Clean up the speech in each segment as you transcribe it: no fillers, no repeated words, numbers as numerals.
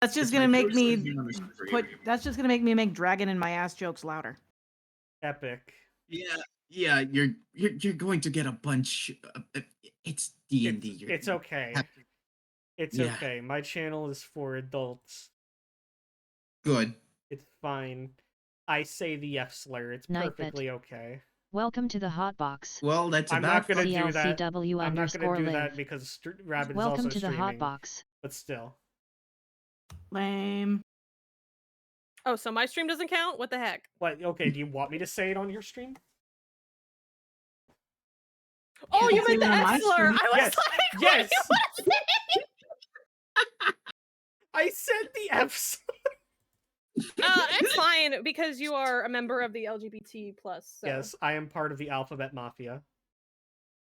That's just It's gonna my make first time me being on the server put. here. That's just gonna make me make dragon in my ass jokes louder. Epic. Yeah, you're going to get a bunch. It's D&D. It's okay. It's okay. My channel is for adults. Good. It's fine. I say the F slur. It's perfectly okay. Welcome to the hotbox. Well, that's I'm not gonna do that. CLCW I'm not gonna do _live. that because Rabbit is Welcome also to the streaming. hotbox. But still. Lame. Oh, so my stream doesn't count? What the heck? What? Okay, do you want me to say it on your stream? Oh, you meant the on my F slur! stream. I was Yes, like, yes. what are you saying? I said the F slur. It's fine because you are a member of the LGBT plus. So. Yes, I am part of the Alphabet Mafia.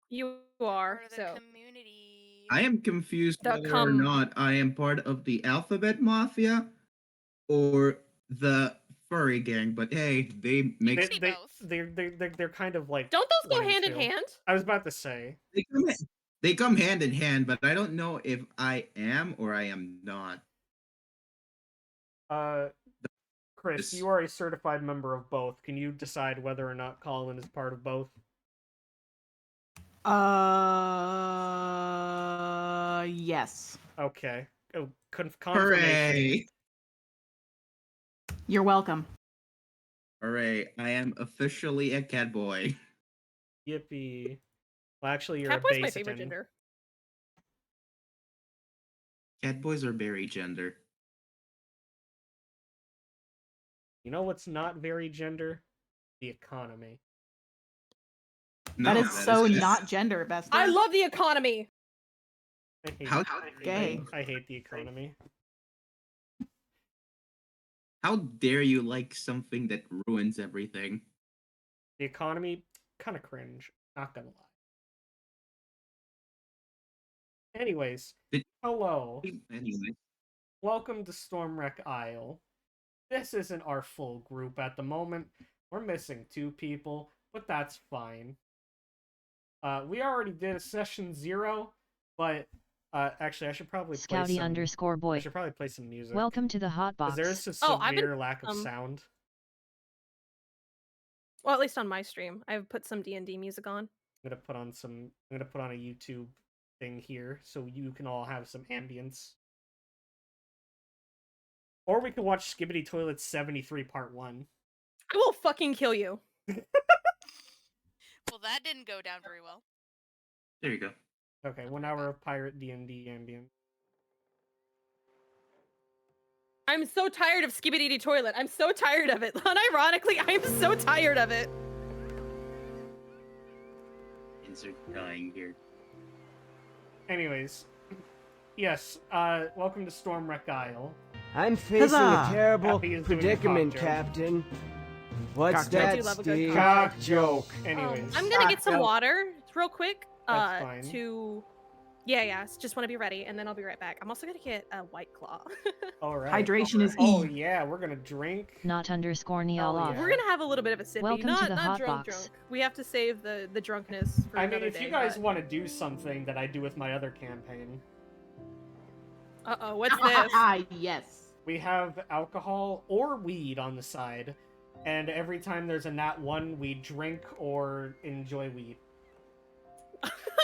You are. Part of the So. community. I am confused The whether or not I am part of the Alphabet Mafia or the furry gang. But hey, they make They're kind of like. Don't those go one and hand in two. hand? I was about to say. they come hand in hand, but I don't know if I am or I am not. Chris, you are a certified member of both. Can you decide whether or not Colin is part of both? Yes. Okay. Oh, confirmation. Hooray! You're welcome. Hooray! I am officially a cat boy. Yippee! Well, actually, you're Catboy's a my Baseton. favorite gender. Cat boys are very gender. You know what's not very gender? The economy. That is so not gender, best. I love the economy. I hate the economy. How dare you like something that ruins everything? The economy, kind of cringe. Not gonna lie. Anyways, hello. Anyway. Welcome to Stormwreck Isle. This isn't our full group at the moment. We're missing 2 people, but that's fine. We already did a session 0, but actually, I should probably play Scouty _boy. I should probably play some music. Welcome to the hotbox. There is a severe lack of sound. Well, at least on my stream, I've put some D&D music on. I'm gonna put on a YouTube thing here so you can all have some ambience. Or we could watch Skibbity Toilet 73 Part 1. I will fucking kill you. Well, that didn't go down very well. There you go. Okay, 1 hour of pirate D&D ambient. I'm so tired of Skibbity Toilet. I'm so tired of it. Unironically, I'm so tired of it. Insert dying here. Anyways, welcome to Stormwreck Isle. I'm facing a terrible Happy is doing a predicament, cock joke. Captain. What's I do that, love a good Steve? Cock joke. Anyways. I'm gonna get some water real quick. That's fine. Yeah, just want to be ready, and then I'll be right back. I'm also gonna get a White Claw. All right. Hydration is Oh E. yeah, we're gonna drink. Not _neol off. We're gonna have a little bit of a sippy. Welcome not to the not hot drunk. box. We have to save the drunkenness for I mean, another if day, you guys but- want to do something that I do with my other campaign, Uh-oh, what's this? Yes. we have alcohol or weed on the side, and every time there's a nat 1, we drink or enjoy weed.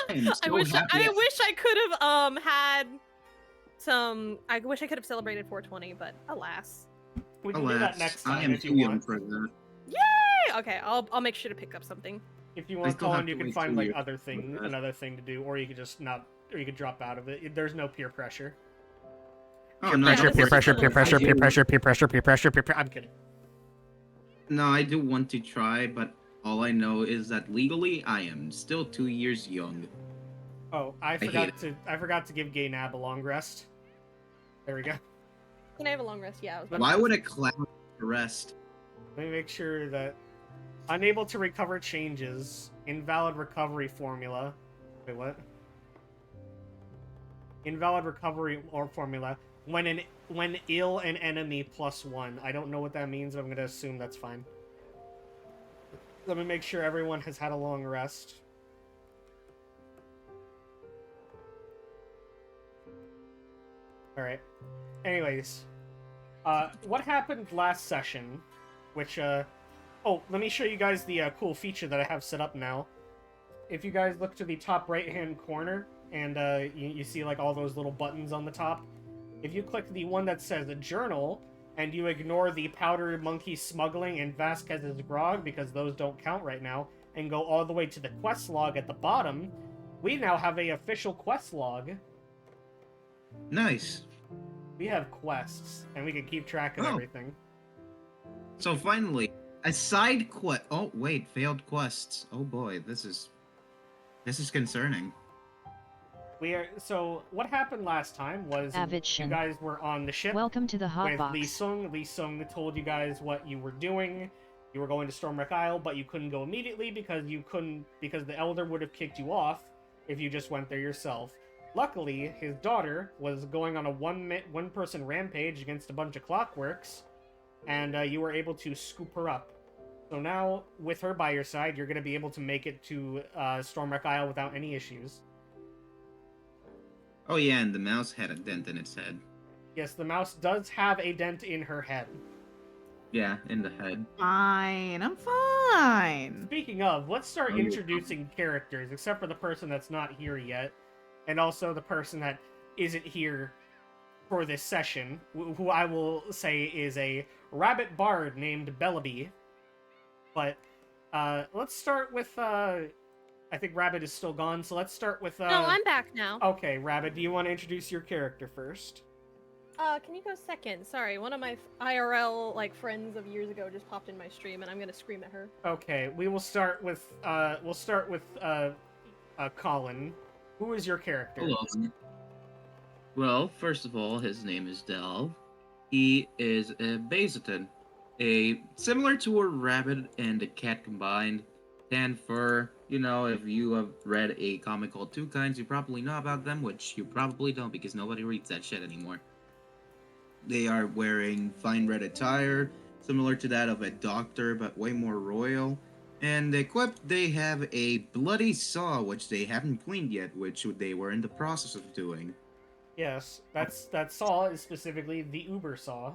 I wish I could have had some. I wish I could have celebrated 420, but alas. We can do that next I time am if too you young want. for that. Yay! Okay, I'll make sure to pick up something. If you I want, still have Colin, to you can wait find 2 like years other for thing, that. another thing to do, or you could just not, or you could drop out of it. There's no peer pressure. Oh, Peer no, pressure, no, peer pressure, peer pressure, I do- peer pressure, peer pressure, peer pressure, peer pressure. I'm kidding. No, I do want to try, but all I know is that legally I am still 2 years young. Oh, I forgot to give Gay Nab a long rest. There we go. Can I have a long rest? Yeah. Why would a clown rest? Let me make sure that unable to recover changes. Invalid recovery formula. Wait, what? Invalid recovery or formula. When ill an enemy +1. I don't know what that means, but I'm gonna assume that's fine. Let me make sure everyone has had a long rest. Alright. Anyways. What happened last session, which, oh, let me show you guys the cool feature that I have set up now. If you guys look to the top right-hand corner, and you see like all those little buttons on the top, if you click the one that says Journal, and you ignore the Powder Monkey Smuggling and Vasquez's Grog, because those don't count right now, and go all the way to the quest log at the bottom, we now have a official quest log. Nice. We have quests, and we can keep track of everything. So finally, a side quest. Oh wait, failed quests. Oh boy, this is concerning. So what happened last time was you guys were on the ship. Welcome to the hot with box. Lee Sung. Lee Sung told you guys what you were doing. You were going to Stormwreck Isle, but you couldn't go immediately because the Elder would have kicked you off if you just went there yourself. Luckily, his daughter was going on a one-person rampage against a bunch of clockworks, and you were able to scoop her up. So now, with her by your side, you're going to be able to make it to Stormwreck Isle without any issues. Oh yeah, and the mouse had a dent in its head. Yes, the mouse does have a dent in her head. Yeah, in the head. Fine, I'm fine. Speaking of, let's start introducing characters, except for the person that's not here yet, and also the person that isn't here for this session, who I will say is a rabbit bard named Bellaby. But let's start with, I think Rabbit is still gone, so let's start with... No, I'm back now. Okay, Rabbit, do you want to introduce your character first? Can you go second? Sorry, one of my IRL, friends of years ago just popped in my stream, and I'm gonna scream at her. Okay, we will start with, Colin. Who is your character? Hello. Well, first of all, his name is Delve. He is a Basatan. Similar to a rabbit and a cat combined. Tan fur. You know, if you have read a comic called Two Kinds, you probably know about them, which you probably don't because nobody reads that shit anymore. They are wearing fine red attire, similar to that of a doctor, but way more royal. And equipped, they have a bloody saw, which they haven't cleaned yet, which they were in the process of doing. Yes, that saw is specifically the Uber saw.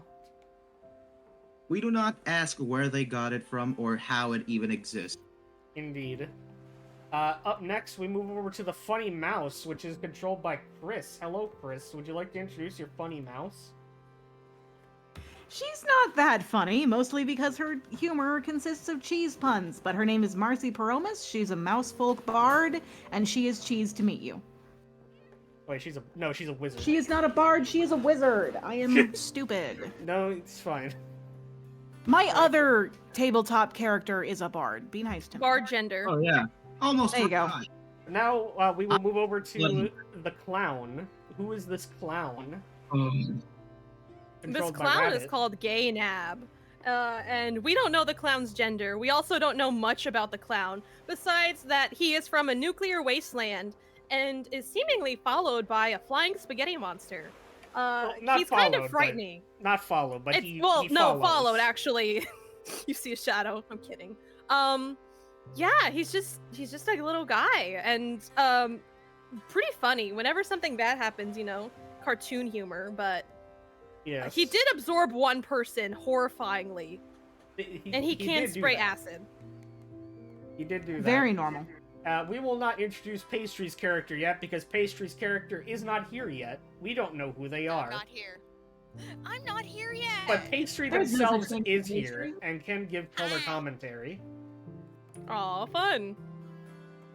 We do not ask where they got it from or how it even exists. Indeed. Up next, we move over to the funny mouse, which is controlled by Chris. Hello, Chris. Would you like to introduce your funny mouse? She's not that funny, mostly because her humor consists of cheese puns, but her name is Marcy Paromas, she's a mouse folk bard, and she is cheese to meet you. Wait, she's a wizard. She is not a bard, she is a wizard. I am stupid. No, it's fine. My other tabletop character is a bard. Be nice to me. Bard gender. Oh yeah, almost. There you go. forgot. Now, we will move over to the clown. Who is this clown? This Controlled by clown is Rabbit. called Gay Nab. And we don't know the clown's gender. We also don't know much about the clown, besides that he is from a nuclear wasteland and is seemingly followed by a flying spaghetti monster. Not He's kind of followed, frightening. Not followed, but It's, he no, follows. followed actually. You see a shadow. I'm kidding. Yeah, he's just like a little guy and pretty funny. Whenever something bad happens, cartoon humor, but Yes. he did absorb one person horrifyingly, and he can did do spray that. acid. He did do that. Very normal. We will not introduce Pastry's character yet because Pastry's character is not here yet. We don't know who they are. I'm not here. I'm not here yet. But Pastry There's no themselves such thing is as here Pastry. and can give color commentary. Aw, fun.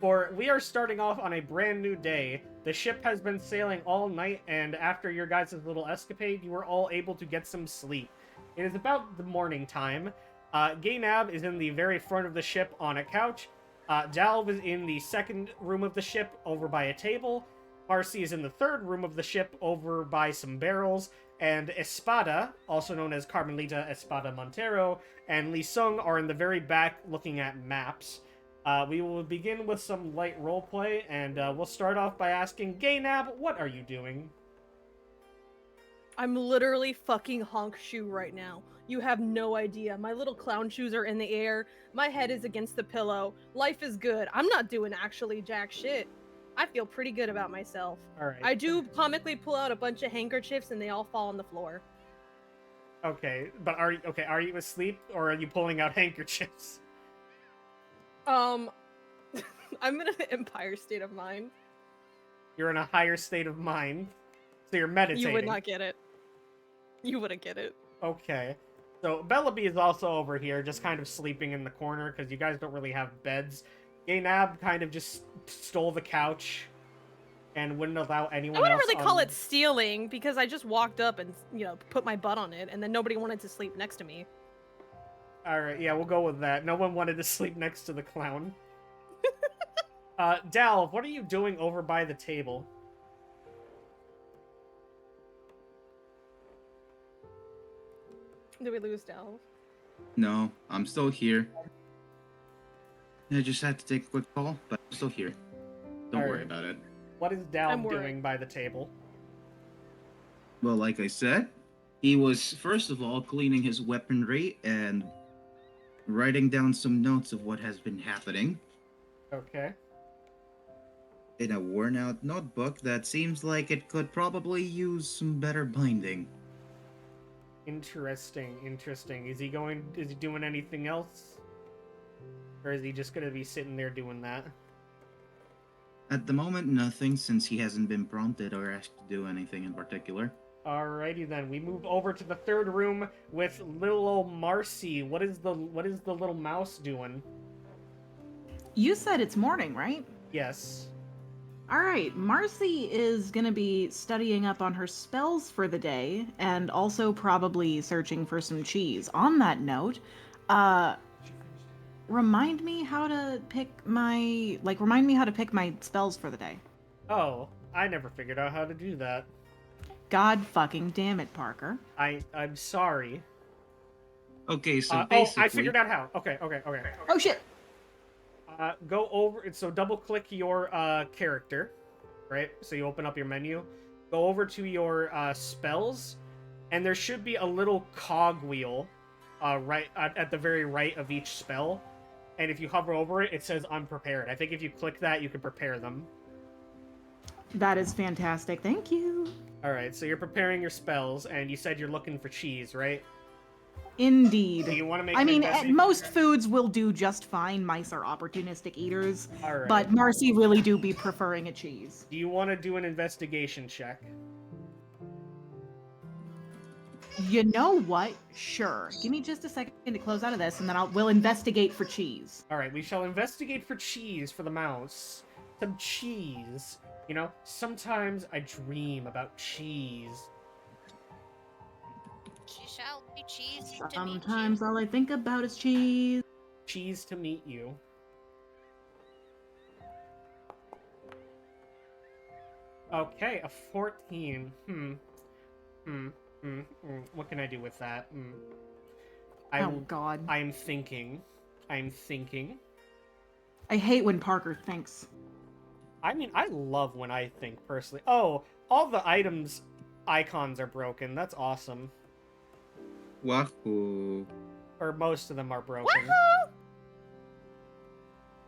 For we are starting off on a brand new day. The ship has been sailing all night, and after your guys' little escapade, you were all able to get some sleep. It is about the morning time. Gaynab is in the very front of the ship on a couch. Dalv is in the second room of the ship over by a table. Marcy is in the third room of the ship over by some barrels. And Espada, also known as Carmelita Espada Montero, and Lee Sung are in the very back looking at maps. We will begin with some light roleplay, and we'll start off by asking Gaynab, what are you doing? I'm literally fucking honk shoe right now. You have no idea. My little clown shoes are in the air. My head is against the pillow. Life is good. I'm not doing actually jack shit. I feel pretty good about myself. All right. I do comically pull out a bunch of handkerchiefs and they all fall on the floor. Okay, but are you asleep or are you pulling out handkerchiefs? I'm in an empire state of mind. You're in a higher state of mind, so you're meditating. You would not get it. You wouldn't get it. Okay. So Bellaby is also over here, just kind of sleeping in the corner because you guys don't really have beds. Gaynab kind of just stole the couch and wouldn't allow anyone I wouldn't else really call on- it stealing because I just walked up and, put my butt on it and then nobody wanted to sleep next to me. Alright, yeah, we'll go with that. No one wanted to sleep next to the clown. Dalv, what are you doing over by the table? Did we lose Del? No, I'm still here. I just had to take a quick call, but I'm still here. Don't worry Alright. about it. What is I'm Dalv worried. doing by the table? Well, like I said, he was first of all cleaning his weaponry and writing down some notes of what has been happening Okay. in a worn out notebook that seems like it could probably use some better binding. Interesting. Is he doing anything else? Or is he just gonna be sitting there doing that? At the moment, nothing, since he hasn't been prompted or asked to do anything in particular. Alrighty then, we move over to the third room with little old Marcy. What is the little mouse doing? You said it's morning, right? Yes. All right, Marcy is going to be studying up on her spells for the day and also probably searching for some cheese. On that note, remind me how to pick my spells for the day. Oh, I never figured out how to do that. God fucking damn it, Parker. I'm sorry. Okay, so Oh, basically... I figured out how. Okay. Oh shit. Go over. So double click your character, right? So you open up your menu. Go over to your spells, and there should be a little cog wheel, right at the very right of each spell. And if you hover over it, it says unprepared. I think if you click that, you can prepare them. That is fantastic. Thank you. All right. So you're preparing your spells, and you said you're looking for cheese, right? Indeed. Do you want to make? I an mean, investigation? most foods will do just fine. Mice are opportunistic eaters. All right. But Marcy really do be preferring a cheese. Do you want to do an investigation check? You know what? Sure. Give me just a second to close out of this, and then we'll investigate for cheese. All right, we shall investigate for cheese for the mouse. Some cheese. You know, sometimes I dream about cheese. She shall be cheese to meet Sometimes you. all I think about is cheese. Cheese to meet you. Okay, a 14. What can I do with that? Oh God. I am thinking. I hate when Parker thinks. I mean, I love when I think, personally. Oh, all the items icons are broken. That's awesome. Wahoo. Or most of them are broken. Woohoo!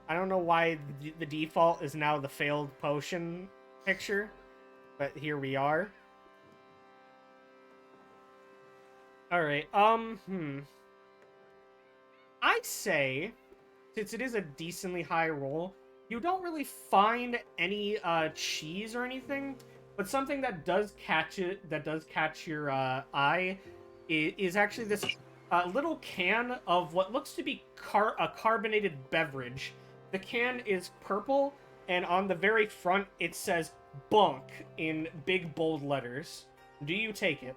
I don't know why the default is now the failed potion picture, but here we are. Alright, I say, since it is a decently high roll, you don't really find any cheese or anything, but something that does catch your eye is actually this little can of what looks to be a carbonated beverage. The can is purple, and on the very front it says "Bunk" in big bold letters. Do you take it?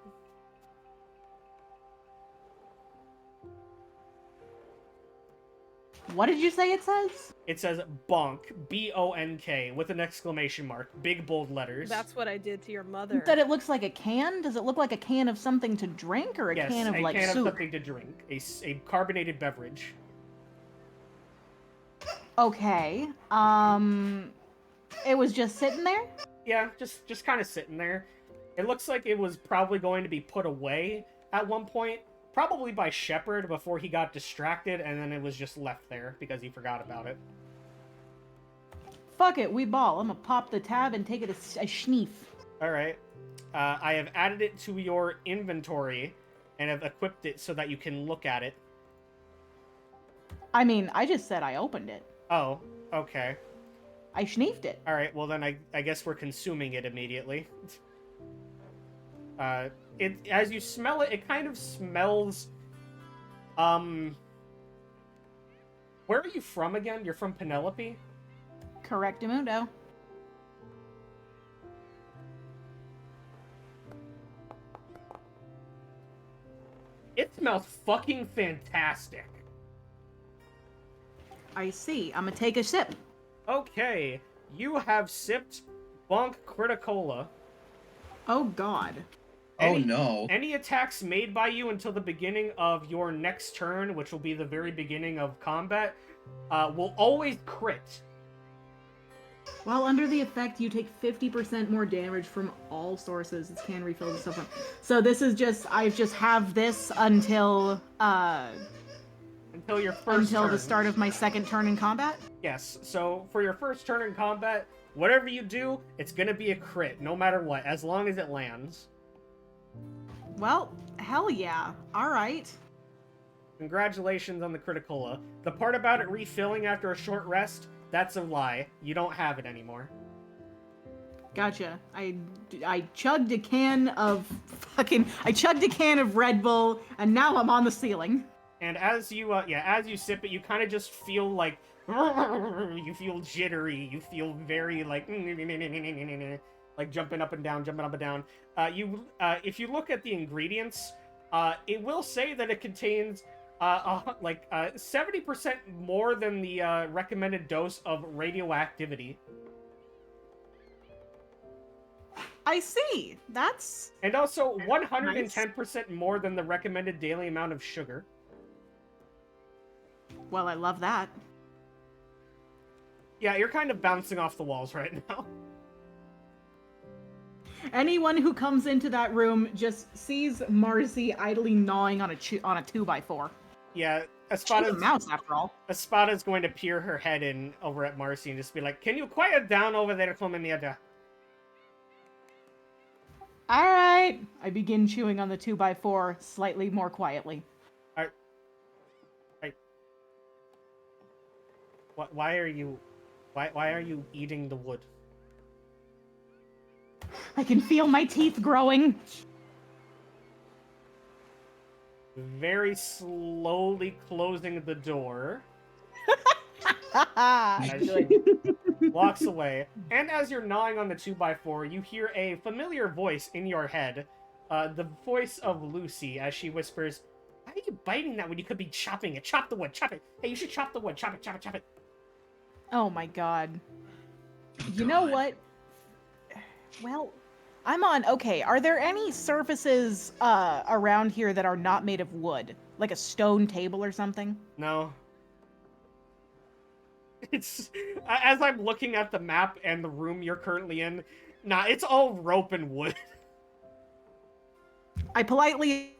What did you say it says? It says "Bonk," B-O-N-K, with an exclamation mark, big bold letters. That's what I did to your mother. That it looks like a can? Does it look like a can of something to drink or a Yes, can of like can soup? of something to drink, a carbonated beverage. Okay. It was just sitting there? Yeah, just kind of sitting there. It looks like it was probably going to be put away at one point, probably by Shepard before he got distracted, and then it was just left there because he forgot about it. Fuck it, we ball. I'm gonna pop the tab and take it a schneef. All right. I have added it to your inventory and have equipped it so that you can look at it. I mean, I just said I opened it. Oh, okay. I schneefed it. All right. Well, then I guess we're consuming it immediately. As you smell it, it kind of smells. Where are you from again? You're from Penelope? Correctamundo. It smells fucking fantastic. I see. I'm gonna take a sip. Okay, you have sipped Bonk Criticola. Oh god. Oh no. Any attacks made by you until the beginning of your next turn, which will be the very beginning of combat, will always crit. While under the effect, you take 50% more damage from all sources. It can refill the stuff. So this is just, I just have this until Until your first until turn. the start of my second turn in combat? Yes, so for your first turn in combat, whatever you do, it's gonna be a crit, no matter what, as long as it lands. Well, hell yeah. Alright. Congratulations on the Criticola. The part about it refilling after a short rest, that's a lie. You don't have it anymore. Gotcha. I chugged a can of Red Bull, and now I'm on the ceiling. And as you sip it, you kind of just feel like you feel jittery. You feel very like jumping up and down, jumping up and down. If you look at the ingredients, it will say that it contains 70% more than the recommended dose of radioactivity. I see. That's... And also 110% more than the recommended daily amount of sugar. Well, I love that. Yeah, you're kind of bouncing off the walls right now. Anyone who comes into that room just sees Marcy idly gnawing on a 2x4. Yeah, She's a mouse, after all. Espada's going to peer her head in over at Marcy and just be like, "Can you quiet down over there, Clemeniata?" Alright. I begin chewing on the 2x4 slightly more quietly. Why are you eating the wood? I can feel my teeth growing. Very slowly closing the door. As she walks away. And as you're gnawing on the 2x4, you hear a familiar voice in your head. The voice of Lucy as she whispers, "Why are you biting that when you could be chopping it? Chop the wood, chop it. Hey, you should chop the wood, chop it, chop it, chop it." Oh my god. You know what? Well, I'm on... Okay, are there any surfaces around here that are not made of wood? Like a stone table or something? No. It's... As I'm looking at the map and the room you're currently in, nah, it's all rope and wood. I politely...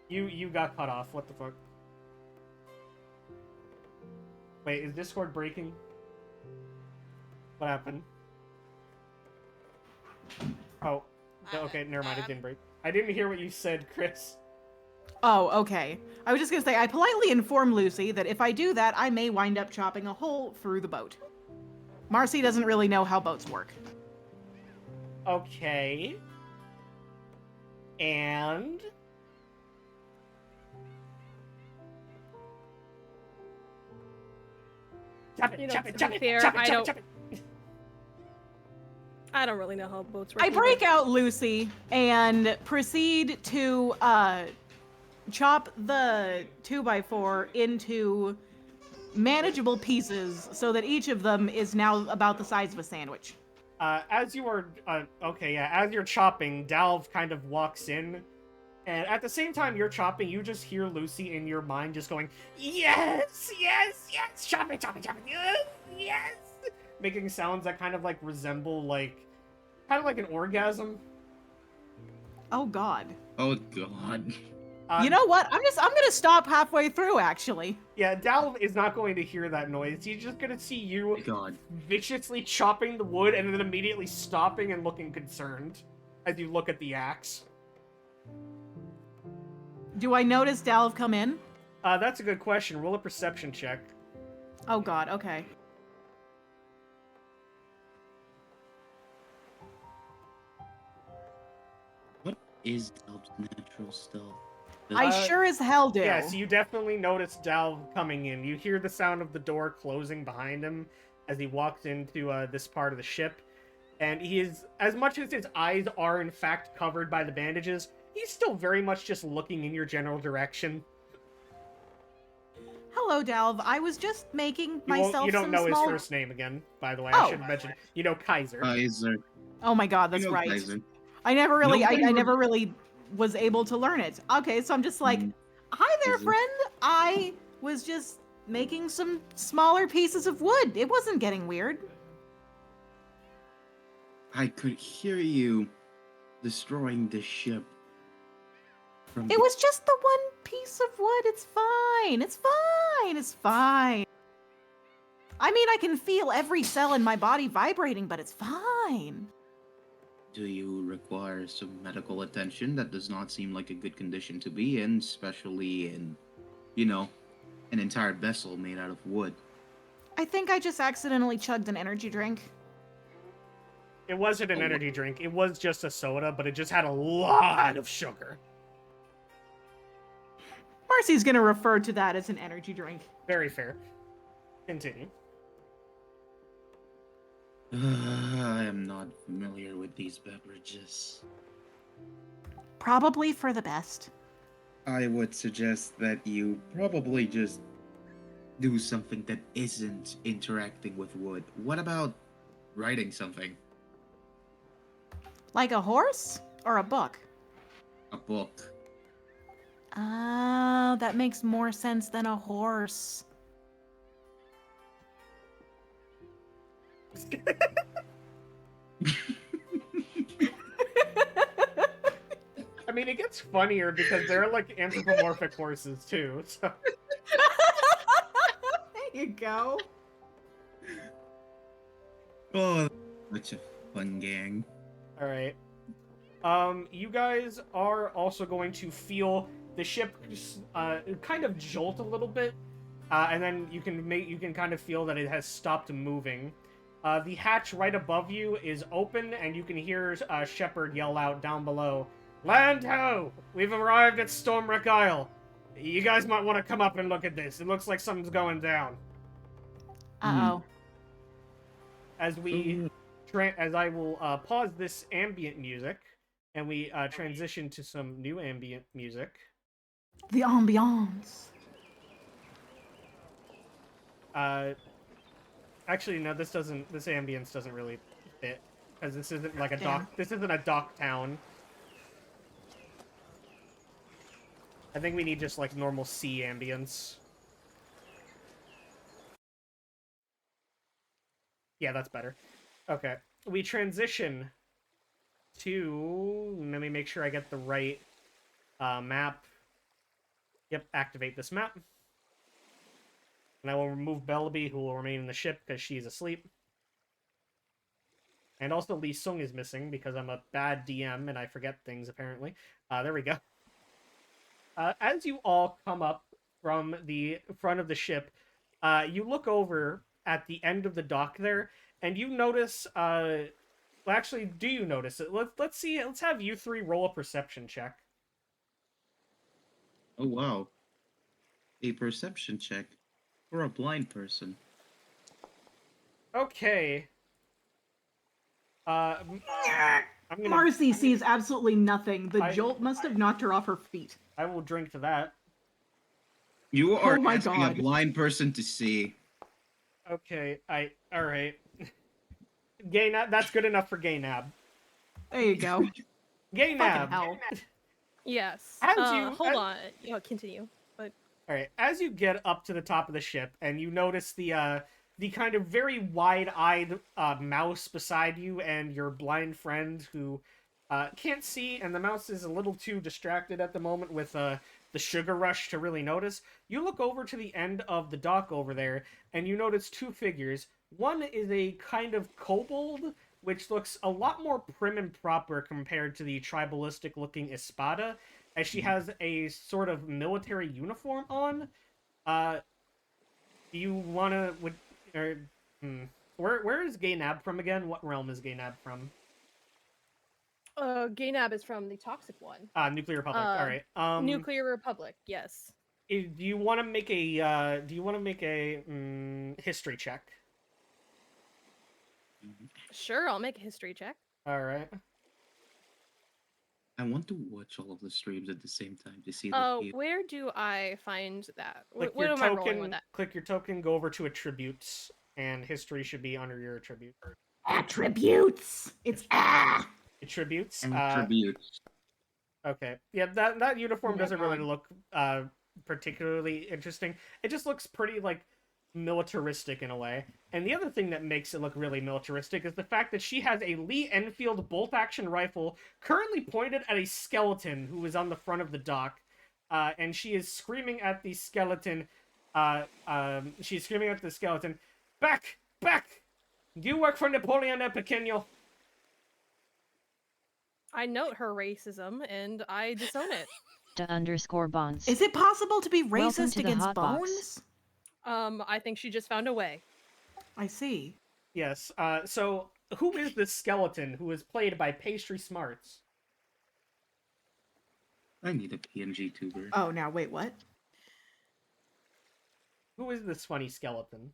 You got cut off. What the fuck? Wait, is Discord breaking? What happened? Oh, okay, never mind, it didn't break. I didn't hear what you said, Chris. Oh, okay. I was just gonna say, I politely inform Lucy that if I do that, I may wind up chopping a hole through the boat. Marcy doesn't really know how boats work. Okay. And... Chop it, chop it, chop it, chop it, chop it, chop it. I don't really know how boats work. I either. break out Lucy and proceed to chop the 2x4 into manageable pieces so that each of them is now about the size of a sandwich. As you are, as you're chopping, Dalv kind of walks in, and at the same time you're chopping, you just hear Lucy in your mind just going, "Yes, yes, yes, chop it, chop it, chop it, yes, yes," making sounds that kind of like resemble kind of like an orgasm. Oh god. Oh god. You know what? I'm gonna stop halfway through, actually. Yeah, Dal is not going to hear that noise. He's just gonna see you God. viciously chopping the wood and then immediately stopping and looking concerned as you look at the axe. Do I notice Dalv come in? That's a good question. Roll a perception check. Oh god, okay. What is Delp's natural stealth? I sure as hell do. Yes, you definitely notice Dal coming in. You hear the sound of the door closing behind him as he walks into this part of the ship. And he is, as much as his eyes are in fact covered by the bandages, he's still very much just looking in your general direction. Hello, Dalv. I was just making myself You don't some know small... his first name again, by the way. Oh. I should have mentioned. You know Kaiser. Kaiser. Oh my god, that's You know right. Kaiser. I never really, Nobody I never really was able to learn it. Okay, so I'm just like, hi there, Easy. friend. I was just making some smaller pieces of wood. It wasn't getting weird. I could hear you destroying the ship. It was just the one piece of wood. It's fine. It's fine. It's fine. I mean, I can feel every cell in my body vibrating, but it's fine. Do you require some medical attention? That does not seem like a good condition to be in, especially in, you know, an entire vessel made out of wood. I think I just accidentally chugged an energy drink. It wasn't an energy drink. It was just a soda, but it just had a lot of sugar. Marcy's gonna refer to that as an energy drink. Very fair. Continue. I am not familiar with these beverages. Probably for the best. I would suggest that you probably just do something that isn't interacting with wood. What about writing something? Like a horse or a book? A book. Ah, that makes more sense than a horse. I mean, it gets funnier because they're like anthropomorphic horses too. So There you go. Oh, such a fun gang. all right. You guys are also going to feel the ship kind of jolt a little bit, and then you can kind of feel that it has stopped moving. The hatch right above you is open, and you can hear Shepard yell out down below, "Land ho! We've arrived at Stormwreck Isle. You guys might want to come up and look at this. It looks like something's going down." Uh-oh. As I will pause this ambient music, and we transition to some new ambient music. The ambiance. Actually, no, this ambience doesn't really fit, because this isn't like a Damn. dock. This isn't a dock town. I think we need just like normal sea ambience. Yeah, that's better. Okay, we transition to. Let me make sure I get the right map. Yep, activate this map. And I will remove Bellaby, who will remain in the ship because she's asleep. And also Lee Sung is missing because I'm a bad DM and I forget things, apparently. There we go. As you all come up from the front of the ship, you look over at the end of the dock there, and you notice... well, actually, do you notice it? Let's see. Let's have you three roll a perception check. Oh, wow. A perception check for a blind person. Okay. I'm gonna... Marcy sees absolutely nothing. The I- jolt must have knocked her off her feet. I will drink to that. You are Oh my asking God. a blind person to see. Okay, alright. Gaynab, that's good enough for Gaynab. There you go. Fucking Gaynab! hell. Yes. As you- Hold as- on. Yeah, continue. But Alright, as you get up to the top of the ship, and you notice the kind of very wide-eyed mouse beside you and your blind friend who can't see, and the mouse is a little too distracted at the moment with the sugar rush to really notice. You look over to the end of the dock over there, and you notice two figures. One is a kind of kobold, which looks a lot more prim and proper compared to the tribalistic-looking Espada, as she has a sort of military uniform on. Do you wanna where is Gaynab from again? What realm is Gaynab from? Gaynab is from the Toxic One. Nuclear Republic. All right. Nuclear Republic. Yes. Do you want to make a history check? Sure, I'll make a history check. All right. I want to watch all of the streams at the same time to see Oh, the where do I find that? Click What your am I rolling token. with that? Click your token. Go over to attributes, and history should be under your attribute. Attributes. It's Attributes. attributes. Okay. Yeah, that uniform doesn't really look particularly interesting. It just looks pretty like militaristic in a way. And the other thing that makes it look really militaristic is the fact that she has a Lee Enfield bolt-action rifle currently pointed at a skeleton who is on the front of the dock. And she is screaming at the skeleton. She's screaming at the skeleton, "Back! Back! You work for Napoleon El Pequeño." I note her racism and I disown it. _bonds. Is it possible to be Welcome racist to the against hot box. bones? I think she just found a way. I see. Yes. So who is this skeleton who is played by Pastry Smarts? I need a PNG tuber. Oh, now wait, what? Who is this funny skeleton?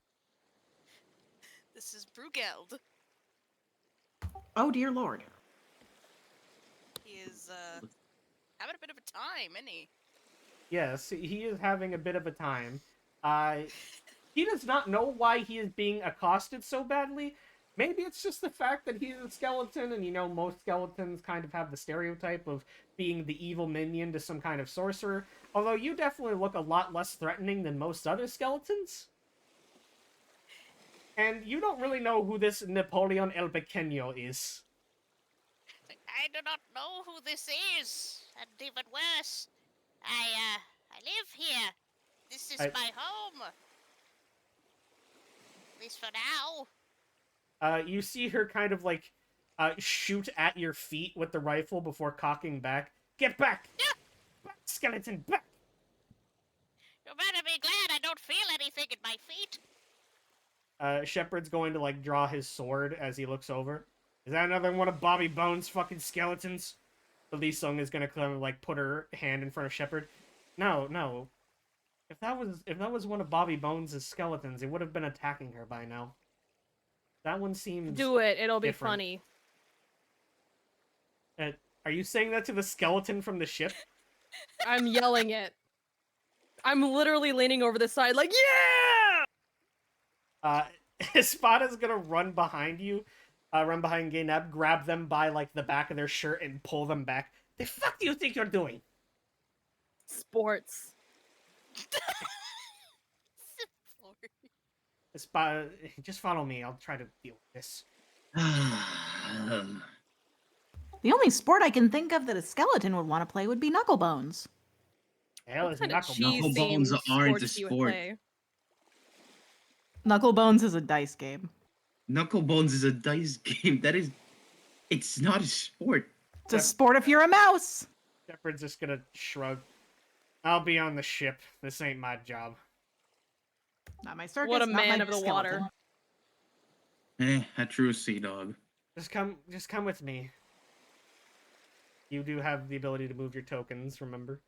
This is Brugeld. Oh dear lord. He is having a bit of a time, isn't he? Yes, he is having a bit of a time. He does not know why he is being accosted so badly. Maybe it's just the fact that he's a skeleton, and most skeletons kind of have the stereotype of being the evil minion to some kind of sorcerer. Although you definitely look a lot less threatening than most other skeletons. And you don't really know who this Napoleon El Pequeño is. I do not know who this is, and even worse, I live here. This is my home. At least for now. You see her kind of like shoot at your feet with the rifle before cocking back. Get back! Yeah. Back, skeleton, back! You better be glad I don't feel anything in my feet. Shepard's going to like draw his sword as he looks over. Is that another one of Bobby Bones' fucking skeletons? Lee Sung is gonna kind of like put her hand in front of Shepard. No. If that was one of Bobby Bones' skeletons, it would have been attacking her by now. That one seems Do it. It'll be different. funny. Are you saying that to the skeleton from the ship? I'm yelling it. I'm literally leaning over the side like, yeah! Espada's gonna run behind you, run behind Gaynab, grab them by like the back of their shirt and pull them back. The fuck do you think you're doing? Sports. Espada, just follow me. I'll try to deal with this. The only sport I can think of that a skeleton would want to play would be knucklebones. Hell What is kind of knuckle cheese Knucklebones themed aren't a sports do you sport. play? Knucklebones is a dice game. Knucklebones is a dice game. It's not a sport. It's a sport if you're a mouse. Shepard's just gonna shrug. I'll be on the ship. This ain't my job. Not my circus. What a not man my of the skeleton. water. A true sea dog. Just come with me. You do have the ability to move your tokens, remember?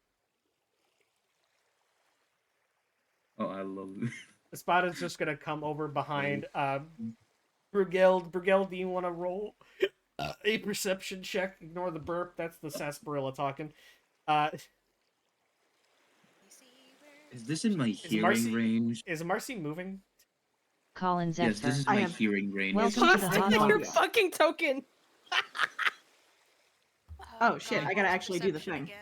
Oh, I love it. Espada's just gonna come over behind Brugeld. Brugeld, do you want to roll a perception check? Ignore the burp. That's the sarsaparilla talking. Is this in my hearing Marcy- range? Is Marcy moving? Collins Yes, this is I my have- hearing range. Welcome to the I have hot no Your idea. box. fucking token. Oh, shit, I gotta what's actually do the perception thing. again?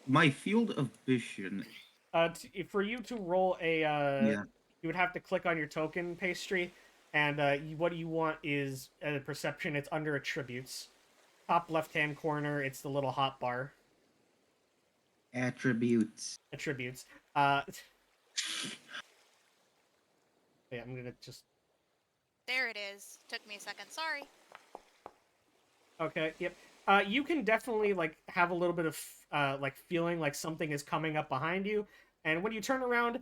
My field of vision. For you to roll a, Yeah. you would have to click on your token, Pastry, and what you want is a perception. It's under attributes. Top left-hand corner, it's the little hot bar. Attributes. attributes. Yeah, I'm gonna just. There it is. Took me a second. Sorry. Okay, yep. You can definitely like have a little bit of like feeling like something is coming up behind you, and when you turn around,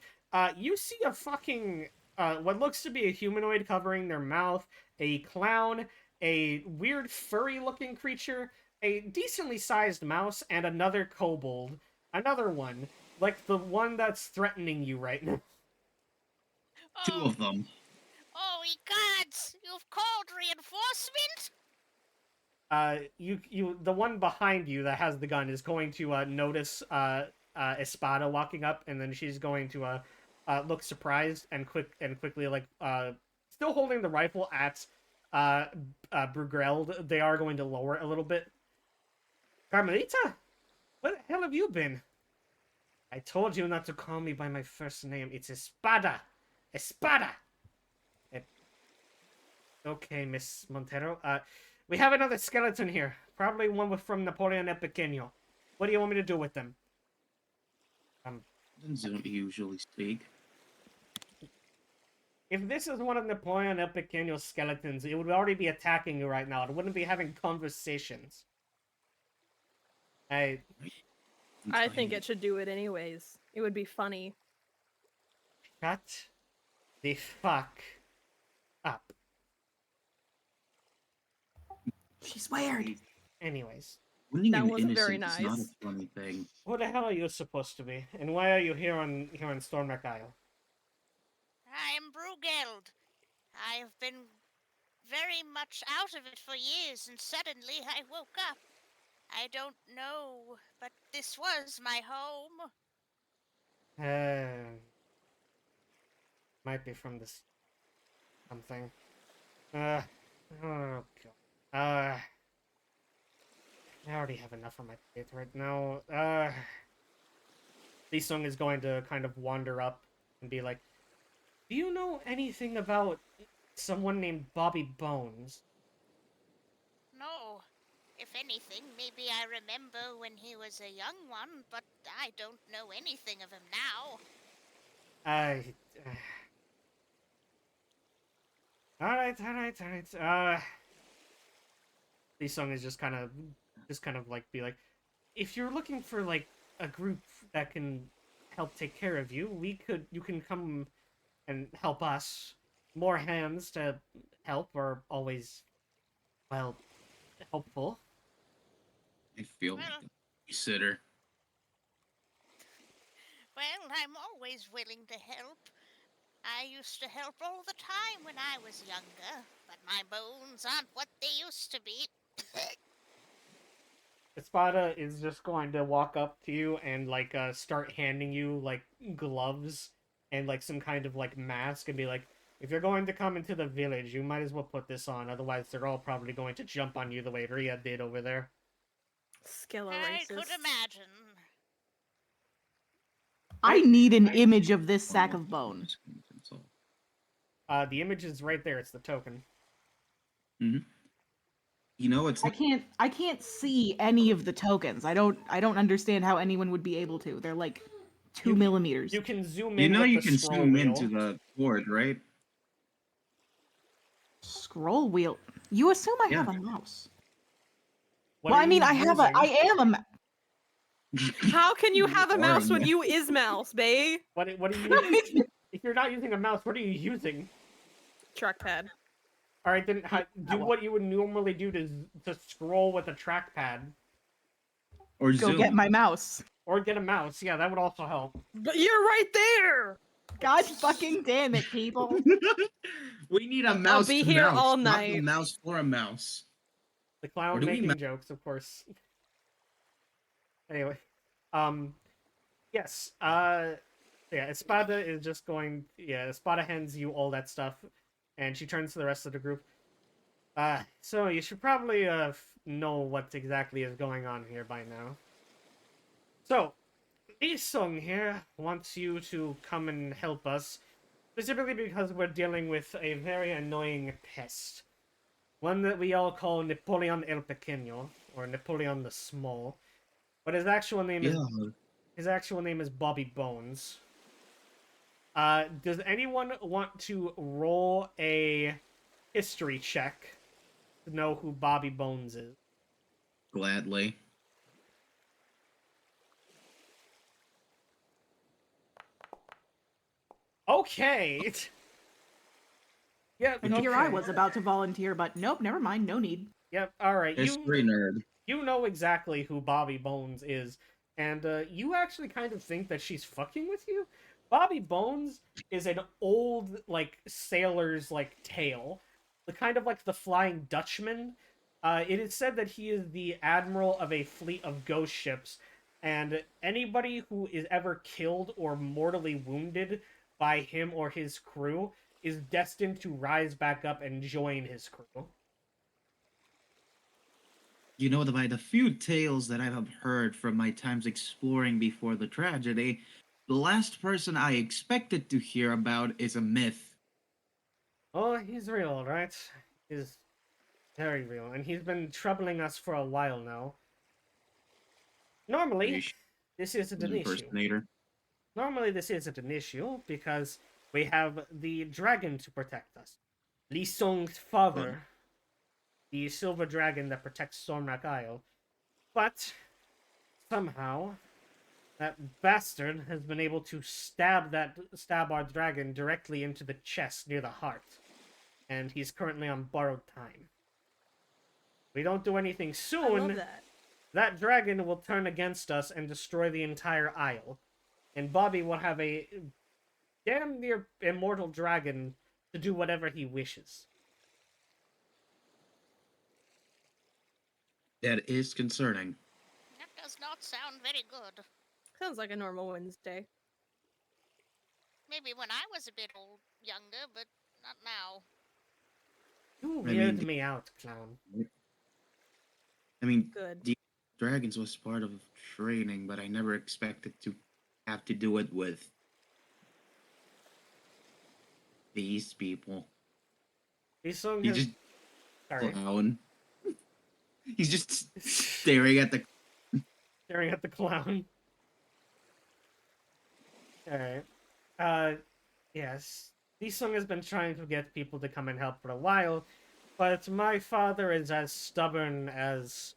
you see a fucking what looks to be a humanoid covering their mouth, a clown, a weird furry-looking creature, a decently sized mouse, and another kobold. Another one, like the one that's threatening you right now. Two Oh, of them. oh, ye gods! You've called reinforcement? The one behind you that has the gun is going to notice Espada walking up, and then she's going to look surprised and quickly like still holding the rifle at Brugreld. They are going to lower it a little bit. Carmelita, where the hell have you been? I told you not to call me by my first name. It's Espada. Espada. Okay, Miss Montero. We have another skeleton here. Probably one from Napoleon El Pequeño. What do you want me to do with them? Doesn't usually speak. If this is one of Napoleon El Pequeño's skeletons, it would already be attacking you right now. It wouldn't be having conversations. I think it should do it anyways. It would be funny. Shut the fuck up. She's weird. Anyways, Winning That an wasn't very innocent is not a nice. funny thing. who the hell are you supposed to be? And why are you here on Stormwreck Isle? I am Brugeld. I have been very much out of it for years, and suddenly I woke up. I don't know, but this was my home. Might be from this something. Oh god. I already have enough on my plate right now. Lee Sung is going to kind of wander up and be like, "Do you know anything about someone named Bobby Bones?" No. If anything, maybe I remember when he was a young one, but I don't know anything of him now. I. Alright. Lee Sung is just kind of like be like, if you're looking for like a group that can help take care of you, you can come and help us. More hands to help are always, well, helpful. I feel like a babysitter. Well, I'm always willing to help. I used to help all the time when I was younger, but my bones aren't what they used to be. Espada is just going to walk up to you and like start handing you like gloves and like some kind of like mask and be like, if you're going to come into the village, you might as well put this on, otherwise they're all probably going to jump on you the way Ria did over there. Skilla I racist. could imagine. I need an image of this sack of bone. The image is right there, it's the token. Mm-hmm. You know, it's I can't see any of the tokens. I don't understand how anyone would be able to. They're like 2 millimeters. You can zoom you in know with you the can scroll zoom wheel. into the board, right? Scroll wheel. You assume I have a mouse. What Well, are I mean, you I am a How can you have a are mouse when mouse. you is mouse, bae? What are you... If you're not using a mouse, what are you using? Trackpad. Alright, then do what you would normally do to scroll with a trackpad. Or Go zoom. get my mouse. Or get a mouse, yeah, that would also help. But you're right there! God fucking damn it, people. We need a I'll mouse be to here mouse, all not the night. mouse for a mouse. The Or clown do we making jokes, of course. Anyway. Yes, yeah, Espada is just going... Yeah, Espada hands you all that stuff, and she turns to the rest of the group. So you should probably, know what exactly is going on here by now. So, Lee Sung here wants you to come and help us, specifically because we're dealing with a very annoying pest. One that we all call Napoleon El Pequeño, or Napoleon the Small. But his actual name is... His actual name is Bobby Bones. Does anyone want to roll a history check to know who Bobby Bones is? Gladly. Okay. Yep. And Okay. here I was about to volunteer, but nope, never mind, no need. Yep. All right. History nerd. You know exactly who Bobby Bones is, and you actually kind of think that she's fucking with you. Bobby Bones is an old like sailor's like tale, the kind of like the Flying Dutchman. It is said that he is the admiral of a fleet of ghost ships, and anybody who is ever killed or mortally wounded by him or his crew is destined to rise back up and join his crew. You know, by the few tales that I have heard from my times exploring before the tragedy, the last person I expected to hear about is a myth. Oh, he's real, right? He's very real, and he's been troubling us for a while now. Normally, Yeesh. this isn't an issue. Impersonator. Normally, this isn't an issue because we have the dragon to protect us. Li Song's father, the silver dragon that protects Stormwreck Isle. But somehow, that bastard has been able to stab our dragon directly into the chest near the heart, and he's currently on borrowed time. If we don't do anything I soon, love that. that dragon will turn against us and destroy the entire isle. And Bobby will have a damn near immortal dragon to do whatever he wishes. That is concerning. That does not sound very good. Sounds like a normal Wednesday. Maybe when I was a bit younger, but not now. You I weird mean- me out, clown. I mean, Good. the dragons was part of training, but I never expected to have to do it with these people. He's so He just sorry. clown. He's just staring at the. Staring at the clown. Alright. Yes. Song has been trying to get people to come and help for a while, but my father is as stubborn as...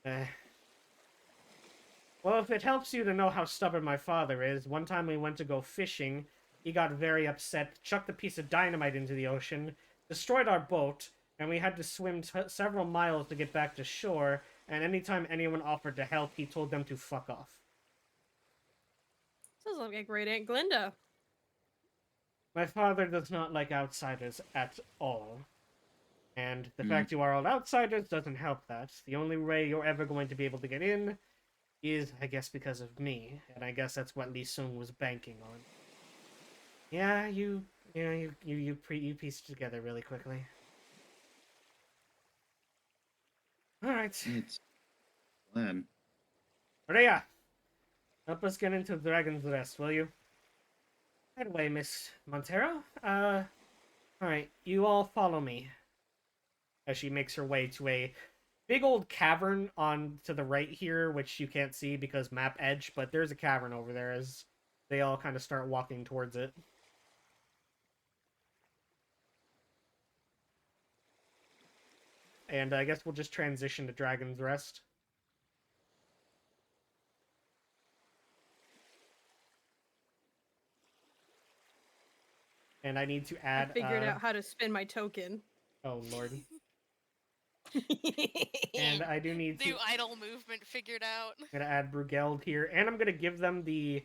Well, if it helps you to know how stubborn my father is, one time we went to go fishing, he got very upset, chucked a piece of dynamite into the ocean, destroyed our boat, and we had to swim several miles to get back to shore, and anytime anyone offered to help, he told them to fuck off. Sounds like a great Aunt Glinda. My father does not like outsiders at all. And the Mm. fact you are all outsiders doesn't help that. The only way you're ever going to be able to get in is, I guess, because of me. And I guess that's what Lee Sung was banking on. Yeah, you pieced it together really quickly. Alright. It's plan. Rhea! Help us get into Dragon's Rest, will you? Anyway, Miss Montero, alright, you all follow me. As she makes her way to a big old cavern on to the right here, which you can't see because map edge, but there's a cavern over there as they all kind of start walking towards it. And I guess we'll just transition to Dragon's Rest. And I need to I add. figured out how to spin my token. Oh lord! And I do need to. New idle movement figured out. I'm gonna add Brugeld here, and I'm gonna give them the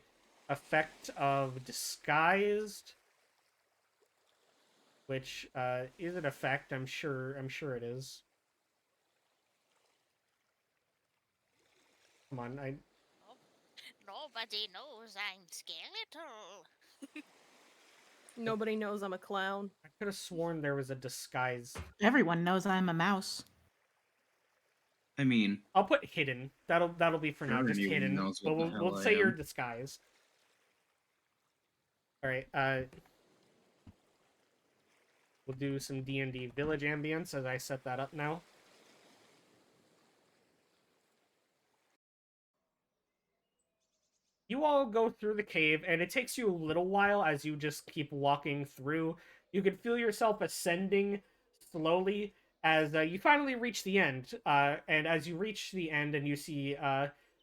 effect of disguised, which is an effect. I'm sure it is. Come on, Nobody knows I'm skeletal. Nobody knows I'm a clown. I could have sworn there was a disguise. Everyone knows I'm a mouse. I mean, I'll put hidden. That'll be for now, just Everyone hidden. knows But what the we'll hell I say your am. disguise. All right. We'll do some D&D village ambience as I set that up now. you all go through the cave, and it takes you a little while as you just keep walking through. You can feel yourself ascending slowly as you finally reach the end. And as you reach the end and you see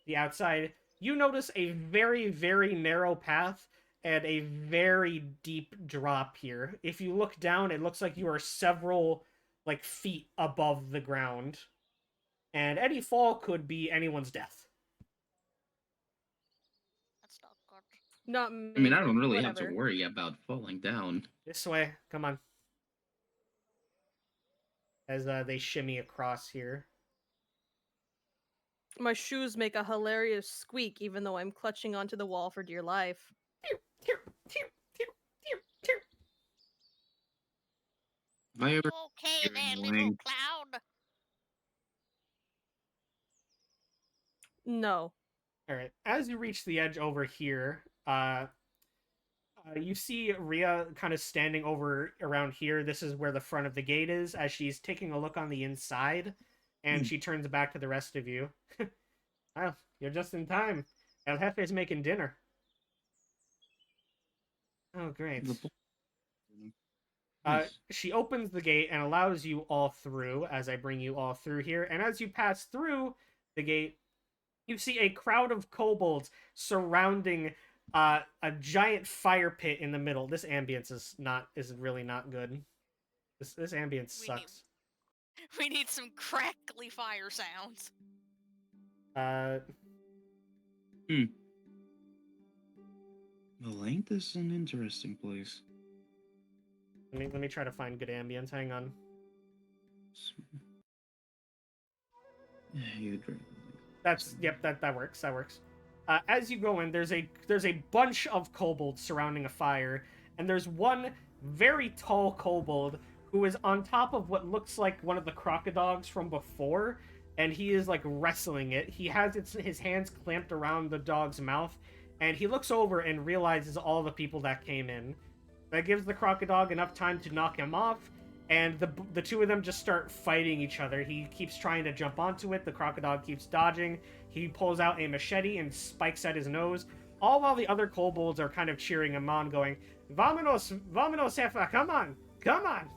the outside, you notice a very, very narrow path and a very deep drop here. If you look down, it looks like you are several like feet above the ground. And any fall could be anyone's death. That's not good. Not me. I mean, I but don't really have whatever. to worry about falling down. This way, come on. As they shimmy across here. My shoes make a hilarious squeak even though I'm clutching onto the wall for dear life. If I ever Okay You're there, little annoying. clown. No. All right. As you reach the edge over here, you see Rhea kind of standing over around here. This is where the front of the gate is, as she's taking a look on the inside, and she turns back to the rest of you. Well, you're just in time. El Jefe's making dinner. Oh, great. Nice. She opens the gate and allows you all through as I bring you all through here. And as you pass through the gate, you see a crowd of kobolds surrounding a giant fire pit in the middle. This ambience is really not good. This ambience We sucks. We need some crackly fire sounds. Well, ain't this an interesting place? Let me try to find good ambience. Hang on. You drink. That works. That works. As you go in, there's a bunch of kobolds surrounding a fire, and there's one very tall kobold who is on top of what looks like one of the crocodiles from before, and he is like wrestling it. He has his hands clamped around the dog's mouth, and he looks over and realizes all the people that came in. That gives the crocodile enough time to knock him off, and the two of them just start fighting each other. He keeps trying to jump onto it. The crocodile keeps dodging. He pulls out a machete and spikes at his nose, all while the other kobolds are kind of cheering him on, going, "Vámonos, vámonos, jefa, come on, come on!"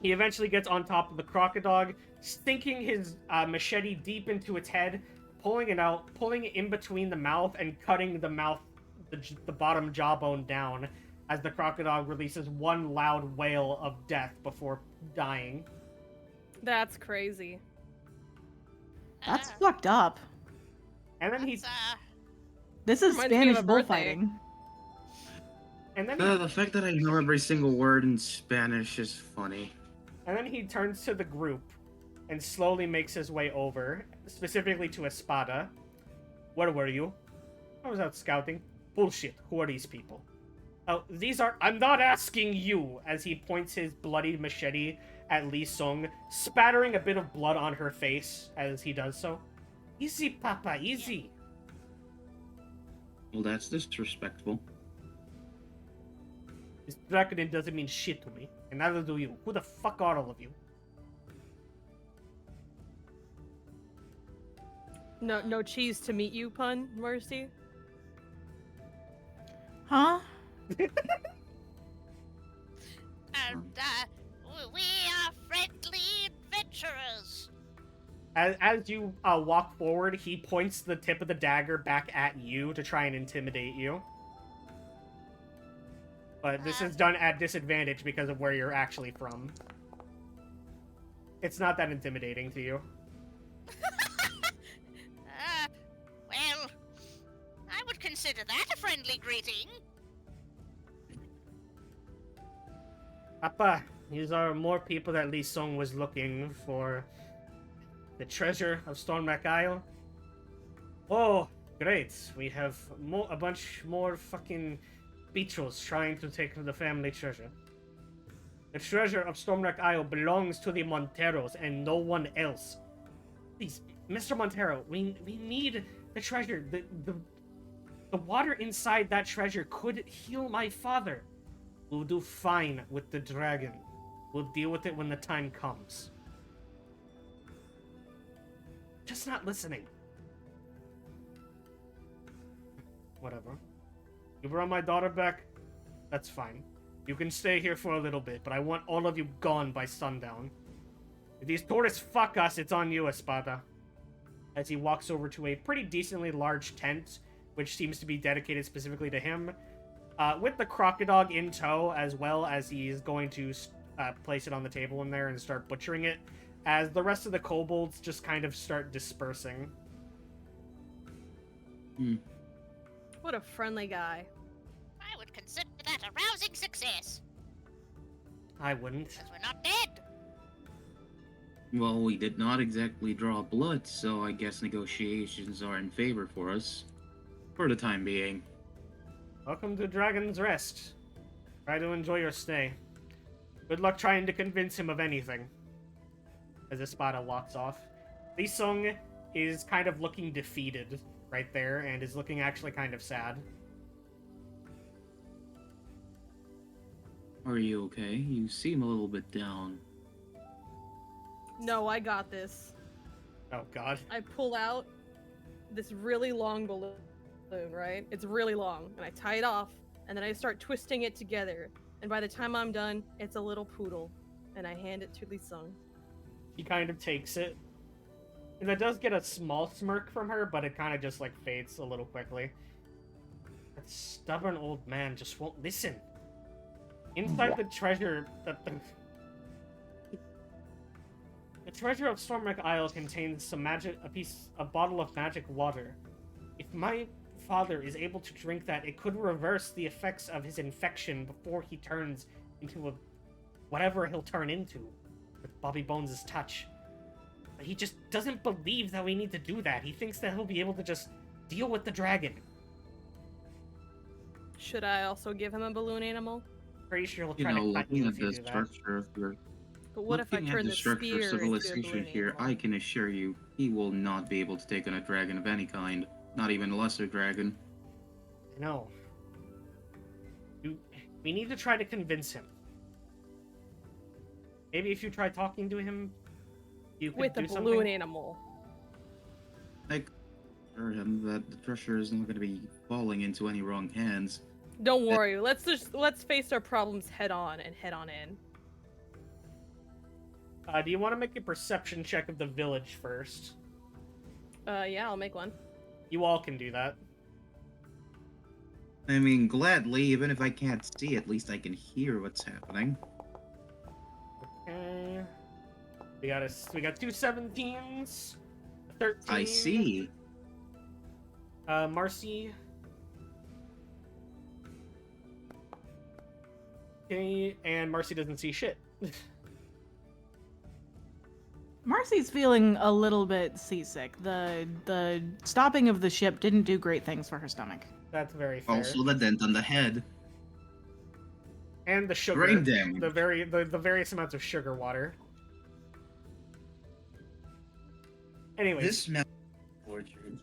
He eventually gets on top of the crocodile, sinking his machete deep into its head, pulling it out, pulling it in between the mouth, and cutting the mouth, the bottom jawbone down, as the crocodile releases one loud wail of death before dying. That's crazy. That's Uh, fucked up. And then that's, This is Reminds me of Spanish a birthday. bullfighting. The fact that I know every single word in Spanish is funny. And then he turns to the group and slowly makes his way over, specifically to Espada. Where were you? I was out scouting. Bullshit. Who are these people? Oh, these are... I'm not asking you, as he points his bloody machete at Li Song, spattering a bit of blood on her face as he does so. Easy, Papa, easy. Well, that's disrespectful. This Draconin doesn't mean shit to me, and neither do you. Who the fuck are all of you? No cheese to meet you pun, Mercy. Huh? we are friendly adventurers. As you walk forward, he points the tip of the dagger back at you to try and intimidate you. But this is done at disadvantage because of where you're actually from. It's not that intimidating to you. Well, I would consider that a friendly greeting. Papa, these are more people that Li Song was looking for. The treasure of Stormwreck Isle. Oh, great. We have a bunch more fucking beetles trying to take the family treasure. The treasure of Stormwreck Isle belongs to the Monteros and no one else. Please, Mr. Montero, we need the treasure. The water inside that treasure could heal my father. We'll do fine with the dragon. We'll deal with it when the time comes. Just not listening. Whatever. You brought my daughter back? That's fine. You can stay here for a little bit, but I want all of you gone by sundown. If these tourists fuck us, it's on you, Espada. As he walks over to a pretty decently large tent, which seems to be dedicated specifically to him, with the crocodile in tow, as well as he's going to place it on the table in there and start butchering it, as the rest of the kobolds just kind of start dispersing. What a friendly guy. I would consider that a rousing success. I wouldn't. Because we're not dead. Well, we did not exactly draw blood, so I guess negotiations are in favor for us. For the time being. Welcome to Dragon's Rest. Try to enjoy your stay. Good luck trying to convince him of anything. As Espada walks off. Lee Sung is kind of looking defeated right there, and is looking actually kind of sad. Are you okay? You seem a little bit down. No, I got this. Oh god. I pull out this really long balloon, right? It's really long, and I tie it off, and then I start twisting it together. And by the time I'm done, it's a little poodle, and I hand it to Lee Sung. He kind of takes it. And that does get a small smirk from her, but it kind of just, like, fades a little quickly. That stubborn old man just won't listen. Inside the treasure... The treasure of Stormwreck Isle contains a bottle of magic water. If my father is able to drink that, it could reverse the effects of his infection before he turns into whatever he'll turn into with Bobby Bones' touch. But he just doesn't believe that we need to do that. He thinks that he'll be able to just deal with the dragon. Should I also give him a balloon animal? Pretty sure he'll You try know, to cut looking you at if you the do that. structure of your But what if I Looking turn at the the structure spear of into a civilization balloon here, animal? I can assure you, he will not be able to take on a dragon of any kind, not even a lesser dragon. No. We need to try to convince him. Maybe if you try talking to him, you could With do a balloon something. animal. I assure him that the treasure is not going to be falling into any wrong hands. Don't worry. Let's face our problems head on and head on in. Do you want to make a perception check of the village first? Yeah, I'll make one. You all can do that. I mean, gladly, even if I can't see, at least I can hear what's happening. Okay. We got two 17s, a 13. I see. Marcy. Okay, and Marcy doesn't see shit. Marcy's feeling a little bit seasick. The stopping of the ship didn't do great things for her stomach. That's very fair. Also, the dent on the head. And the sugar. Brain damage. The various amounts of sugar water. Anyways. This smells tortured.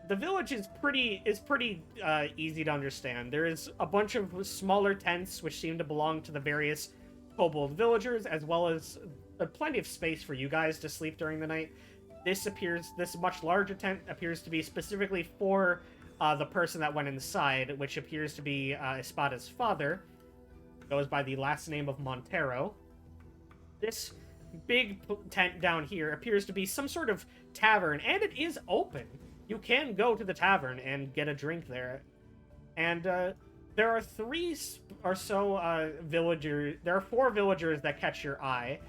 The village is pretty easy to understand. There is a bunch of smaller tents which seem to belong to the various kobold villagers, as well as plenty of space for you guys to sleep during the night. This much larger tent appears to be specifically for the person that went inside, which appears to be Espada's father. Goes by the last name of Montero. This big tent down here appears to be some sort of tavern, and it is open. You can go to the tavern and get a drink there. And there are three or so villagers. There are four villagers that catch your eye.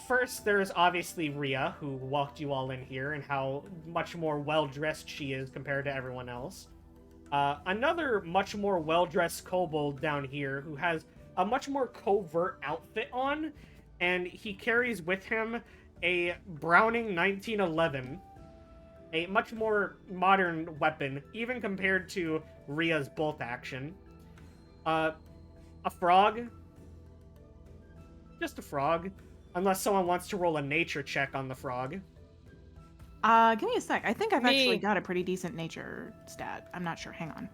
First, there's obviously Rhea, who walked you all in here, and how much more well-dressed she is compared to everyone else. Another much more well-dressed kobold down here, who has a much more covert outfit on, and he carries with him a Browning 1911, a much more modern weapon, even compared to Rhea's bolt action. A frog. Just a frog. Unless someone wants to roll a nature check on the frog. Give me a sec. I think I've Me. actually got a pretty decent nature stat. I'm not sure. Hang on.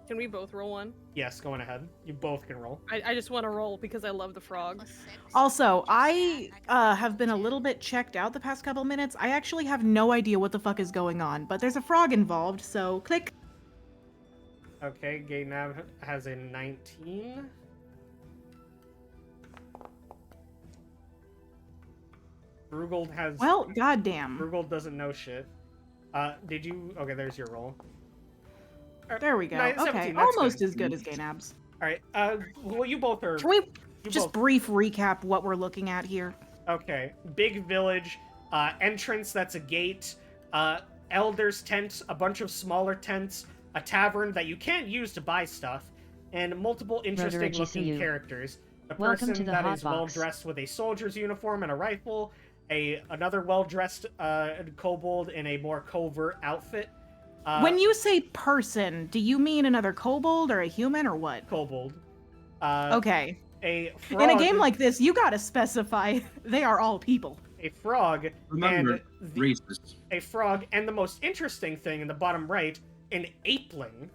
Can we both roll one? Yes, go on ahead. You both can roll. I just want to roll because I love the frog. +6. Also, I have been a little bit checked out the past couple minutes. I actually have no idea what the fuck is going on, but there's a frog involved, so click. Okay, Gaynab has a 19. Brugold has... Well, goddamn. Brugold doesn't know shit. Did you... Okay, there's your roll. There we go. Nine- Okay, 17, that's almost good. as good as Gaynab's. Alright, well, you both are... Can we you just both- brief recap what we're looking at here? Okay, big village, entrance that's a gate, elder's tent, a bunch of smaller tents, a tavern that you can't use to buy stuff, and multiple interesting looking GCU. characters. A Welcome person to the that hot is well box. dressed with a soldier's uniform and a rifle, another well dressed kobold in a more covert outfit. When you say person, do you mean another kobold or a human or what? Kobold. Okay. A frog, In a game like this, you gotta specify they are all people. a frog, Remember, and racist. a frog, and the most interesting thing in the bottom right, an apeling.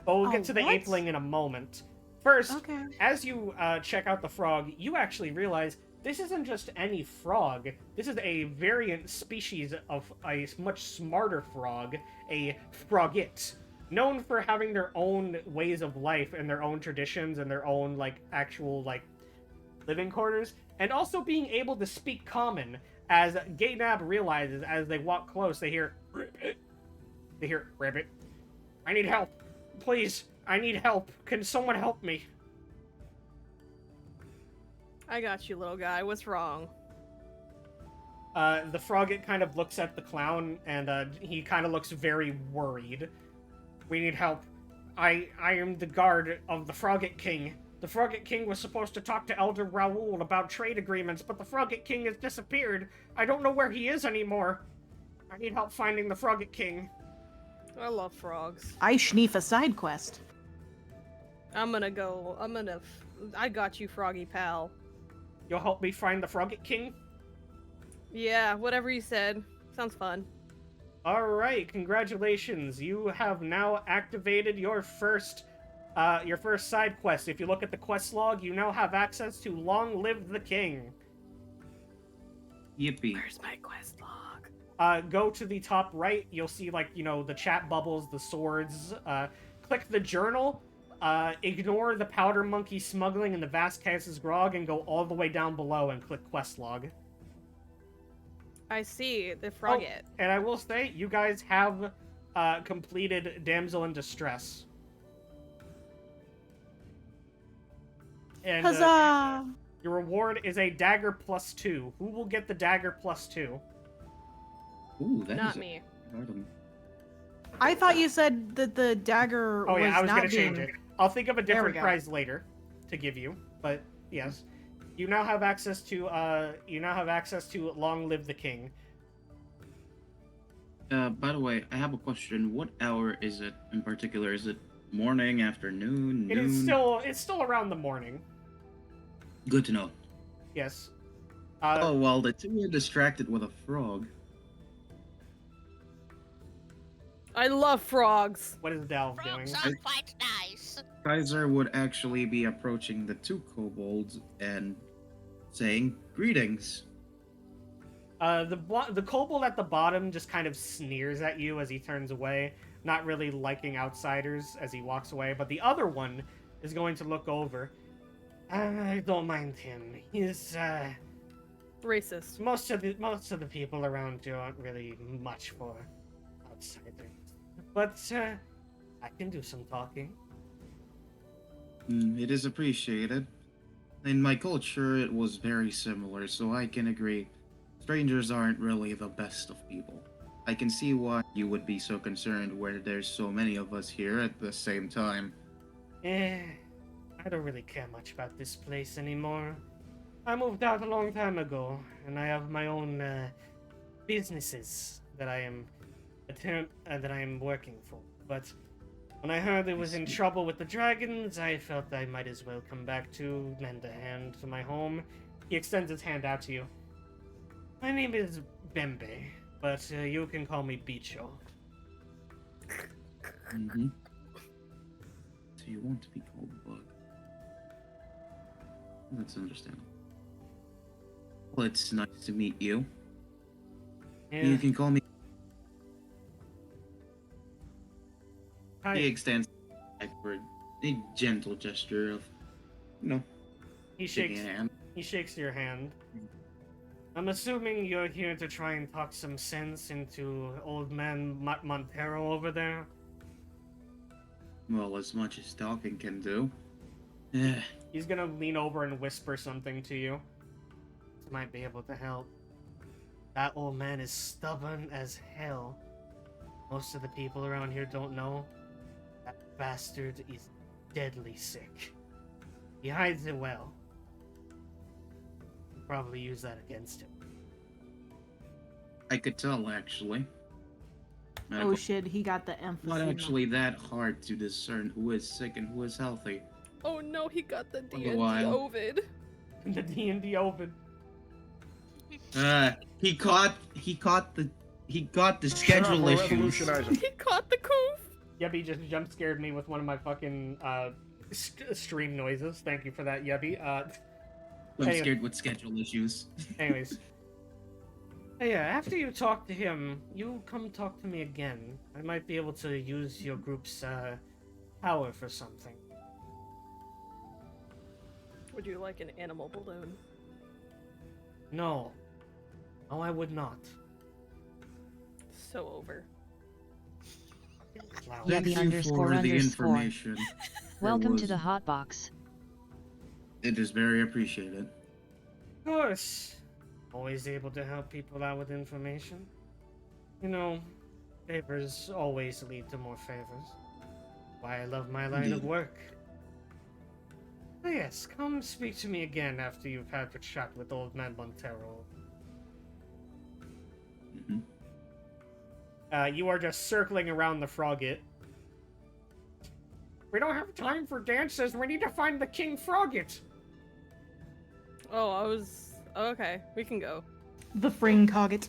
But we'll get to the what? apeling in a moment. First, Okay. as you check out the frog, you actually realize this isn't just any frog. This is a variant species of a much smarter frog, a frogget, known for having their own ways of life and their own traditions and their own, like, actual, like, living quarters, and also being able to speak common, as Gaynab realizes as they walk close, they hear, "Ribbit." They hear, "Ribbit, I need help. Please, I need help. Can someone help me?" I got you, little guy. What's wrong? The frogget kind of looks at the clown, and he kind of looks very worried. "We need help. I am the guard of the Frogget King. The Frogget King was supposed to talk to Elder Raoul about trade agreements, but the Frogget King has disappeared. I don't know where he is anymore. I need help finding the Frogget King." I love frogs. I schneef a side quest. I got you, froggy pal. You'll help me find the Frogget King? Yeah, whatever you said. Sounds fun. Alright, congratulations. You have now activated your first side quest. If you look at the quest log, you now have access to Long Live the King. Yippee. Where's my quest log? Go to the top right, you'll see, like, you know, the chat bubbles, the swords. Click the journal, ignore the powder monkey smuggling and the Vasquez's grog, and go all the way down below and click quest log. I see the frogget. And I will say, you guys have completed Damsel in Distress. And Huzzah! your reward is a dagger +2. Who will get the dagger +2? Ooh, that Not is me. random. I thought you said that the dagger Oh was yeah, I was not gonna change being... it. I'll think of a There we different go. prize later to give you, but yes, you now have access to Long Live the King. By the way, I have a question. What hour is it in particular? Is it morning, afternoon, noon? It's still around the morning. Good to know. Yes. Oh, well, the two are distracted with a frog. I love frogs. What is Delve doing? Frogs are quite nice. Kaiser would actually be approaching the two kobolds and saying, "Greetings." The kobold at the bottom just kind of sneers at you as he turns away, not really liking outsiders as he walks away. But the other one is going to look over. I don't mind him. He's Racist. most of the people around you aren't really much for outsiders. But I can do some talking. It is appreciated. In my culture, it was very similar, so I can agree. Strangers aren't really the best of people. I can see why you would be so concerned where there's so many of us here at the same time. I don't really care much about this place anymore. I moved out a long time ago, and I have my own businesses that I am working for. But when I heard it was in trouble with the dragons, I felt I might as well come back to lend a hand to my home. He extends his hand out to you. My name is Bembe, but you can call me Bicho. Mm-hmm. So you want to be called Bug. That's understandable. Well, it's nice to meet you. Yeah. You can call me... He extends backward, a gentle gesture of, He shaking shakes. a hand. He shakes your hand. I'm assuming you're here to try and talk some sense into old man Montero over there. Well, as much as talking can do. Eh, He's gonna lean over and whisper something to you. This might be able to help. That old man is stubborn as hell. Most of the people around here don't know. That bastard is deadly sick. He hides it well. You'll probably use that against him. I could tell, actually. Oh shit, he got the emphasis. Not actually that hard to discern who is sick and who is healthy. Oh no, he got the D&D while. Ovid. The D&D Ovid. He got the schedule issues. He caught the coof. Yubby just jump scared me with one of my fucking stream noises. Thank you for that, Yubby. I'm scared with schedule issues. Anyways. Hey, after you talk to him, you come talk to me again. I might be able to use your group's power for something. Would you like an animal balloon? No. No, I would not. So over. Flower. Yeah, the Thank you for the __ information. Welcome to was- the hotbox. It is very appreciated. Of course. Always able to help people out with information. You know, favors always lead to more favors. Why I love my line of Indeed. work. But yes, come speak to me again after you've had a chat with old man Montero. Mhm. You are just circling around the frogget. We don't have time for dances. We need to find the King Frogget. Oh, I was... Okay, we can go. The Fring Cogget.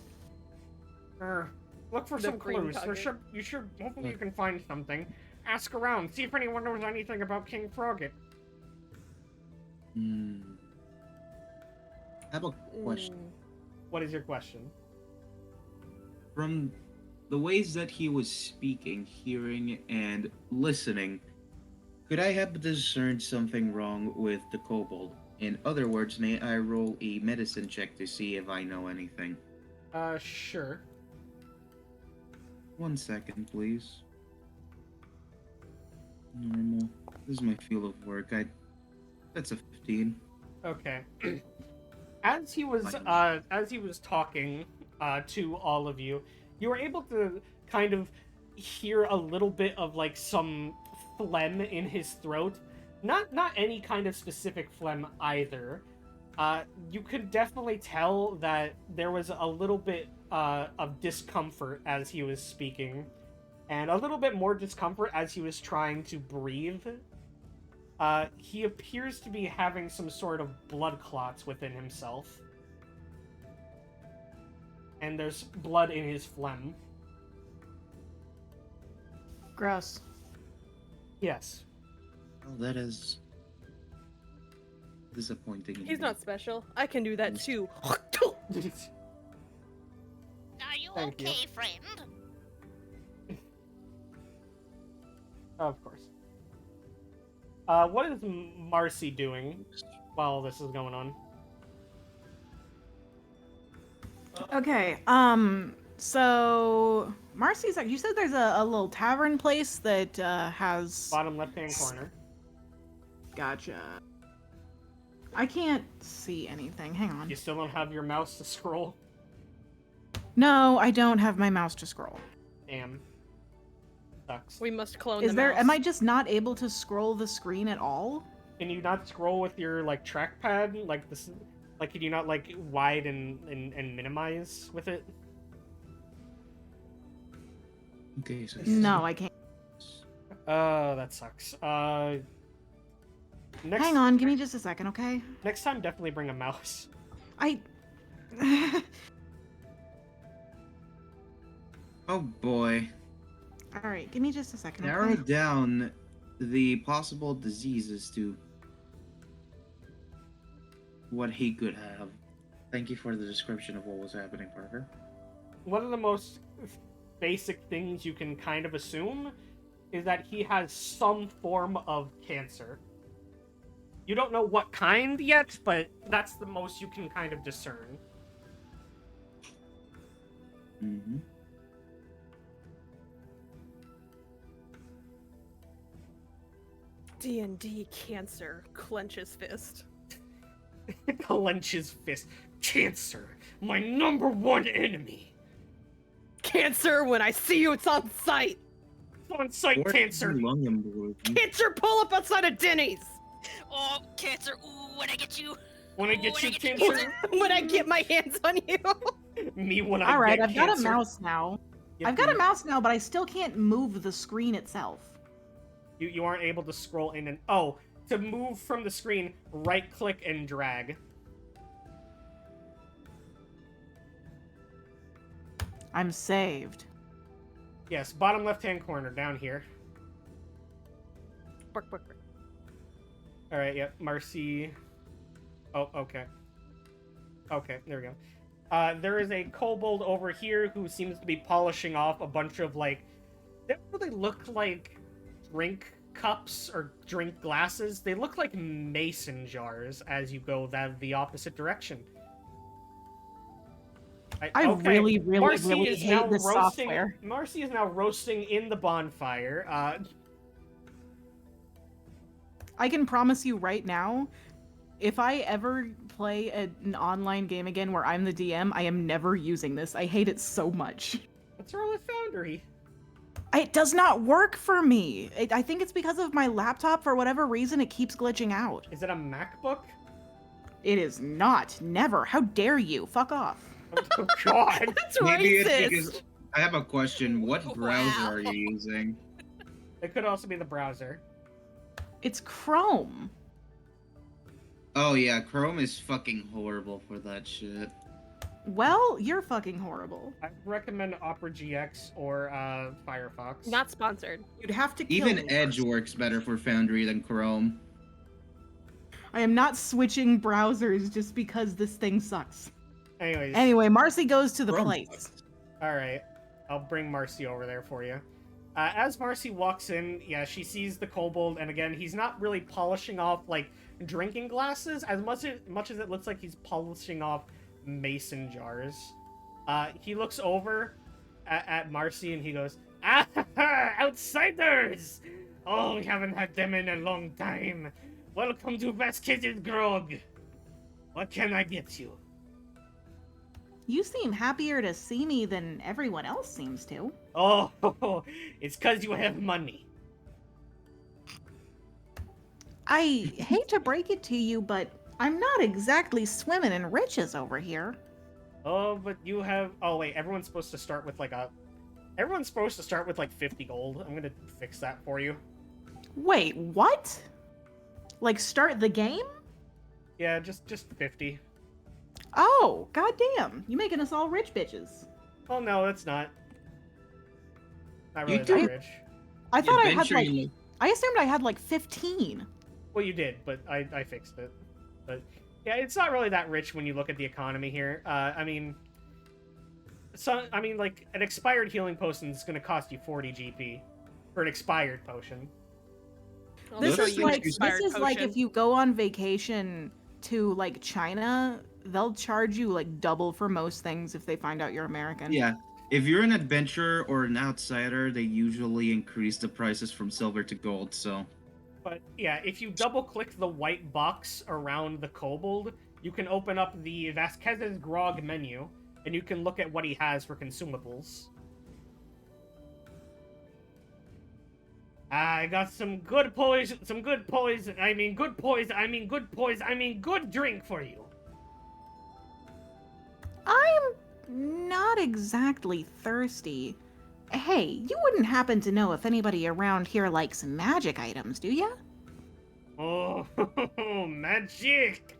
Look for The some cream clues. cogget. You should. Hopefully, you can find something. Ask around. See if anyone knows anything about King Frogget. Hmm. I have a question. What is your question? From the ways that he was speaking, hearing, and listening, could I have discerned something wrong with the kobold? In other words, may I roll a medicine check to see if I know anything? Sure. 1 second, please. Normal. This is my field of work. That's a 15. Okay. As he was talking to all of you, you were able to kind of hear a little bit of like some phlegm in his throat. Not any kind of specific phlegm either. You could definitely tell that there was a little bit of discomfort as he was speaking, and a little bit more discomfort as he was trying to breathe. He appears to be having some sort of blood clots within himself. And there's blood in his phlegm. Gross. Yes. Oh, that is disappointing. He's indeed. not special. I can do that too. Are you Thank you. okay, friend? Of course. What is Marcy doing while this is going on? Okay, so Marcy's like, you said there's a little tavern place that has. Bottom left-hand corner. Gotcha. I can't see anything. Hang on. You still don't have your mouse to scroll? No, I don't have my mouse to scroll. Damn. Sucks. We must clone Is the there? mouse. Am I just not able to scroll the screen at all? Can you not scroll with your, like, trackpad? Like, this... Like, can you not, like, wide and minimize with it? Okay, so No, I can't. That sucks. Next, Hang on, give me just a second, okay? Next time, definitely bring a mouse. I. Oh boy. All right, give me just a second. Narrow Okay? down the possible diseases to what he could have. Thank you for the description of what was happening, Parker. One of the most basic things you can kind of assume is that he has some form of cancer. You don't know what kind yet, but that's the most you can kind of discern. Mm-hmm. D&D cancer clenches fist. Clenches fist. Cancer, my #1 enemy. Cancer, when I see you, it's on sight. On-site cancer. Lung embolism. Cancer, pull up outside of Denny's. Oh, cancer! Ooh, when I get you! When I Ooh, get when you, I get you, cancer. When I get my hands on you. Me when I All right, get I've cancer. got a mouse now. Yep, I've got a mouse now, but I still can't move the screen itself. You aren't able to scroll in and... Oh, to move from the screen, right-click and drag. I'm saved. Yes, bottom left-hand corner, down here. Bark, bark, bark. Alright, yep, Marcy... Oh, okay. Okay, there we go. There is a kobold over here who seems to be polishing off a bunch of, like... They don't really look like drink cups or drink glasses. They look like mason jars as you go the opposite direction. I really Marcy hate is now this roasting, software. Marcy is now roasting in the bonfire. I can promise you right now, if I ever play an online game again where I'm the DM, I am never using this. I hate it so much. What's wrong with Foundry? It does not work for me. I think it's because of my laptop. For whatever reason, it keeps glitching out. Is it a MacBook? It is not. Never. How dare you? Fuck off. Oh God! That's Maybe racist. it's because I have a question. What browser Wow. are you using? It could also be the browser. It's Chrome. Oh yeah, Chrome is fucking horrible for that shit. Well, you're fucking horrible. I recommend Opera GX or Firefox. Not sponsored. You'd have to kill Even me Edge first. works better for Foundry than Chrome. I am not switching browsers just because this thing sucks. Anyways. Anyway, Marcy goes to the Chrome place. sucks. All right, I'll bring Marcy over there for you. As Marcy walks in, yeah, she sees the kobold, and again, he's not really polishing off like drinking glasses as much as it looks like he's polishing off mason jars. He looks over at Marcy and he goes, "Ah, outsiders! Oh, we haven't had them in a long time. Welcome to Vasquez's Grog. What can I get you?" You seem happier to see me than everyone else seems to. Oh, it's because you have money. I hate to break it to you, but I'm not exactly swimming in riches over here. Oh, but you have... Oh, wait, everyone's supposed to start with, like, Everyone's supposed to start with, like, 50 gold. I'm gonna fix that for you. Wait, what? Like, start the game? Yeah, just 50. Oh, goddamn. You making us all rich bitches. Oh, no, that's not. Not You really do- that rich. I thought I had, like... Eventually- I assumed I had, like, 15. Well, you did, but I fixed it. But, yeah, it's not really that rich when you look at the economy here. I mean... like, an expired healing potion is gonna cost you 40 GP. For an expired potion. I'll This show is you an like expired potion. if you go on vacation to like China, they'll charge you like double for most things if they find out you're American. Yeah, if you're an adventurer or an outsider, they usually increase the prices from silver to gold, so... But yeah, if you double-click the white box around the kobold, you can open up the Vasquez's Grog menu, and you can look at what he has for consumables. I got some good drink for you. I'm not exactly thirsty. Hey, you wouldn't happen to know if anybody around here likes magic items, do ya? Oh, magic!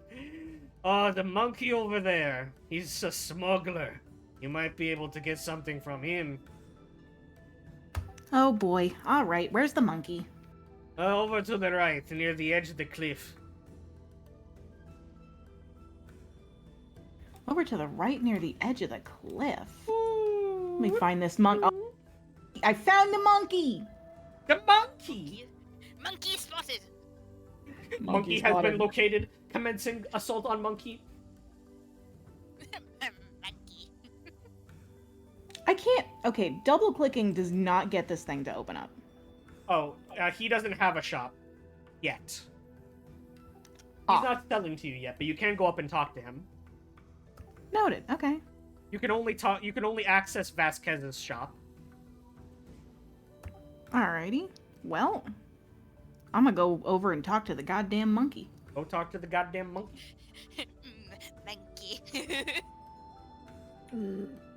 Oh, the monkey over there. He's a smuggler. You might be able to get something from him. Oh boy. All right, where's the monkey? Over to the right, near the edge of the cliff. Over to the right near the edge of the cliff. Let me find this monk. Oh, I found the monkey! The monkey! Monkey spotted. Monkey has been located. Commencing assault on monkey. Monkey. I can't. Okay, double clicking does not get this thing to open up. Oh, he doesn't have a shop yet. He's Ah. not selling to you yet, but you can go up and talk to him. Noted. Okay. You can only talk. You can only access Vasquez's shop. Alrighty. Well, I'm gonna go over and talk to the goddamn monkey. Go talk to the goddamn monkey.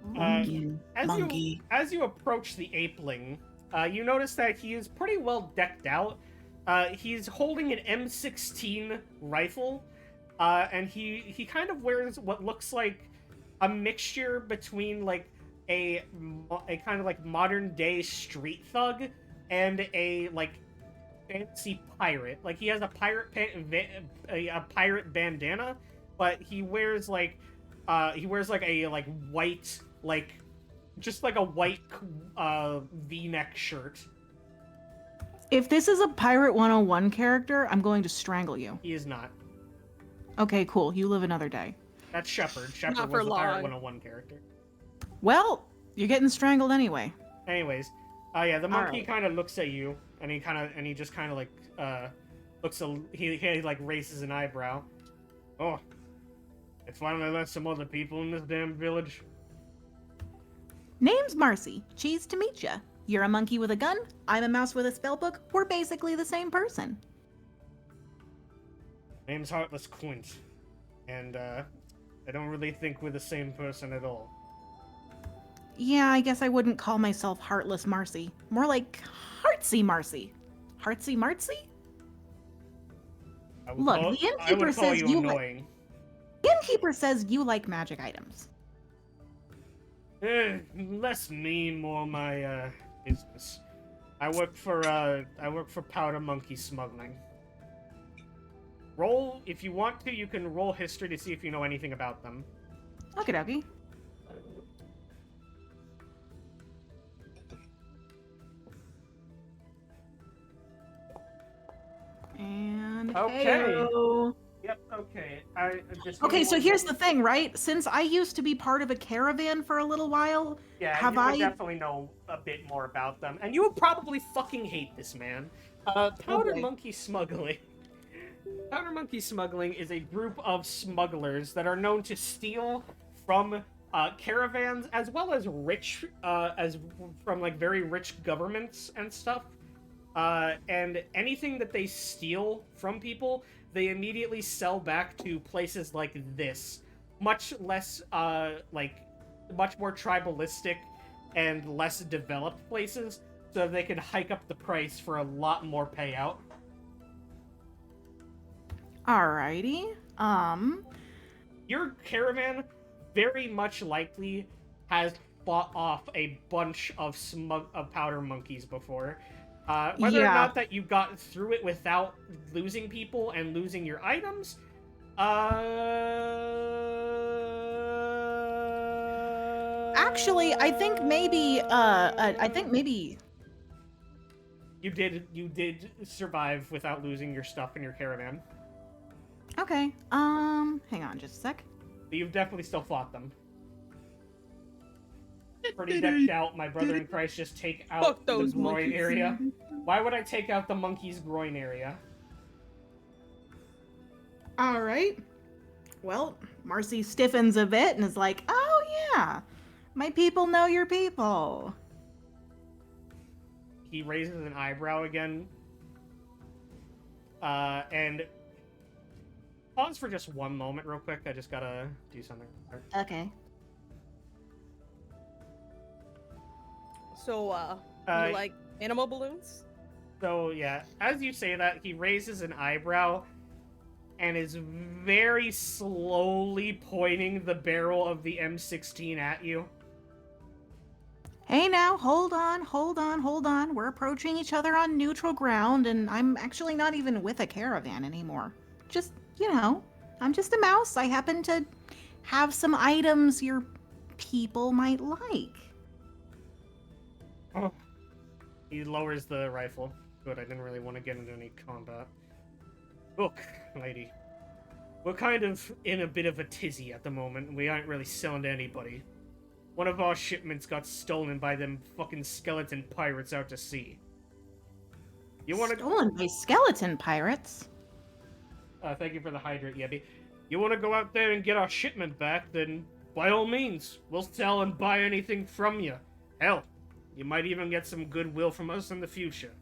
Monkey. As you approach the apeling, you notice that he is pretty well decked out. He's holding an M16 rifle, and he kind of wears what looks like a mixture between like a kind of like modern day street thug and a like fancy pirate. Like he has a a pirate bandana, but he wears like a like white like just like a white V-neck shirt. If this is a Pirate 101 character, I'm going to strangle you. He is not. Okay, cool. You live another day. That's Shepard. Shepard Not was for the Pirate long. 101 character. Well, you're getting strangled anyway. Anyways, yeah, the monkey Alright. kind of looks at you, and he just kind of like he like raises an eyebrow. Oh, I finally let some other people in this damn village. Name's Marcy. Cheese to meet ya. You're a monkey with a gun. I'm a mouse with a spellbook. We're basically the same person. Name's Heartless Quint, and I don't really think we're the same person at all. Yeah, I guess I wouldn't call myself Heartless Marcy. More like Heartsy Marcy. Heartsy Marcy? I would Look, call- the I innkeeper would call says you you annoying. The innkeeper says you like magic items. Less me, more my business. I work for Powder Monkey Smuggling. Roll if you want to. You can roll history to see if you know anything about them. Okie dokie. And Okay. heyo. Yep. Okay. I just Okay, so here's the thing, right? Since I used to be part of a caravan for a little while, Yeah, have you would I- definitely know a bit more about them, and you would probably fucking hate this man. Powder Okay. Monkey Smuggling. Powder Monkey Smuggling is a group of smugglers that are known to steal from caravans as well as rich, as from like very rich governments and stuff. And anything that they steal from people, they immediately sell back to places like this, much less much more tribalistic and less developed places, so they can hike up the price for a lot more payout. alrighty. Your caravan very much likely has fought off a bunch of powder monkeys before. Whether or Yeah. not that you got through it without losing people and losing your items, Actually, I think maybe you did survive without losing your stuff in your caravan. Okay. Hang on just a sec. But you've definitely still fought them. Pretty decked out. My brother in Christ just take out Fuck the those groin monkeys. area. Why would I take out the monkey's groin area? All right. Well, Marcy stiffens a bit and is like, "Oh yeah, my people know your people." He raises an eyebrow again. And pause for just one moment real quick. I just gotta do something. Okay. So, Uh, you like animal balloons? So, yeah, as you say that, he raises an eyebrow and is very slowly pointing the barrel of the M16 at you. Hey now, hold on. We're approaching each other on neutral ground, and I'm actually not even with a caravan anymore. Just, I'm just a mouse. I happen to have some items your people might like. Oh, He lowers the rifle. Good, I didn't really want to get into any combat. Look, lady. We're kind of in a bit of a tizzy at the moment. We aren't really selling to anybody. One of our shipments got stolen by them fucking skeleton pirates out to sea. You want to... Stolen by skeleton pirates? Thank you for the hydrate, Yebby. You want to go out there and get our shipment back, then by all means, we'll sell and buy anything from you. Hell, you might even get some goodwill from us in the future.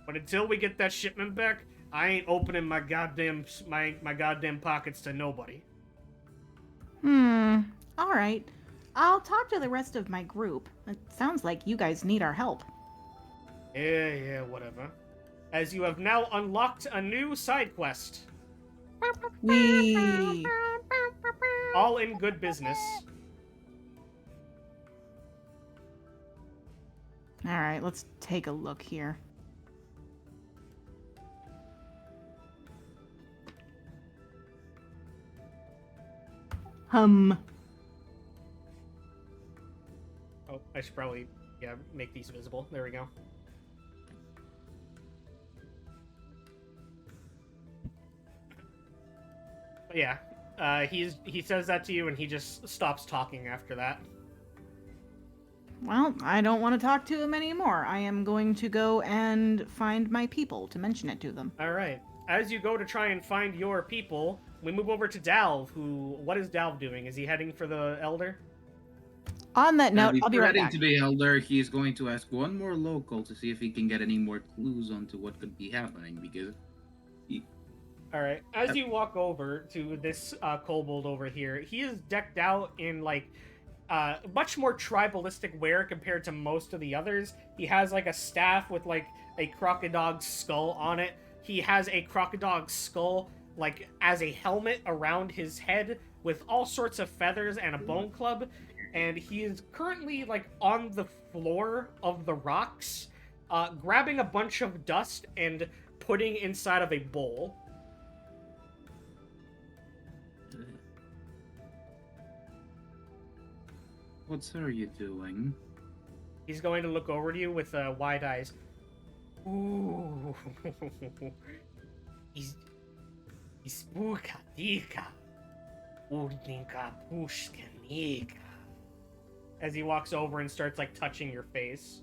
But until we get that shipment back, I ain't opening my goddamn pockets to nobody. All right. I'll talk to the rest of my group. It sounds like you guys need our help. Yeah, whatever. As you have now unlocked a new side quest. We... All in good business. All right, let's take a look here. Oh, I should probably, make these visible. There we go. But yeah, he says that to you, and he just stops talking after that. Well, I don't want to talk to him anymore. I am going to go and find my people to mention it to them. All right. As you go to try and find your people, we move over to Dalv, what is Dalv doing? Is he heading for the Elder? On that note, I'll be right heading back. to the Elder. He's going to ask one more local to see if he can get any more clues onto what could be happening, because... All right. As you walk over to this kobold over here, he is decked out in, much more tribalistic wear compared to most of the others. He has, a staff with, a crocodile's skull on it. He has a crocodile's skull, as a helmet around his head with all sorts of feathers and a bone club. And he is currently, on the floor of the rocks, grabbing a bunch of dust and putting inside of a bowl. What are you doing? He's going to look over to you with wide eyes. Ooh. As he walks over and starts, touching your face.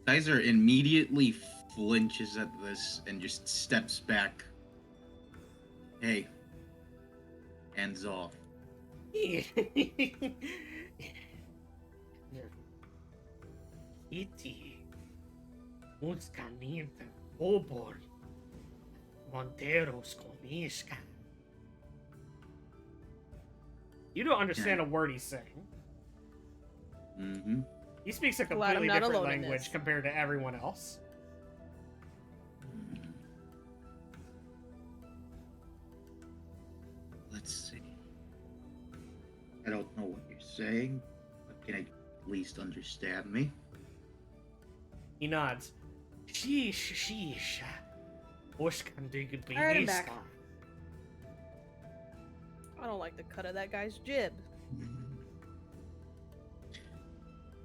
Kaiser immediately flinches at this and just steps back. Hey. Hands off. Iti. Muscanita. Obor. Monteros Comishka. You don't understand a word he's saying. Mm-hmm. He speaks a Glad I'm completely not different alone in language this. compared to everyone else. Let's see. I don't know what you're saying, but can I at least understand me? He nods. Sheesh. Alright, I'm back. I don't like the cut of that guy's jib.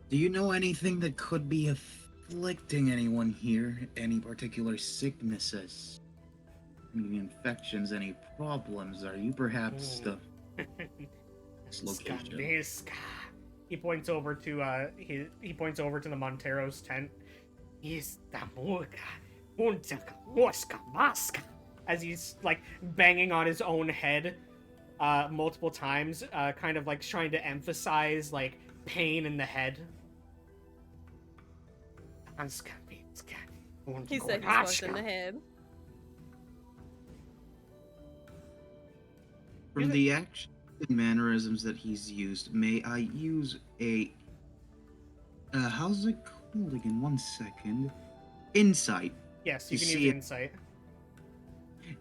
Do you know anything that could be afflicting anyone here? Any particular sicknesses? Any infections? Any problems? Are you perhaps the location? He points over to he points over to the Montero's tent. As he's banging on his own head multiple times, kind of trying to emphasize pain in the head. He said he's fucked in the head. From the action and mannerisms that he's used, may I use a... how's it called again? 1 second. Insight. Yes, you To can see use it- insight.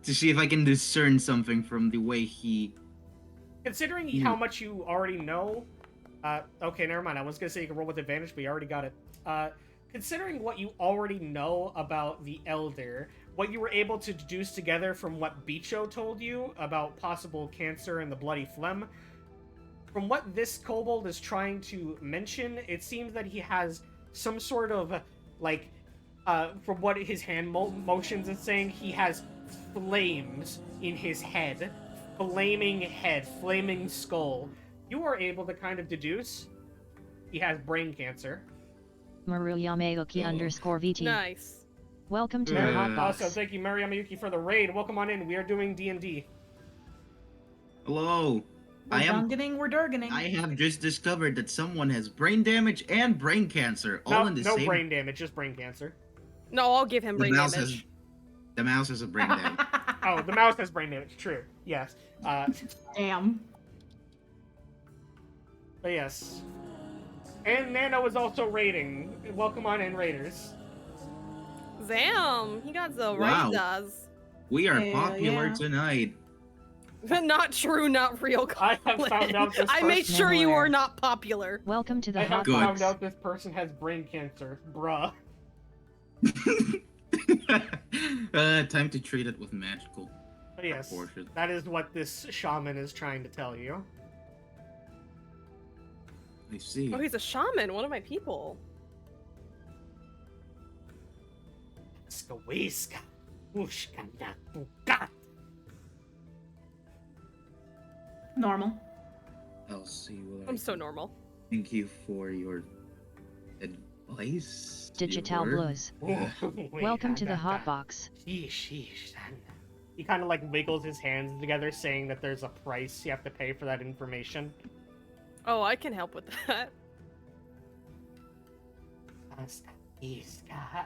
To see if I can discern something from the way he... Considering how much you already know, okay, never mind. I was gonna say you can roll with advantage, but you already got it. Considering what you already know about the Elder, what you were able to deduce together from what Bicho told you about possible cancer and the bloody phlegm, from what this kobold is trying to mention, it seems that he has some sort of, like, from what his hand motions is saying, he has flames in his head. Flaming head, flaming skull. You are able to kind of deduce he has brain cancer. Maruyameoki _VT. Nice. Welcome to the hotbox. Also, thank you, Mariyamayuki, for the raid. Welcome on in. We are doing D&D. Hello. We're dungeoning, we're durgening. I have just discovered that someone has brain damage and brain cancer all in the No same. brain damage, just brain cancer. No, I'll give him brain damage. The mouse has a brain damage. Oh, the mouse has brain damage. True. Yes. Damn. But yes. And Nano is also raiding. Welcome on in, raiders. Damn, he got the Wow. right does. We are Hell popular yeah. tonight. Not true, not real. I have found out this I made person- sure you Nowhere. were not popular. Welcome to the I have Good. found hotbox. out this person has brain cancer. Bruh. Time to treat it with magical. But yes, Portion. that is what this shaman is trying to tell you. I see. Oh, he's a shaman, one of my people. Skawiska. Ushkanda bukat. Normal. I'll see what I'm I so can- normal. Thank you for your advice. Digital your- Blues. Welcome to the hotbox. He kind of like wiggles his hands together, saying that there's a price you have to pay for that information. Oh, I can help with that.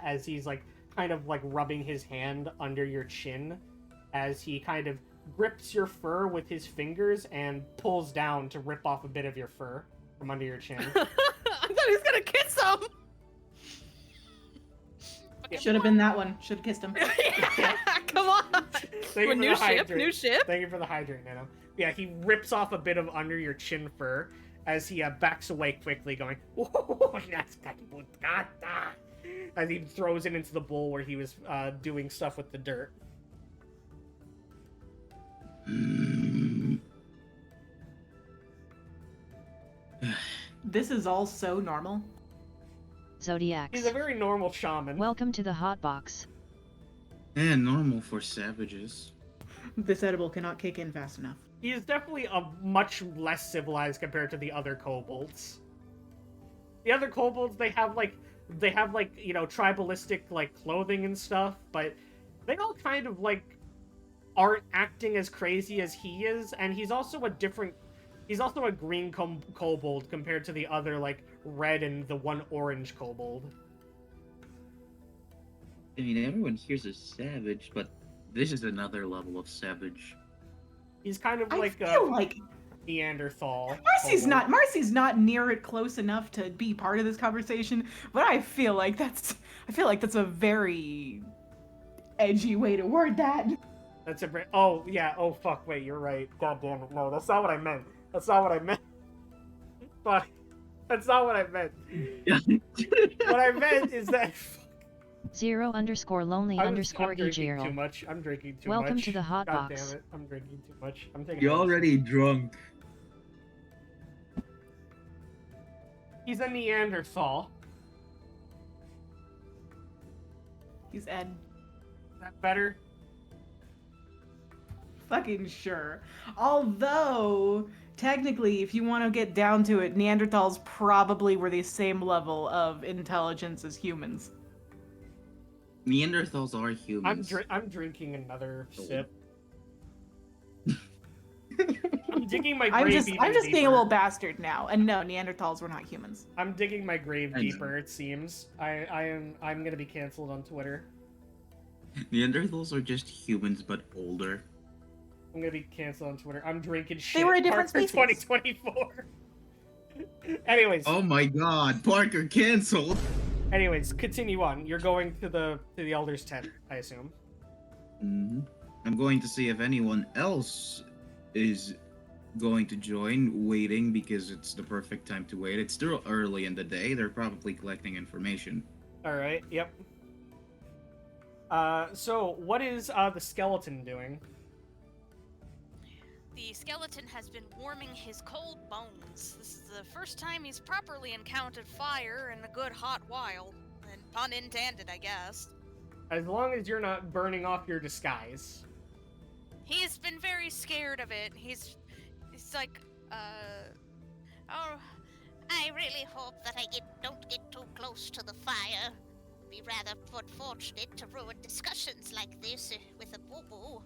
As he's like kind of like rubbing his hand under your chin, as he kind of grips your fur with his fingers and pulls down to rip off a bit of your fur from under your chin. I thought he was gonna kiss him. Should have been that one. Should have kissed him. Yeah, come on. Thank you Well, for new the ship, hydrate. new ship. Thank you for the hydrate, Nano. Yeah, he rips off a bit of under your chin fur as he backs away quickly, going, as he throws it into the bowl where he was doing stuff with the dirt. This is all so normal. Zodiacs. He's a very normal shaman. Welcome to the hotbox. And normal for savages. This edible cannot kick in fast enough. He is definitely a much less civilized compared to the other kobolds. The other kobolds, they have like, you know, tribalistic like clothing and stuff, but they all kind of like aren't acting as crazy as he is, and he's also a green kobold compared to the other like red and the one orange kobold. I mean, everyone here's a savage, but this is another level of savage. He's kind of I like feel a like Neanderthal. Marcy's kobold. not near it close enough to be part of this conversation, but I feel like that's a very edgy way to word that. That's a oh yeah, oh fuck, wait, you're right. God damn it, no, that's not what I meant. That's not what I meant. Fuck. That's not what I meant. What I meant is that 0_lonely_EGRL. I'm drinking too much. I'm drinking too much. Welcome to the hot God box. damn it, I'm drinking too much. I'm taking. You're already drunk. He's a Neanderthal. He's Ed. Is that better? Fucking sure. Although, technically, if you want to get down to it, Neanderthals probably were the same level of intelligence as humans. Neanderthals are humans. I'm drinking another Oh. sip. I'm digging my grave I'm even just being a deeper. little bastard now. And no, Neanderthals were not humans. I'm digging my grave I know. deeper. It seems. I'm gonna be canceled on Twitter. Neanderthals are just humans, but older. I'm gonna be canceled on Twitter. I'm drinking shit. They were a different Parker species. 2024. Anyways, Oh my god, Parker canceled! continue on. You're going to the Elder's tent, I assume. I'm going to see if anyone else is going to join, waiting because it's the perfect time to wait. It's still early in the day. They're probably collecting information. All right. Yep. So what is the skeleton doing? The skeleton has been warming his cold bones. This is the first time he's properly encountered fire in a good hot while. And pun intended, I guess. As long as you're not burning off your disguise. He's been very scared of it. He's like, oh, I really hope that I don't get too close to the fire. Be rather unfortunate to ruin discussions like this with a boo-boo.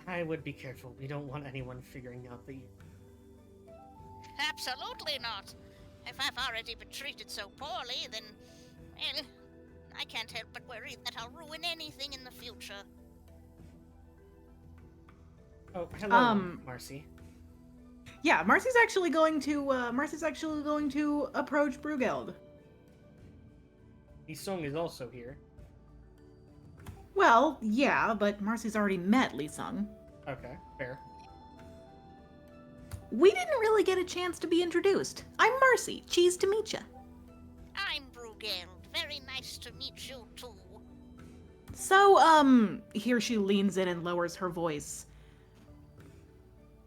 I would be careful. We don't want anyone figuring out that you... Absolutely not. If I've already been treated so poorly, then, well, I can't help but worry that I'll ruin anything in the future. Oh, hello, Marcy. Yeah, Marcy's actually going to approach Brugeld. Isung is also here. Well, yeah, but Marcy's already met Lee Sung. Okay, fair. We didn't really get a chance to be introduced. I'm Marcy. Cheese to meet ya. I'm Brugeld. Very nice to meet you, too. So, here she leans in and lowers her voice.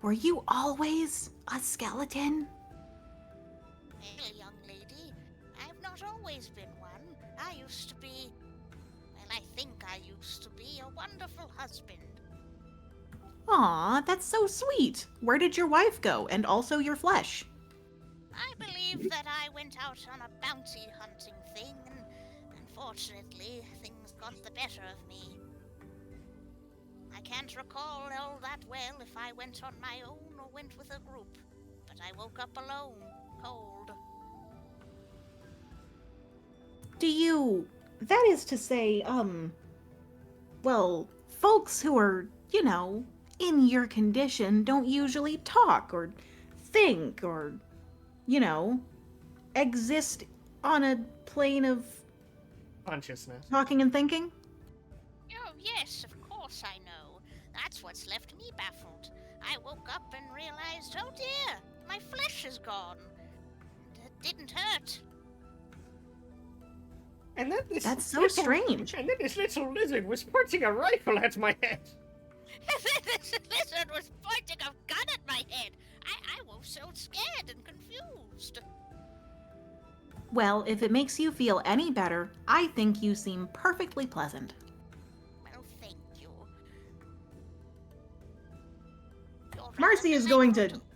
Were you always a skeleton? Well, young lady, I've not always been one. I used to be... Well, I think I used to be a wonderful husband. Aw, that's so sweet. Where did your wife go, and also your flesh? I believe that I went out on a bounty hunting thing, and unfortunately, things got the better of me. I can't recall all that well if I went on my own or went with a group, but I woke up alone, cold. That is to say, well, folks who are, in your condition don't usually talk or think or, exist on a plane of Consciousness. talking and thinking? Oh, yes, of course I know. That's what's left me baffled. I woke up and realized, oh dear, my flesh is gone. It didn't hurt. And then That's so strange. And then this little lizard was pointing a rifle at my head. This lizard was pointing a gun at my head. I was so scared and confused. Well, if it makes you feel any better, I think you seem perfectly pleasant. Well, thank you. You're Marcy rather is going to... delightful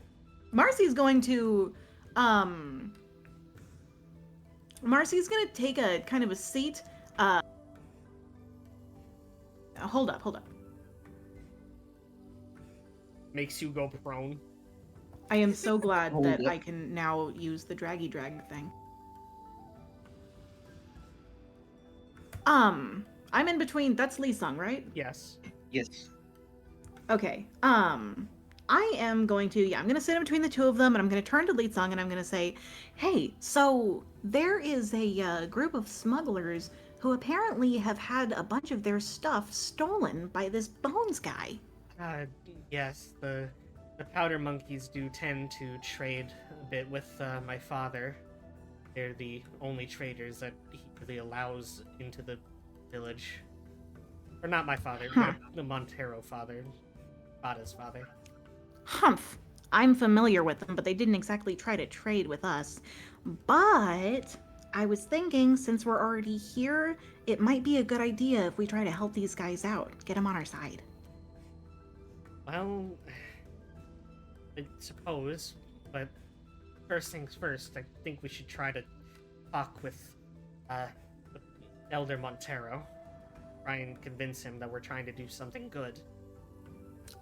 Marcy's going to take a kind of a seat. Hold up. Makes you go prone. I am so glad that I can now use the draggy drag thing. I'm in between. That's Lee Sung, right? Yes. Yes. Okay. I am going to, I'm going to sit in between the two of them, and I'm going to turn to Lee Sung, and I'm going to say, hey, so there is a group of smugglers who apparently have had a bunch of their stuff stolen by this Bones guy. Yes, the powder monkeys do tend to trade a bit with my father. They're the only traders that he really allows into the village. Or not my father, but the Montero father. Bada's father. Humph. I'm familiar with them, but they didn't exactly try to trade with us. But I was thinking, since we're already here, it might be a good idea if we try to help these guys out. Get them on our side. Well, I suppose, but first things first, I think we should try to talk with Elder Montero. Try and convince him that we're trying to do something good.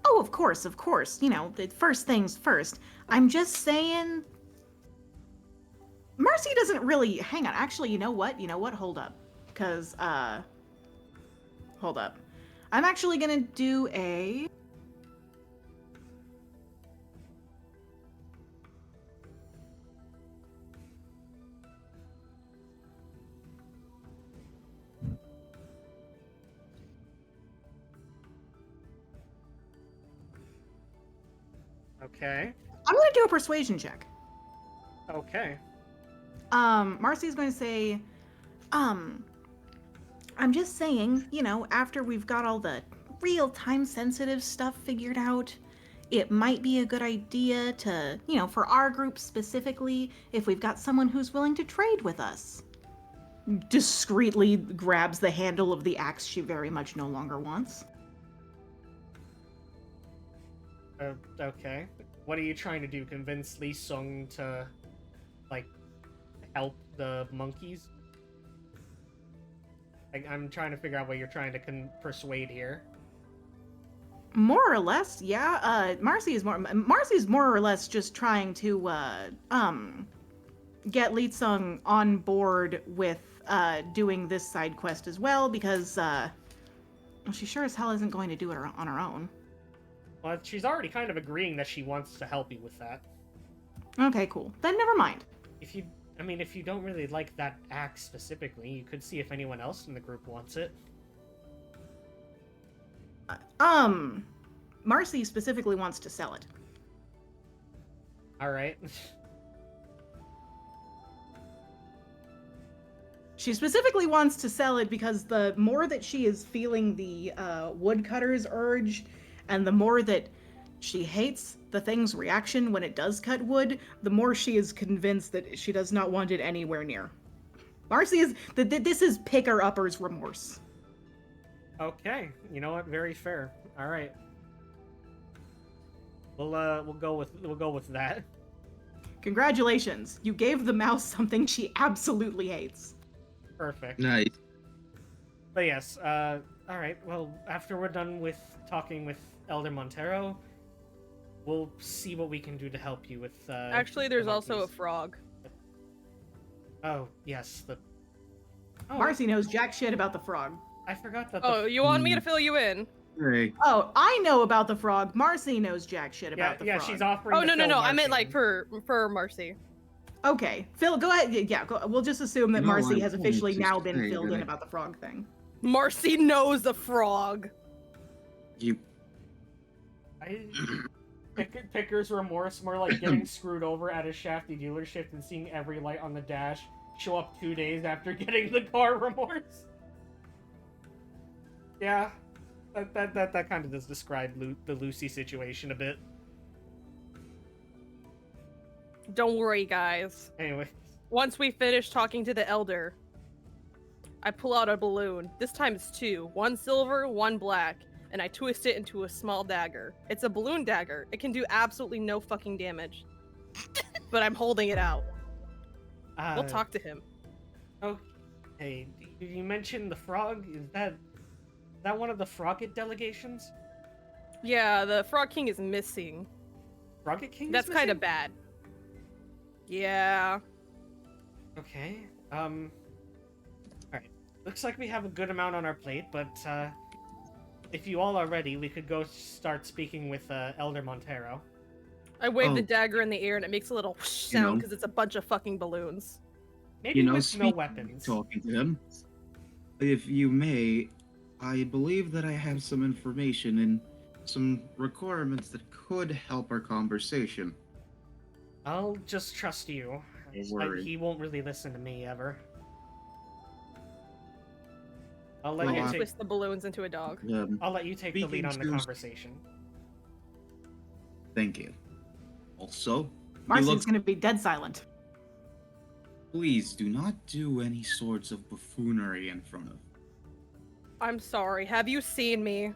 Oh, of course. The first things first. I'm just saying... Marcy doesn't really... Hang on. Actually, you know what? Hold up. Because, hold up. I'm actually gonna do a... Okay. I'm gonna do a persuasion check. Okay. Marcy's going to say, I'm just saying, after we've got all the real time sensitive stuff figured out, it might be a good idea to, for our group specifically, if we've got someone who's willing to trade with us. Discreetly grabs the handle of the axe she very much no longer wants. Okay. What are you trying to do? Convince Lee Sung to, like, help the monkeys? I'm trying to figure out what you're trying to persuade here. More or less, yeah. Marcy's more or less just trying to get Lee Sung on board with doing this side quest as well, because she sure as hell isn't going to do it on her own. Well, she's already kind of agreeing that she wants to help you with that. Okay, cool. Then never mind. If you don't really like that axe specifically, you could see if anyone else in the group wants it. Marcy specifically wants to sell it. Alright. She specifically wants to sell it because the more that she is feeling the woodcutter's urge, and the more that she hates the thing's reaction when it does cut wood, the more she is convinced that she does not want it anywhere near. Marcy is this is picker-upper's remorse. Okay, you know what? Very fair. All right. We'll go with that. Congratulations, you gave the mouse something she absolutely hates. Perfect. Nice. But yes, all right. Well, after we're done with talking with Elder Montero, we'll see what we can do to help you with. Actually, there's also a monkeys. frog. Oh yes, Oh, Marcy knows jack shit about the frog. I forgot that. Oh, you want me to fill you in? Hey. Oh, I know about the frog. Marcy knows jack shit about the frog. Yeah, she's offering. Oh to no, fill I meant Marcy like in. for Marcy. Okay, Phil, go ahead. Yeah, we'll just assume that No, Marcy I has wanted officially to now been say filled that in I- about the frog thing. Marcy knows the frog. You. Picker's remorse, more like getting screwed over at a Shafty dealership and seeing every light on the dash show up 2 days after getting the car remorse. Yeah, that kind of does describe the Lucy situation a bit. Don't worry, guys. Anyway, Once we finish talking to the elder, I pull out a balloon. This time it's two. One silver, one black. And I twist it into a small dagger. It's a balloon dagger. It can do absolutely no fucking damage. But I'm holding it out. We'll talk to him. Okay, you mentioned the frog. Is that one of the Frogget delegations? Yeah, the Frog King is missing. Frogget King? That's kind of bad. Yeah. Okay. Alright. Looks like we have a good amount on our plate, but if you all are ready, we could go start speaking with Elder Montero. I wave the Oh. dagger in the air and it makes a little whoosh sound because it's a bunch of fucking balloons. Maybe with no speaking of weapons. Talking to him. If you may, I believe that I have some information and some requirements that could help our conversation. I'll just trust you. Don't worry. He won't really listen to me ever. I'll let Well, you I take. twist the balloons into a dog. I'll let you take the lead speaking on the to- conversation. Thank you. Also, Marcy's looks- going to be dead silent. please do not do any sorts of buffoonery in front of. I'm sorry. Have you seen me?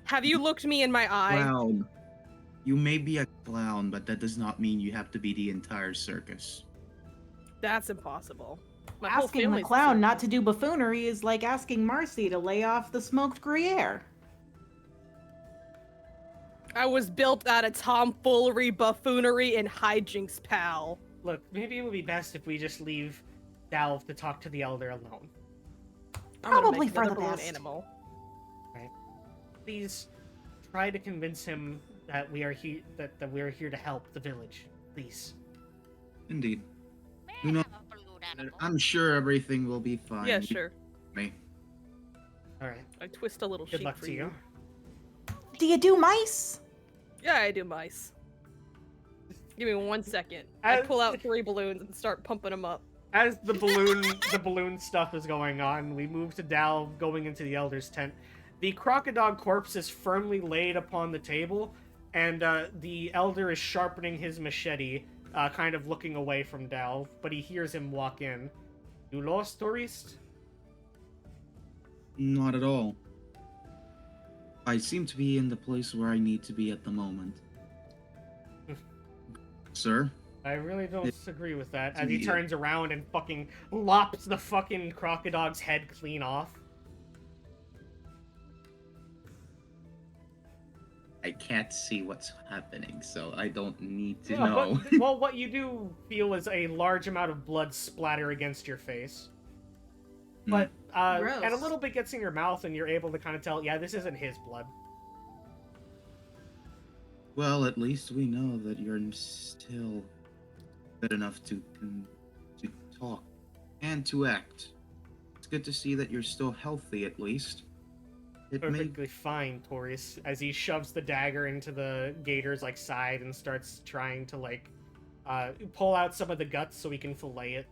Have you looked me in my eye? Clown. You may be a clown, but that does not mean you have to be the entire circus. That's impossible. My whole Asking the family's clown the not to do buffoonery is like asking Marcy to lay off the smoked Gruyere. I was built out of tomfoolery, buffoonery, and hijinks, pal. Look, maybe it would be best if we just leave Dalv to talk to the Elder alone. I'm gonna Probably make for another the balloon best. animal. Please try to convince him that we are here that we are here to help the village. Please. Indeed. May You I know- have a balloon animal? I'm sure everything will be fine. Yeah, sure. Me. Alright. I twist a little Good sheet luck for to you. Do you do mice? Yeah, I do mice. Give me 1 second. I As- pull out 3 balloons and start pumping them up. As the balloon stuff is going on, we move to Dalv going into the Elder's tent. The crocodile corpse is firmly laid upon the table, and the elder is sharpening his machete, kind of looking away from Dalv, but he hears him walk in. You lost, tourist? Not at all. I seem to be in the place where I need to be at the moment. Sir? I really don't agree with that, It's as he me. turns around and fucking lops the fucking crocodile's head clean off. I can't see what's happening, so I don't need to Yeah, know. but, well, what you do feel is a large amount of blood splatter against your face. But, and a Gross. little bit gets in your mouth, and you're able to kind of tell, yeah, this isn't his blood. Well, at least we know that you're still good enough to talk and to act. It's good to see that you're still healthy, at least. It may Perfectly fine, Taurus, as he shoves the dagger into the gator's, like, side and starts trying to, like, pull out some of the guts so he can fillet it.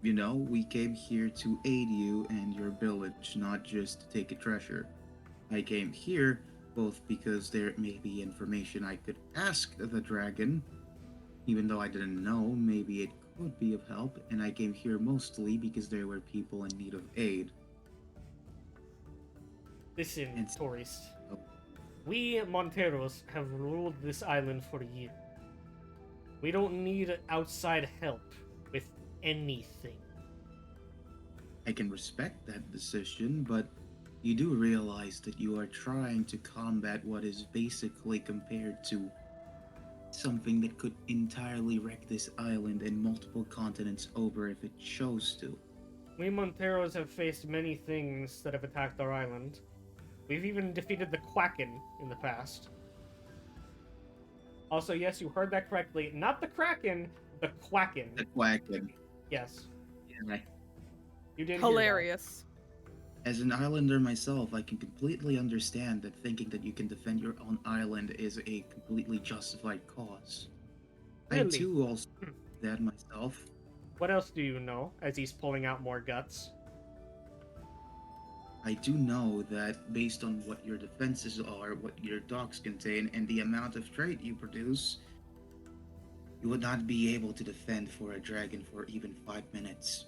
You know, we came here to aid you and your village, not just to take a treasure. I came here both because there may be information I could ask the dragon, even though I didn't know, maybe it could be of help, and I came here mostly because there were people in need of aid. Listen, It's- Taurus. Oh. We Monteros have ruled this island for years. We don't need outside help with anything. I can respect that decision, but you do realize that you are trying to combat what is basically compared to something that could entirely wreck this island and multiple continents over if it chose to. We Monteros have faced many things that have attacked our island. We've even defeated the Quacken in the past. Also, yes, you heard that correctly. Not the Kraken, the Quacken. The Quacken. Yes, Yeah, you did. Hilarious. as an islander myself, I can completely understand that thinking that you can defend your own island is a completely justified cause. I Really? too also do that myself. What else do you know? As he's pulling out more guts. I do know that based on what your defenses are, what your docks contain, and the amount of trait you produce, you would not be able to defend for a dragon for even 5 minutes.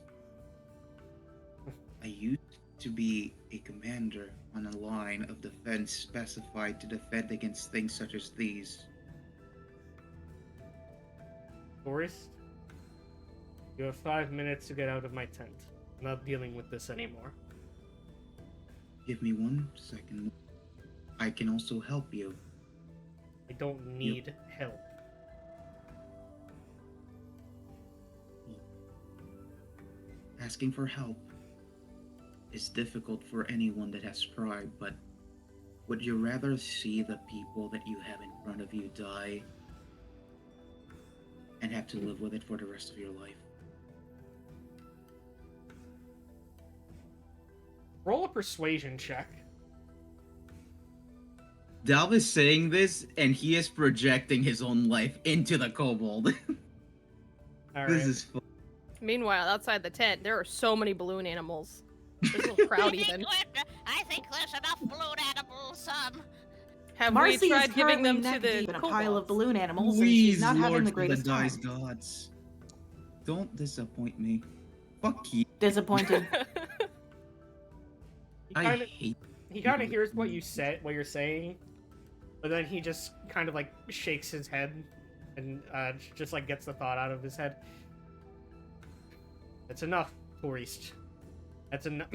I used to be a commander on a line of defense specified to defend against things such as these. Forrest, you have 5 minutes to get out of my tent. I'm not dealing with this anymore. Give me 1 second. I can also help you. I don't need help. Asking for help is difficult for anyone that has pride, but would you rather see the people that you have in front of you die and have to live with it for the rest of your life? Roll a persuasion check. Dalv is saying this, and he is projecting his own life into the kobold. All This right. is fun. Meanwhile, outside the tent, there are so many balloon animals. There's a little crowd even. I think there's enough balloon animals. Have Marcy we is tried giving currently them to neck the deep in a pile of kobolds? balloon animals, and Please, she's not having Lord the greatest time. dice gods. Don't disappoint me. Fuck you. Disappointed. He I kind of hate hears what you said, what you're saying, but then he just kind of like shakes his head and just like gets the thought out of his head. That's enough, tourist. That's enough.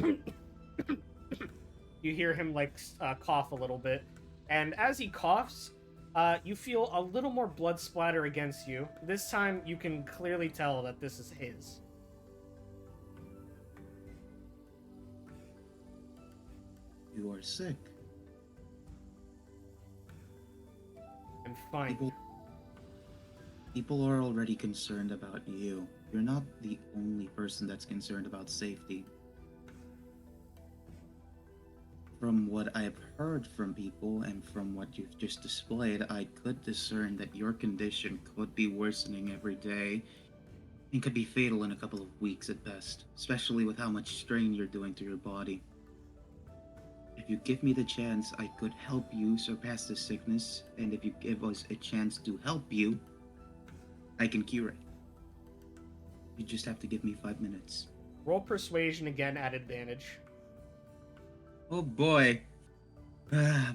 You hear him like cough a little bit, and as he coughs, you feel a little more blood splatter against you. This time, you can clearly tell that this is his. you are sick. I'm fine. People are already concerned about you. You're not the only person that's concerned about safety. From what I've heard from people and from what you've just displayed, I could discern that your condition could be worsening every day and could be fatal in a couple of weeks at best, especially with how much strain you're doing to your body. if you give me the chance, I could help you surpass this sickness, and if you give us a chance to help you, I can cure it. You just have to give me 5 minutes. Roll persuasion again at advantage. Oh boy. Ah,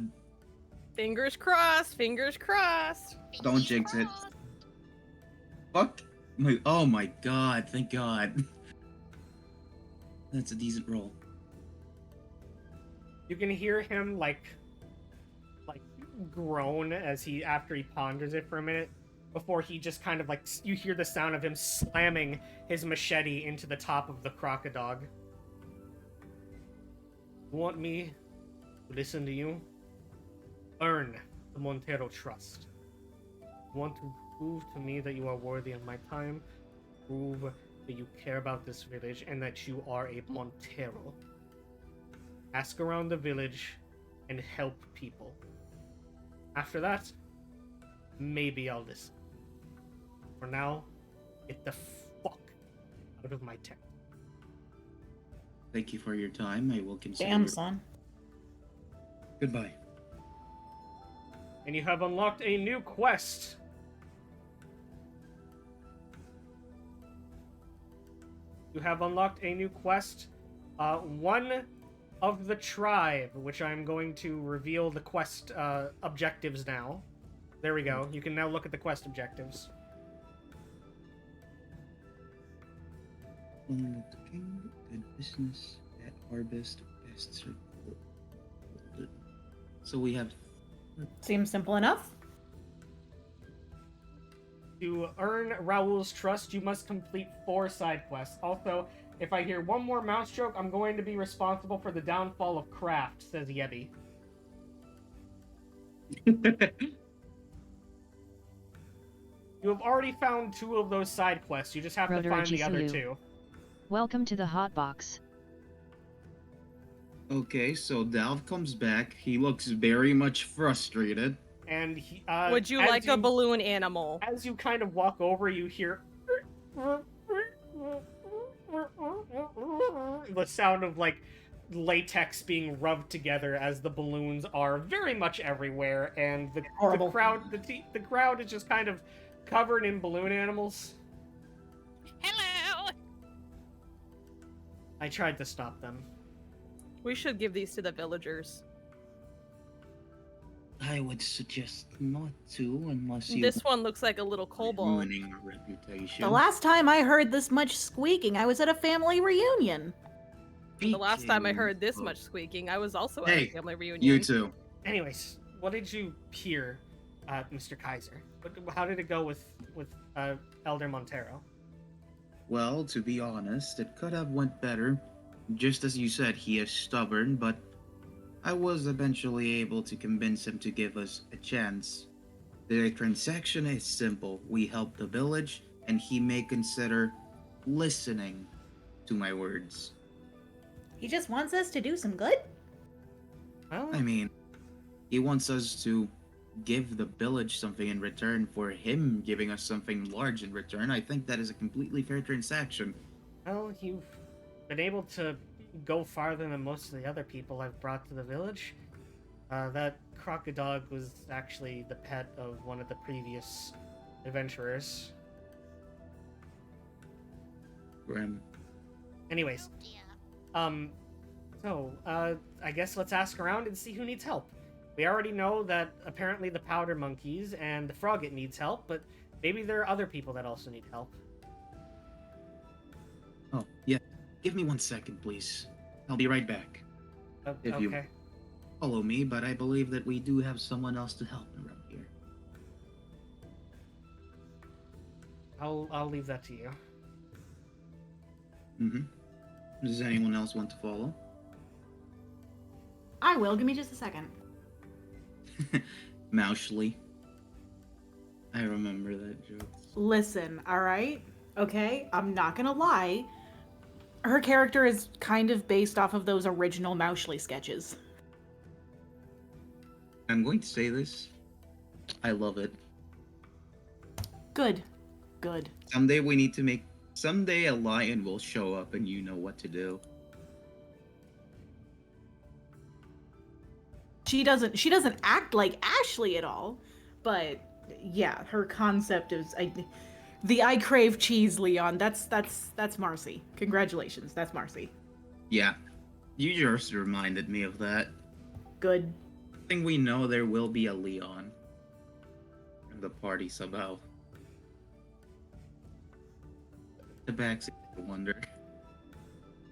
Fingers crossed. Fingers crossed. don't jinx it. Fuck. Oh my god, thank god. That's a decent roll. You can hear him like groan as after he ponders it for a minute before he just kind of you hear the sound of him slamming his machete into the top of the crocodog. You want me to listen to you? Earn the Montero trust. You want to prove to me that you are worthy of my time, prove that you care about this village and that you are a Montero. Ask around the village and help people. After that, maybe I'll listen. For now, get the fuck out of my tent. Thank you for your time. I will consider. Damn, son. Goodbye. And you have unlocked a new quest. You have unlocked a new quest. One of the tribe, which I'm going to reveal the quest objectives now. There we go. You can now look at the quest objectives. Good business at harvest, best circle. So we have. Seems simple enough. To earn Raoul's trust, you must complete 4 side quests. Also, if I hear one more mouse joke, I'm going to be responsible for the downfall of craft, says Yeti. You have already found 2 of those side quests. You just have to find the other 2. Welcome to the hot box. Okay, so Dalv comes back. He looks very much frustrated. And he, Would you like a balloon animal? As you kind of walk over, you hear the sound of latex being rubbed together as the balloons are very much everywhere, and the crowd is just kind of covered in balloon animals. Hello. I tried to stop them. We should give these to the villagers. I would suggest not to, unless you. This one looks like a little kobold. Ruining our reputation. The last time I heard this much squeaking, I was at a family reunion. The last time I heard this much squeaking, I was also at Hey, a family reunion. You too. Anyways, what did you hear, Mr. Kaiser? How did it go with Elder Montero? Well, to be honest, it could have went better. Just as you said, he is stubborn, but I was eventually able to convince him to give us a chance. The transaction is simple. We help the village, and he may consider listening to my words. He just wants us to do some good? Well, I mean, he wants us to give the village something in return for him giving us something large in return. I think that is a completely fair transaction. well, you've been able to go farther than most of the other people I've brought to the village. That crocodog was actually the pet of one of the previous adventurers. Grim. Anyways, Yeah. I guess let's ask around and see who needs help. We already know that apparently the powder monkeys and the frogget needs help, but maybe there are other people that also need help. Oh, yeah. Give me 1 second, please. I'll be right back. If you- Okay. Follow me, but I believe that we do have someone else to help around here. I'll leave that to you. Mm-hmm. Does anyone else want to follow? I will. Give me just a second. Moushly. I remember that joke. Listen, alright? Okay? I'm not gonna lie. Her character is kind of based off of those original Moushly sketches. I'm going to say this. I love it. Good. Good. Someday we need to make... Someday a lion will show up and you know what to do. she doesn't act like Ashley at all, but yeah, her concept is the I crave cheese, Leon. That's Marcy. Congratulations, that's Marcy. Yeah, you just reminded me of that. Good. I think we know there will be a Leon in the party somehow. The backseat, I wonder.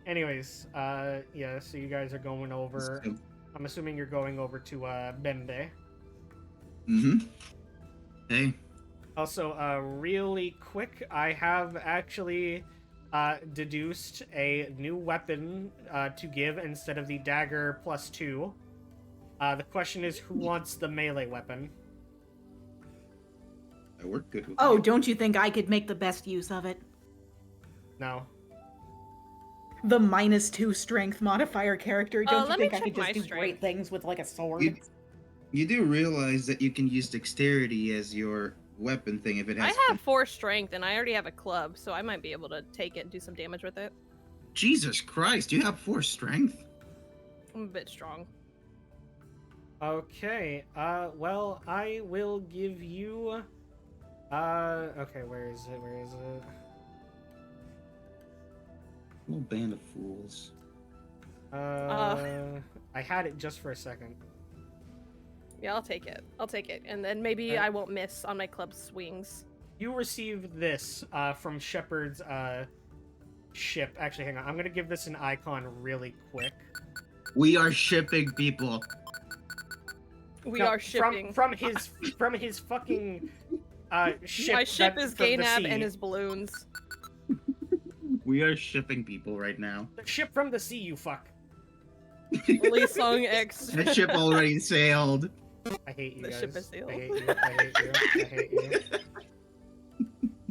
Anyways, yeah, so you guys are going over. So, I'm assuming you're going over to Bembe. Hey, Also, really quick, I have actually deduced a new weapon to give instead of the dagger +2. The question is, who wants the melee weapon? I work good with Oh, you. don't you think I could make the best use of it? No. The -2 strength modifier character. Don't you let me think I could check just my do great strength. things with like a sword? You do realize that you can use dexterity as your weapon thing if it I has. have 4 strength, and I already have a club, so I might be able to take it and do some damage with it. Jesus Christ, you have 4 strength? I'm a bit strong. Okay, well, I will give you... okay, where is it? Little band of fools. I had it just for a second. Yeah, I'll take it. I'll take it, and then maybe I won't miss on my club swings. You received this from Shepard's ship. Actually, hang on. I'm gonna give this an icon really quick. We are shipping people. We No, are shipping. from his fucking ship. My ship that- is from the Gaynab sea. and his balloons. We are shipping people right now. The ship from the sea, you fuck. Lee Sung X. That ship already sailed. I hate you The guys. ship is I sailed. hate you. I hate you. I hate you.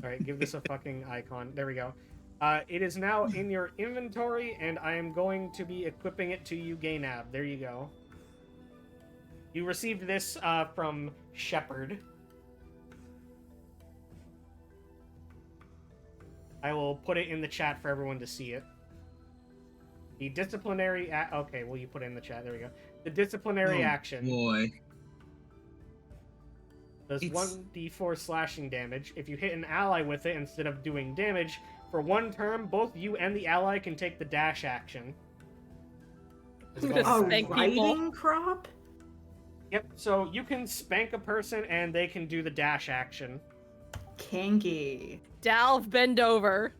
Alright, give this a fucking icon. There we go. It is now in your inventory, and I am going to be equipping it to you, Gaynab. There you go. You received this from Shepard. I will put it in the chat for everyone to see it. The disciplinary... okay, well, you put it in the chat. There we go. The disciplinary action Boy. does It's- 1d4 slashing damage. If you hit an ally with it instead of doing damage, for one turn, both you and the ally can take the dash action. As Just bonus A spank action. people. riding crop? Yep, so you can spank a person and they can do the dash action. Kinky. Dalv, bend over.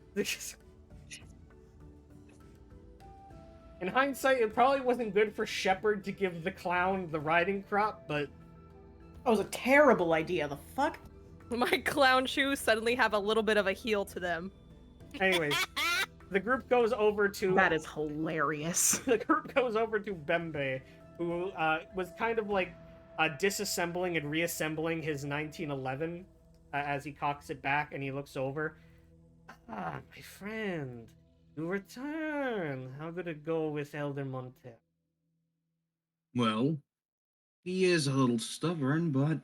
In hindsight, it probably wasn't good for Shepard to give the clown the riding crop, but That was a terrible idea. The fuck? My clown shoes suddenly have a little bit of a heel to them. anyways, the group goes over to That is hilarious. the group goes over to Bembe, who was kind of like disassembling and reassembling his 1911 as he cocks it back and he looks over. Ah, my friend, you return. How did it go with Elder Monte? Well, he is a little stubborn, but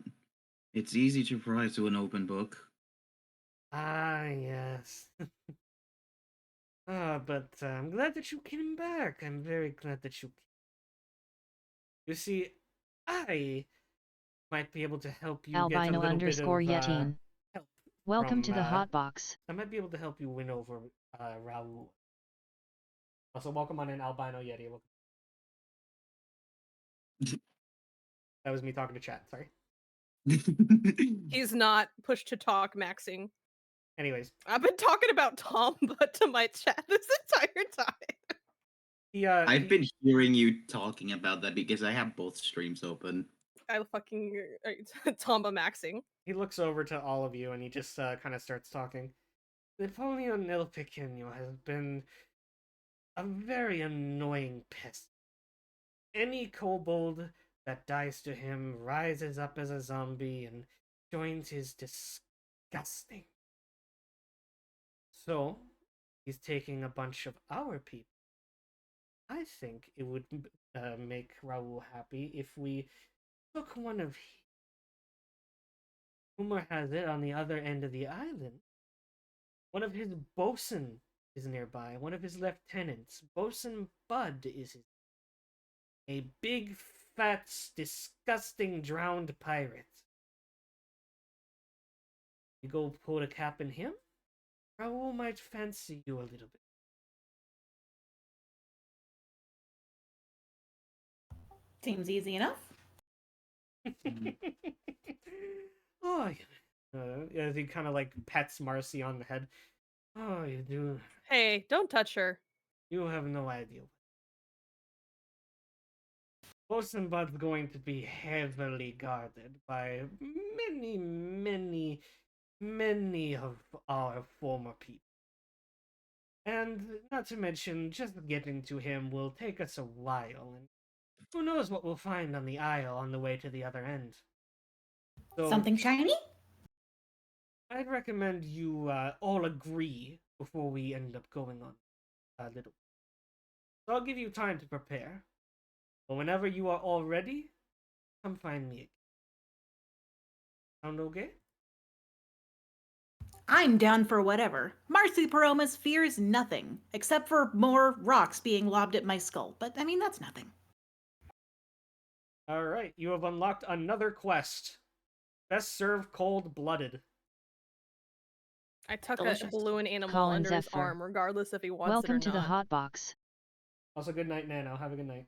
it's easy to pry to an open book. Ah, yes. But I'm glad that you came back. I'm very glad that you came. You see, I might be able to help you get a Albino little bit of _Yetin. help. Welcome from, to the hot box. I might be able to help you win over Raul. Also, welcome on in, Albino Yeti. Welcome. That was me talking to chat. Sorry. He's not push to talk maxing. Anyways, I've been talking about Tom but to my chat this entire time. I've been hearing you talking about that because I have both streams open. I fucking Tomba maxing. he looks over to all of you and he just kind of starts talking. Napoleon El Pequeño has been a very annoying pest. Any kobold that dies to him rises up as a zombie and joins his disgusting. So, he's taking a bunch of our people. I think it would make Raul happy if we took one of his. Rumor has it on the other end of the island. One of his bosun is nearby. One of his lieutenants. Bosun Bud is his. A big, fat, disgusting drowned pirate. You go put a cap in him? Raoul might fancy you a little bit. Seems easy enough. Oh, as he kind of like pets Marcy on the head. Oh, you do. Hey, don't touch her. You have no idea. Bosenbad's going to be heavily guarded by many of our former people. And not to mention, just getting to him will take us a while, and who knows what we'll find on the Isle on the way to the other end. So, Something shiny? I'd recommend you all agree before we end up going on a little. So I'll give you time to prepare. But whenever you are all ready, come find me. Sound okay? I'm down for whatever. Marcy Paromas fears nothing, except for more rocks being lobbed at my skull. But, I mean, that's nothing. Alright, you have unlocked another quest. Best served cold-blooded. I tuck Delicious. a balloon animal Colin under his Zephyr. arm, regardless if he wants Welcome it or to the not. hot box. Also, good night, Nano. Have a good night.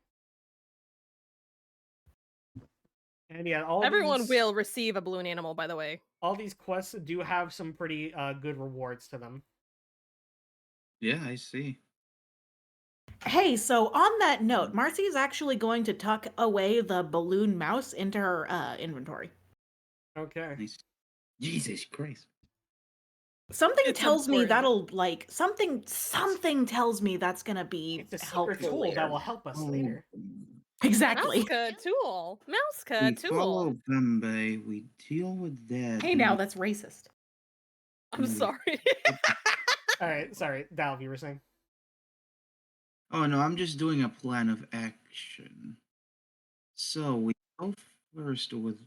And yeah, all Everyone these, will receive a balloon animal, by the way. all these quests do have some pretty good rewards to them. Yeah, I see. Hey, so on that note, Marcy's actually going to tuck away the balloon mouse into her inventory. Okay. Nice. Jesus Christ. Something It's tells me important. that'll like something tells me that's gonna be It's a secret helpful tool later. that will help us later. Exactly. Mouska tool. Mouska We tool. follow Bembe, we deal with that. Hey, now that's racist. I'm sorry. Alright, sorry. Dalv, you were saying? Oh no, I'm just doing a plan of action. So we go first with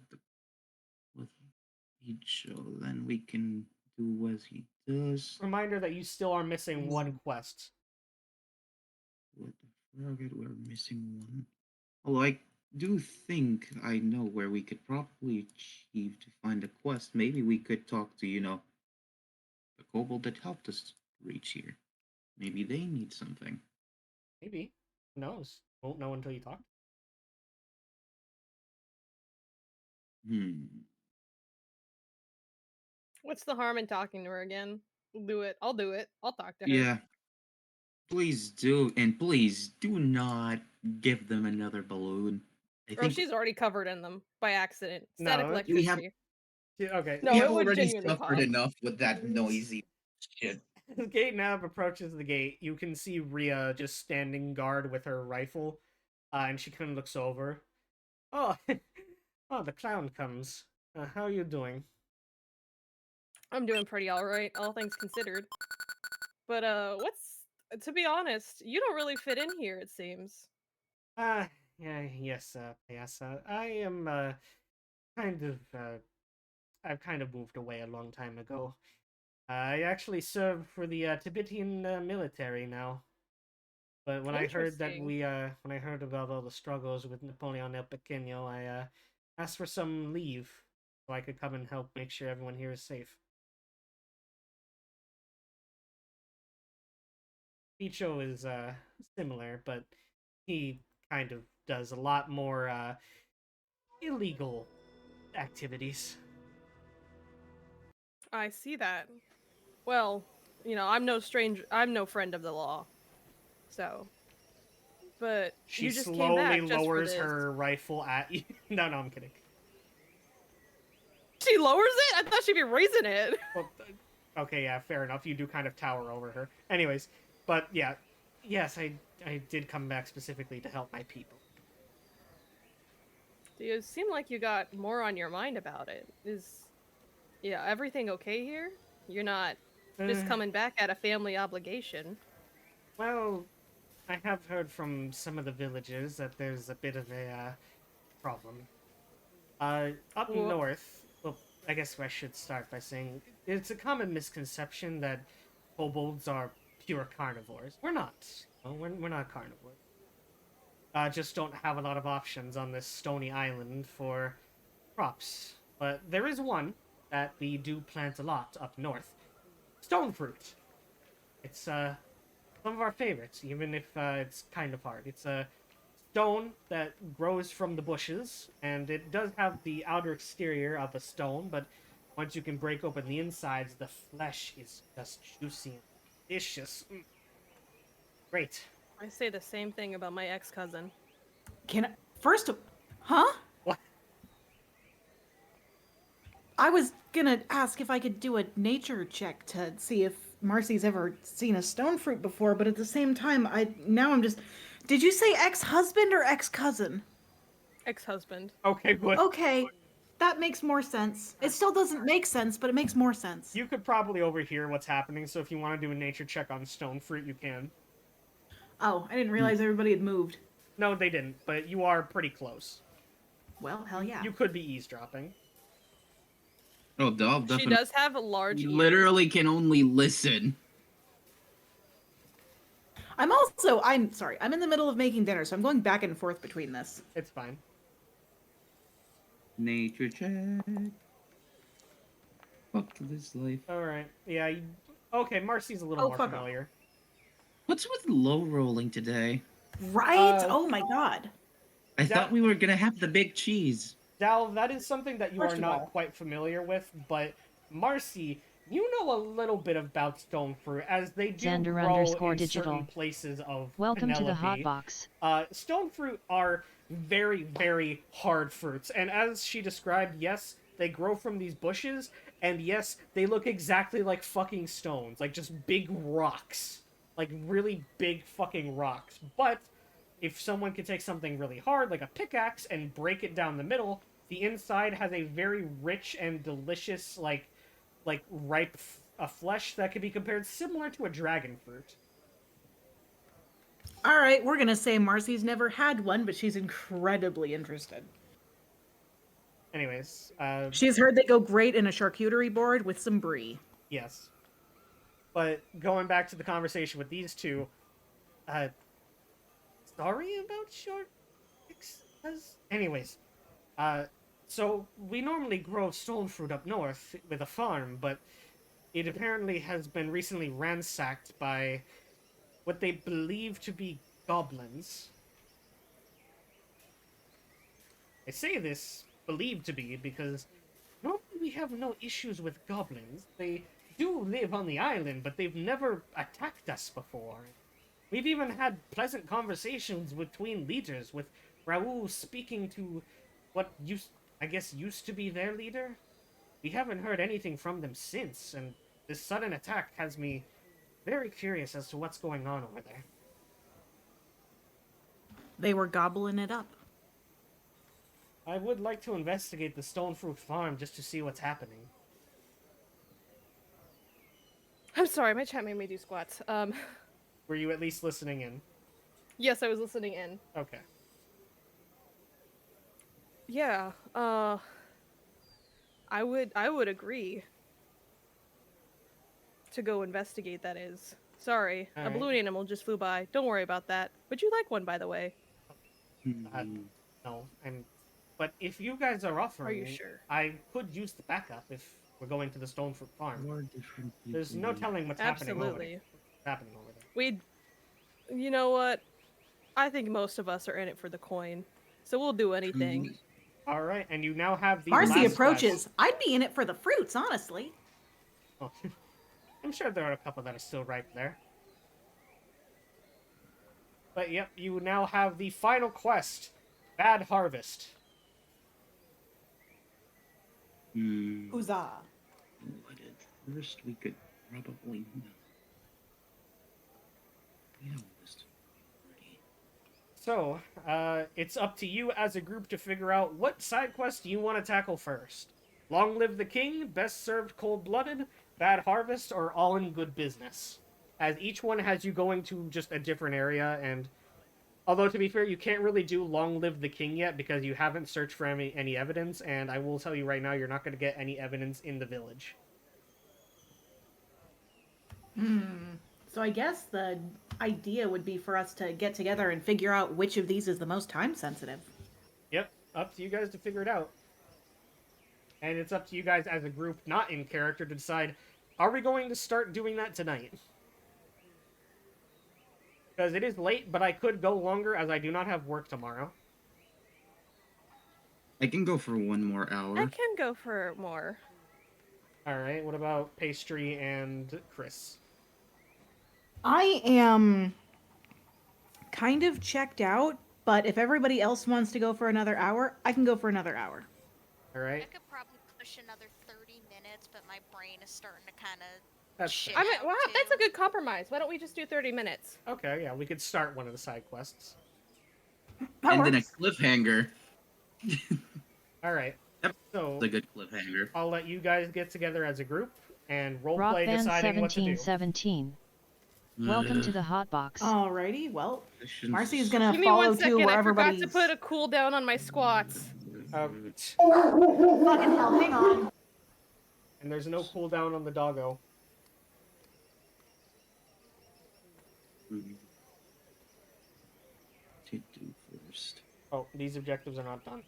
Icho, then we can do what he does. Reminder that you still are missing one quest. What the forget we're missing one. Although I do think I know where we could probably achieve to find a quest. Maybe we could talk to, the kobold that helped us reach here. Maybe they need something. Maybe. Who knows? Won't know until you talk. What's the harm in talking to her again? We'll do it. I'll do it. I'll talk to her. Yeah. Please do, and please do not give them another balloon. I Or think she's already covered in them by accident. No, Static we electricity. have- Yeah, okay. No, we it have would already genuinely suffered pop. enough with that noisy shit. As Gate Nav approaches the gate, you can see Rhea just standing guard with her rifle, and she kind of looks over. Oh, oh, the clown comes. How are you doing? I'm doing pretty alright, all things considered. But, to be honest, you don't really fit in here, it seems. Yeah, yes, I am, I've kind of moved away a long time ago. I actually serve for the Tibetan military now. But when I heard that Interesting. when I heard about all the struggles with Napoleon El Pequeño, I asked for some leave so I could come and help make sure everyone here is safe. Picho is similar, but he kind of does a lot more illegal activities. I see that. Well, I'm no stranger. I'm no friend of the law. So. But She you just came slowly back just for lowers this. her rifle at you. No, I'm kidding. She lowers it? I thought she'd be raising it. Well, okay, yeah, fair enough. You do kind of tower over her. Anyways, but yeah, yes, I did come back specifically to help my people. You seem like you got more on your mind about it. Is everything okay here? You're not just coming back at a family obligation. Well, I have heard from some of the villagers that there's a bit of a problem. Up north, well, I guess I should start by saying it's a common misconception that kobolds are pure carnivores. We're not. No, we're not carnivores. just don't have a lot of options on this stony island for crops. But there is one that we do plant a lot up north. Stone fruit. It's some of our favorites, even if it's kind of hard. It's a stone that grows from the bushes, and it does have the outer exterior of a stone, but once you can break open the insides, the flesh is just juicy and delicious. Great. I say the same thing about my ex-cousin. Can I, first of, huh? What? I was gonna ask if I could do a nature check to see if Marcy's ever seen a stone fruit before, but at the same time, I'm just. Did you say ex-husband or ex-cousin? Ex-husband. Okay, good. Okay, that makes more sense. It still doesn't make sense, but it makes more sense. You could probably overhear what's happening, so if you want to do a nature check on stone fruit, you can. Oh, I didn't realize everybody had moved. No, they didn't, but you are pretty close. Well, hell yeah. You could be eavesdropping. Oh, Dolph She definitely does have a large ear. literally can only listen. I'm sorry, I'm in the middle of making dinner, so I'm going back and forth between this. It's fine. Nature check. Fuck this life. Alright, yeah, okay, Marcy's a little Oh, more fuck off. familiar. What's with low rolling today? Right? Oh my god. I thought we were gonna have the big cheese. Dal, that is something that you First are of not all- quite familiar with, but Marcy, you know a little bit about stone fruit, as they do Xander grow in _digital. certain places of Welcome to the Penelope. Hotbox. Stone fruit are very, very hard fruits, and as she described, yes, they grow from these bushes, and yes, they look exactly like fucking stones, like just big rocks. Like really big fucking rocks. But if someone can take something really hard, like a pickaxe, and break it down the middle, the inside has a very rich and delicious, like ripe flesh that could be compared similar to a dragon fruit. All right, we're gonna say Marcy's never had one, but she's incredibly interested. Anyways, She's heard they go great in a charcuterie board with some brie. yes. But going back to the conversation with these two, sorry about your anyways, so we normally grow stone fruit up north with a farm, but it apparently has been recently ransacked by what they believe to be goblins. I say this, believed to be, because normally we have no issues with goblins. They do live on the island, but they've never attacked us before. We've even had pleasant conversations between leaders, with Raoul speaking to what used to be their leader. We haven't heard anything from them since, and this sudden attack has me very curious as to what's going on over there. They were gobbling it up. I would like to investigate the Stonefruit Farm just to see what's happening. I'm sorry, my chat made me do squats. Were you at least listening in? Yes, I was listening in. Okay. Yeah, I would agree to go investigate, that is. Sorry, a Alright. balloon animal just flew by. Don't worry about that. Would you like one, by the way? No, but if you guys are offering, Are you sure? I could use the backup if we're going to the Stonefruit Farm. More different There's no people. telling what's Absolutely. happening over there. You know what? I think most of us are in it for the coin, so we'll do anything. All right, and you now have the Marcy last approaches. quest. I'd be in it for the fruits, honestly. Oh, I'm sure there are a couple that are still ripe there. But yep, you now have the final quest, Bad Harvest. Huzzah. But at first we could probably. We have a list already. So, it's up to you as a group to figure out what side quest you want to tackle first. Long Live the King, Best Served Cold-Blooded, Bad Harvest, or All in Good Business. As each one has you going to just a different area, and although to be fair, you can't really do Long Live the King yet because you haven't searched for any evidence, and I will tell you right now, you're not going to get any evidence in the village. So I guess the idea would be for us to get together and figure out which of these is the most time sensitive. Yep, up to you guys to figure it out. And it's up to you guys as a group, not in character, to decide, are we going to start doing that tonight? Because it is late, but I could go longer as I do not have work tomorrow. I can go for one more hour. I can go for more. Alright, what about Pastry and Chris? I am kind of checked out, but if everybody else wants to go for another hour, I can go for another hour. I Alright, could probably push another 30 minutes, but my brain is starting to kind of that's shit fair. I mean, out, wow, too. that's a good compromise. Why don't we just do 30 minutes? Okay, yeah, we could start one of the side quests. That And then a works. cliffhanger. Alright, Yep. so It's a good cliffhanger. I'll let you guys get together as a group and roleplay Rockband deciding what to do. 1717. Welcome to the Hotbox. Alrighty, well, Positions. Marcy is gonna Give me follow 1 to second. where I forgot everybody's. to put a cooldown on my squats. Fucking hell, hang on. And there's no cooldown on the doggo. To do first. Oh, these objectives are not done.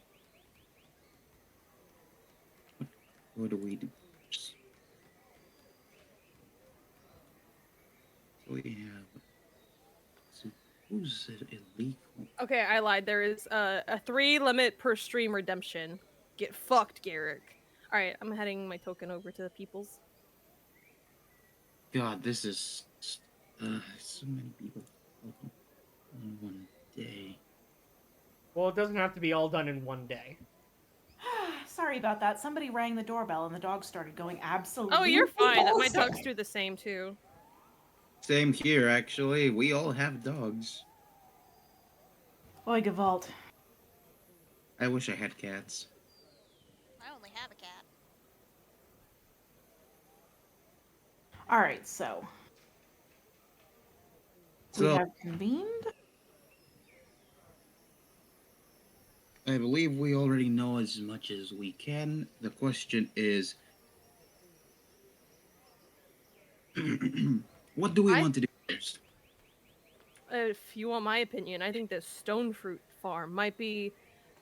What do we do first? So we have. So who's it illegal? Okay, I lied. There is a 3 limit per stream redemption. Get fucked, Garrick. Alright, I'm heading my token over to the peoples. God, this is so many people on one day. Well, it doesn't have to be all done in one day. Sorry about that. Somebody rang the doorbell and the dog started going absolutely. Oh, you're fine. My ballistic. dogs do the same too. Same here, actually. We all have dogs. Boy, Gavalt. I wish I had cats. I only have a cat. All right, so we So have convened. I believe we already know as much as we can. The question is, what do we want to do first? If you want my opinion, I think this stone fruit farm might be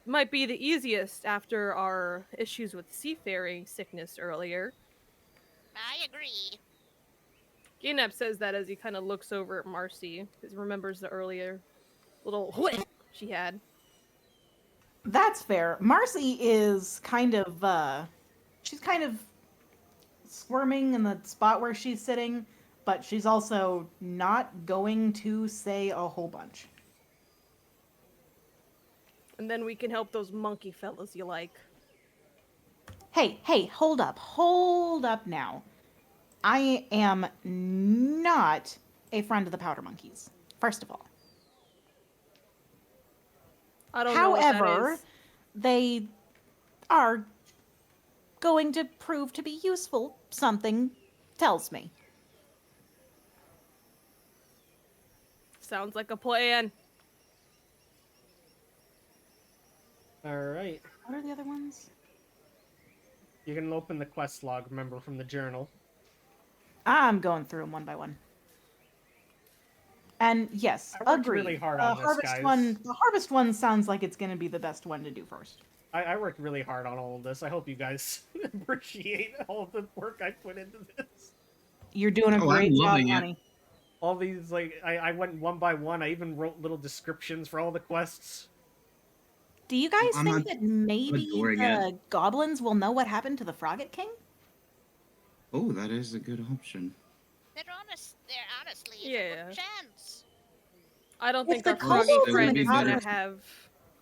the easiest after our issues with seafaring sickness earlier. I agree. Gainab says that as he kind of looks over at Marcy, because he remembers the earlier little she had. That's fair. Marcy is kind of she's kind of squirming in the spot where she's sitting, but she's also not going to say a whole bunch. And then we can help those monkey fellas you like. Hey, hold up now. I am not a friend of the powder monkeys, first of all. I don't know what that However, is. they are going to prove to be useful, something tells me. Sounds like a plan. Alright. What are the other ones? You can open the quest log, remember, from the journal. I'm going through them one by one. And yes, I worked agreed. really hard on this, guys. The harvest one sounds like it's going to be the best one to do first. I worked really hard on all of this. I hope you guys appreciate all the work I put into this. You're doing a Oh, great I'm job, loving it. honey. All these, like, I went one by one. I even wrote little descriptions for all the quests. Do you guys I'm think not that maybe adoring the goblins will know what happened to the Frogget King? Oh, that is a good option. They're honestly Yeah. a good chance. I don't If think the our froggy kobolds friend and is the gonna goblins- have.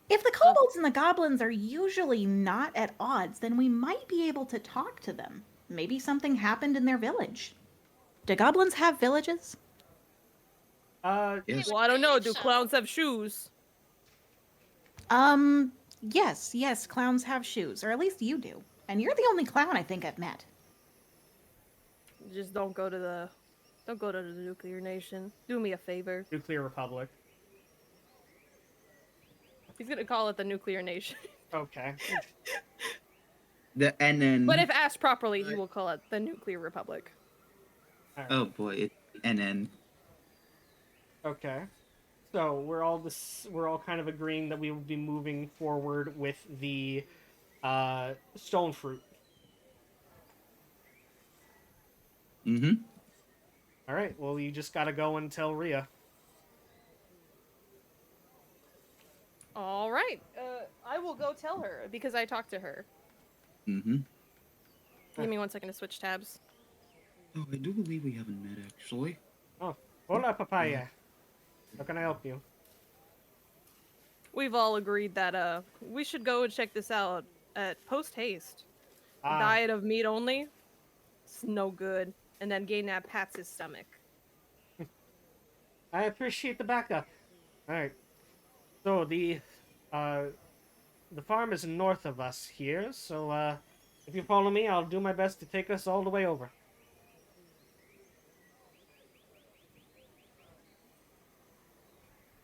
If the kobolds and the goblins are usually not at odds, then we might be able to talk to them. Maybe something happened in their village. Do goblins have villages? Yes. Well, I don't know. Do So- clowns have shoes? Yes, clowns have shoes, or at least you do. And you're the only clown I think I've met. Just don't go to the nuclear nation. Do me a favor. Nuclear Republic. He's gonna call it the nuclear nation. Okay. And then. But if asked properly, he will call it the nuclear republic. Alright. Oh boy, it's NN. Okay. So we're all kind of agreeing that we will be moving forward with the stone fruit. Mm-hmm. All right. Well, you just gotta go and tell Rhea. All right. I will go tell her because I talked to her. Mm-hmm. Give me 1 second to switch tabs. Oh, I do believe we haven't met actually. Oh, hola, papaya. How can I help you? We've all agreed that we should go and check this out at post haste. A Ah, diet of meat only. It's no good. And then Gaynab pats his stomach. I appreciate the backup. All right. So uh the farm is north of us here. So if you follow me, I'll do my best to take us all the way over.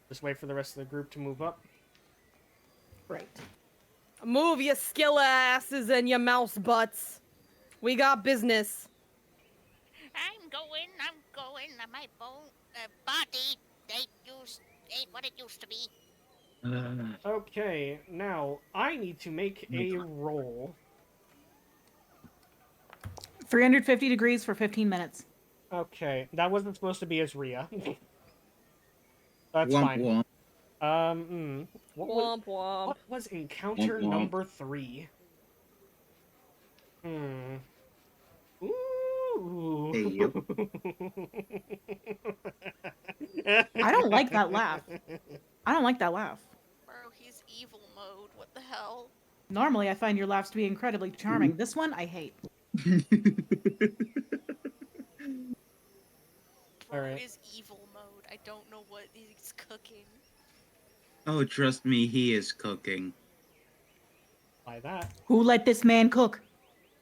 Just wait for the rest of the group to move up. Right. Move your skilla asses and your mouse butts. We got business. I'm going. My body ain't what it used to be. Okay, now I need to make No a problem. roll. 350 degrees for 15 minutes. Okay, that wasn't supposed to be as Rhea. That's Womp fine. womp. What Womp. was encounter Womp womp. number 3? Ooh. Hey, you. I don't like that laugh. I don't like that laugh. Bro, he's evil mode. What the hell? Normally, I find your laughs to be incredibly charming. This one, I hate. Bro Alright. is evil mode. I don't know what he's cooking. Oh, trust me, he is cooking. By that. Who let this man cook?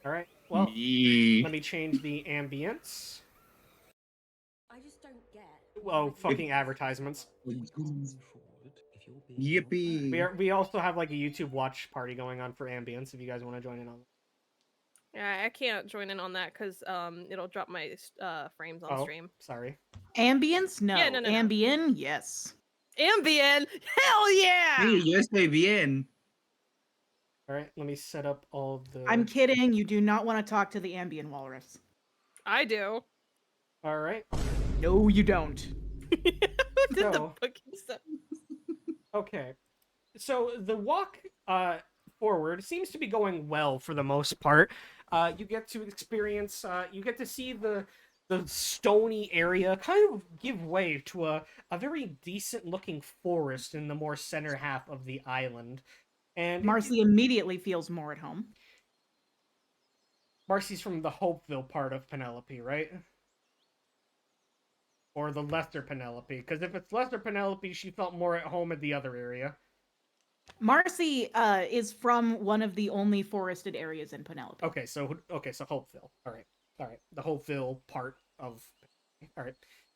Alright, well, Me. let me change the ambience. I just don't get. Well, fucking advertisements. Yippee. We also have like a YouTube watch party going on for ambience if you guys want to join in on. Yeah, I can't join in on that because it'll drop my frames on stream. Sorry. Ambience? No. Yeah, no. Ambien? Yes. Ambien? Hell yeah! Hey, yo estoy bien. Alright, let me set up all of the... I'm kidding. You do not want to talk to the Ambien walrus. I do. Alright. No, you don't. Who did the So- booking stuff? Okay. So the walk forward seems to be going well for the most part. You get to experience, you get to see the stony area kind of give way to a very decent looking forest in the more center half of the island. And Marcy immediately feels more at home. Marcy's from the Hopeville part of Penelope, right? Or the lesser Penelope, because if it's lesser Penelope, she felt more at home at the other area. Marcy is from one of the only forested areas in Penelope. Okay, so Hopeville. All right, the Hopeville part of. All right,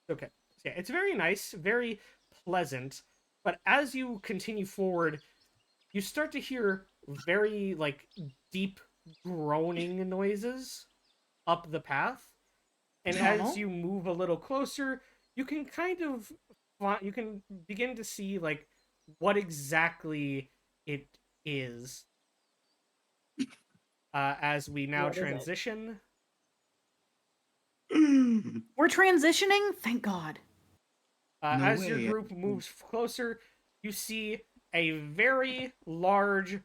okay. So, yeah, it's very nice, very pleasant. But as you continue forward, you start to hear very like deep groaning noises up the path, and Normal. as you move a little closer, you can you can begin to see like what exactly it is. As we now What is it? transition. We're transitioning? Thank God. No As your way. group moves closer, you see a very large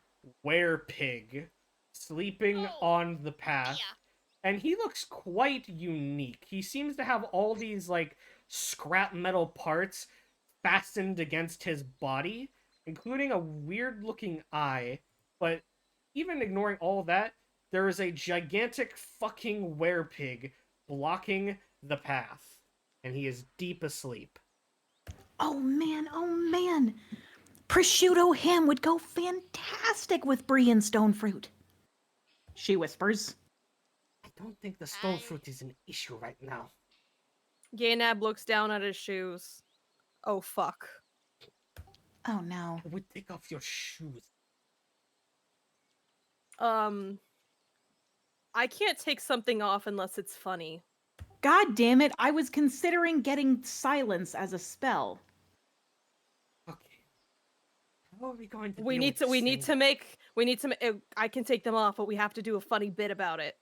werepig sleeping Oh, on the path. Yeah. And he looks quite unique. He seems to have all these like scrap metal parts fastened against his body, including a weird looking eye. But even ignoring all that, there is a gigantic fucking werepig blocking the path, and he is deep asleep. Oh man. Prosciutto ham would go fantastic with brie and stone fruit. She whispers. I don't think the stone I- fruit is an issue right now. Gaynab looks down at his shoes. Oh fuck. Oh no. I would take off your shoes. I can't take something off unless it's funny. God damn it, I was considering getting silence as a spell. Okay. How are we going to We deal need with to. We this need thing? to make. We need to. I can take them off, but we have to do a funny bit about it.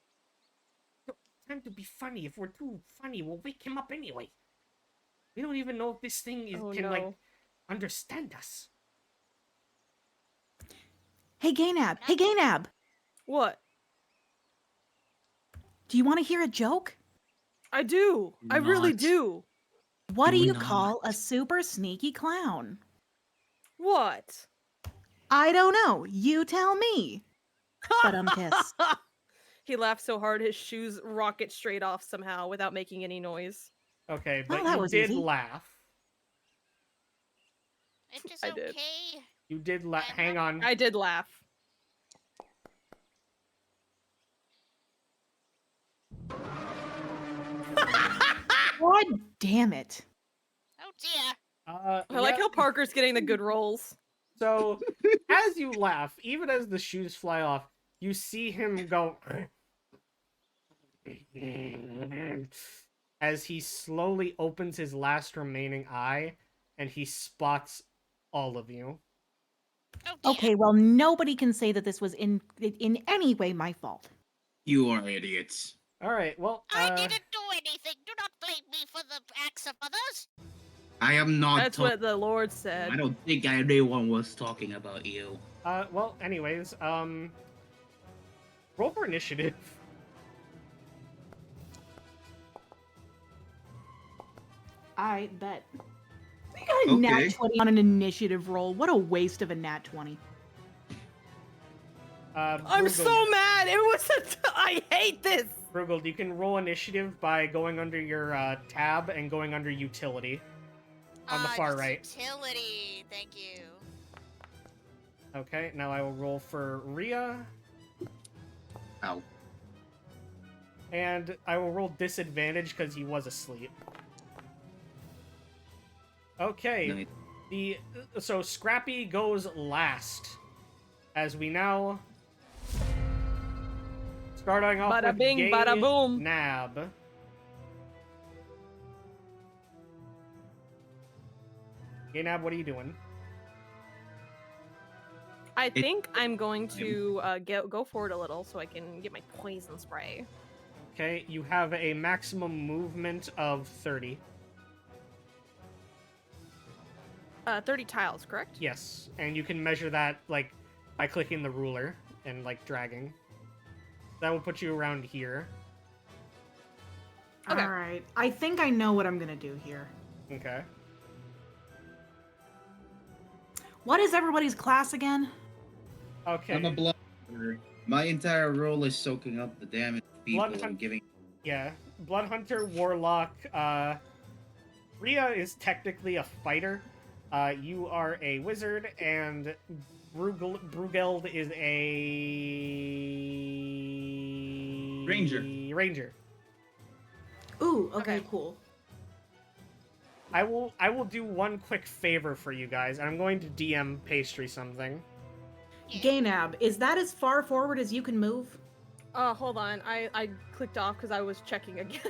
Time to be funny. If we're too funny, we'll wake him up anyway. We don't even know if this thing can like No. understand us. Hey, Gaynab. Hey, Gaynab. What? Do you want to hear a joke? I do. I really Not. do. What do Do you not. call a super sneaky clown? What? I don't know. You tell me. But kiss. He laughed so hard his shoes rocket straight off somehow without making any noise. Okay, Well, but that you was did easy. laugh. It is I did. okay. You did laugh. I'm Hang not- on. I did laugh. God damn it. Oh dear. I like yeah, how Parker's getting the good rolls. So, as you laugh, even as the shoes fly off, you see him go. As he slowly opens his last remaining eye, and he spots all of you. Oh dear. Okay, well, nobody can say that this was in any way my fault. You are idiots. All right. Well, I didn't do anything. Do not blame me for the acts of others. I am not That's talking. what the Lord said. I don't think anyone was talking about you. Well, anyways, roll for initiative. I bet. We got a nat Okay. 20 on an initiative roll. What a waste of a nat 20. I'm so mad. It was. I hate this. Brugel, you can roll initiative by going under your tab and going under utility on the far Just right. Utility. Thank you. Okay, now I will roll for Rhea, Ow. and I will roll disadvantage because he was asleep. Okay, Nice. so Scrappy goes last, as we now starting off Bada with bing, bada boom. Nab. Nab, what are you doing? I think I'm going to go forward a little so I can get my poison spray. Okay, you have a maximum movement of 30. 30 tiles, correct? Yes, and you can measure that like by clicking the ruler and like dragging. That will put you around here. Okay. All right. I think I know what I'm going to do here. Okay. What is everybody's class again? Okay. I'm a blood hunter. My entire role is soaking up the damage of people Blood and hunt- giving. Yeah. Blood Hunter, Warlock. Rhea is technically a fighter. You are a wizard, and Brugeld is a Ranger. Ooh, okay, Okay. cool. I will do one quick favor for you guys, and I'm going to DM Pastry something. Gaynab, is that as far forward as you can move? Hold on. I clicked off because I was checking again.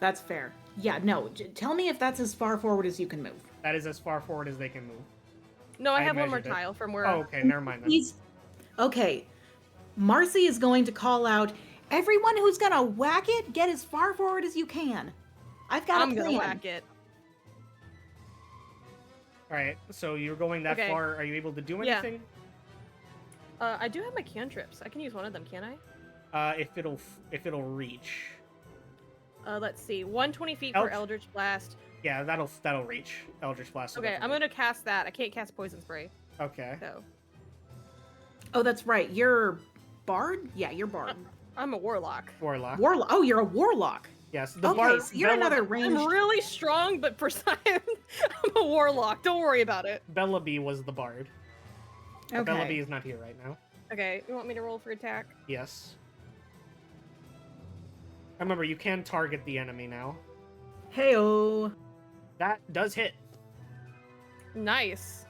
That's fair. Yeah, no. Tell me if that's as far forward as you can move. That is as far forward as they can move. No, I I have one more measured it. tile from where. Oh, okay, never mind then. Okay. Marcy is going to call out, everyone who's gonna whack it, get as far forward as you can. I've got I'm a plan. gonna whack it. Alright, so you're going that Okay. far. Are you able to do Yeah. anything? I do have my cantrips. I can use one of them, can I? If it'll reach. Let's see. 120 feet Elf- for Eldritch Blast. Yeah, that'll reach. Eldritch Blast. will Okay, I'm definitely- gonna cast that. I can't cast Poison Spray, Okay. so Oh, that's right. You're Bard? Yeah, you're Bard. I'm a Warlock. Warlock. Warlock. Oh, you're a Warlock. Yes. The Okay, bard. so you're Bella, another I'm ranged. really strong, but precise. I'm a Warlock. Don't worry about it. Bellaby was the bard. Okay. Bellaby is not here right now. Okay, you want me to roll for attack? Yes. Remember, you can target the enemy now. Heyo. That does hit. Nice.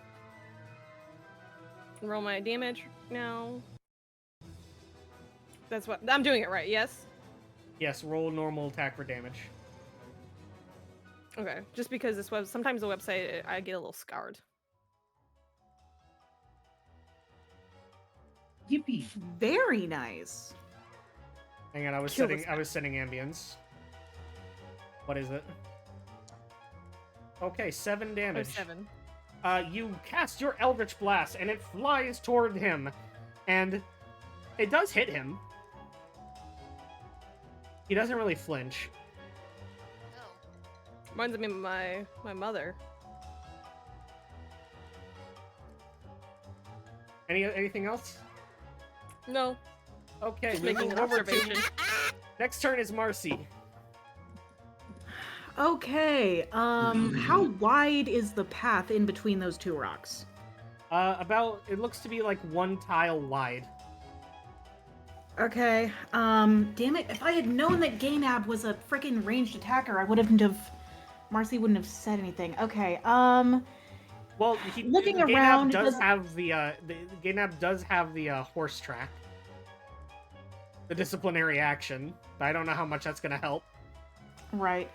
Roll my damage now. That's what I'm doing it right. Yes. Yes, roll normal attack for damage. Okay, just because this was sometimes the website I get a little scarred. Yippee! Very nice. Hang on, I was Kill this setting ambience. What is it? Okay, 7 Oh, damage. 7. You cast your Eldritch Blast, and it flies toward him, and it does hit him. He doesn't really flinch. Oh. Reminds me of my mother. Anything else? No, Okay, just making moving an over observation. to... Next turn is Marcy. Okay, how wide is the path in between those two rocks? It looks to be like 1 tile wide. Okay, damn it, if I had known that Gainab was a freaking ranged attacker, I wouldn't have... Marcy wouldn't have said anything. Okay, Well, Looking Gainab around, does does- have the Gainab does have the horse track, the disciplinary action. But I don't know how much that's gonna help. Right.